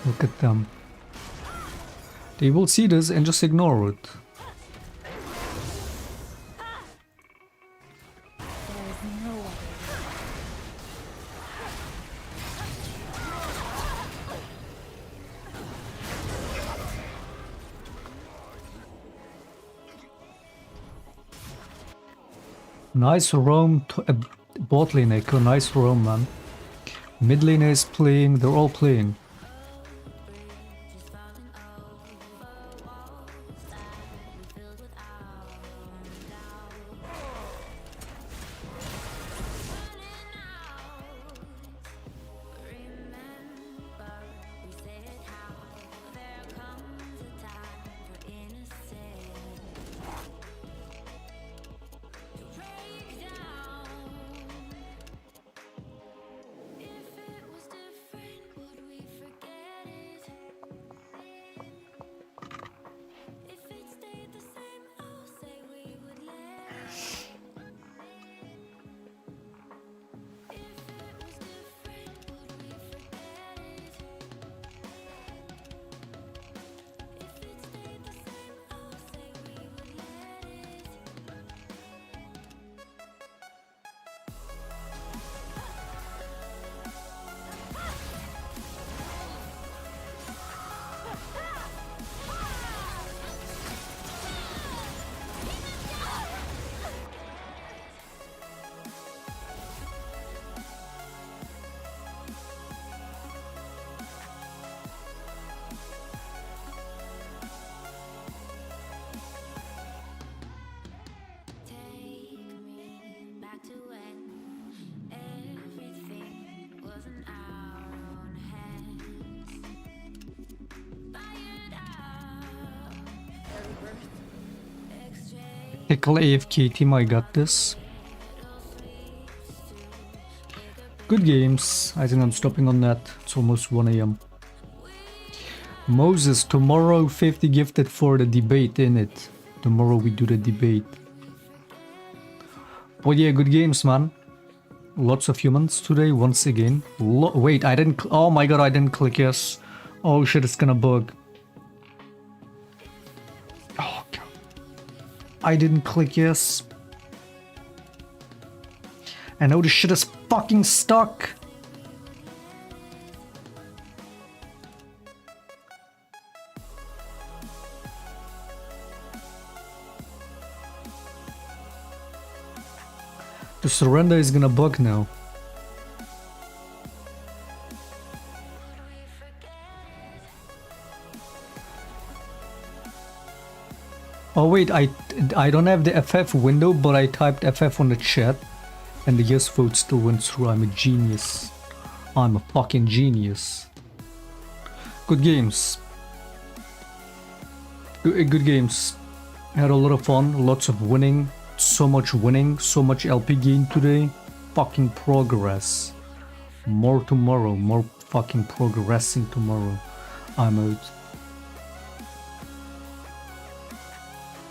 Look at them. They will see this and just ignore it. Nice roam to bot lane echo, nice roam, man. Mid lane is playing, they're all playing. Tickle AFK team, I got this. Good games. I think I'm stopping on that. It's almost 1 AM. Moses, tomorrow 50 gifted for the debate, innit? Tomorrow we do the debate. But yeah, good games, man. Lots of humans today, once again. Wait, I didn't... Oh my god, I didn't click yes. Oh shit, it's gonna bug. Oh god. I didn't click yes. I know this shit is fucking stuck. The surrender is gonna bug now. Oh wait, I don't have the FF window, but I typed FF on the chat and the yes vote still went through. I'm a genius. I'm a fucking genius. Good games. Good games. Had a lot of fun, lots of winning. So much winning, so much LP gain today. Fucking progress. More tomorrow, more fucking progressing tomorrow. I'm out.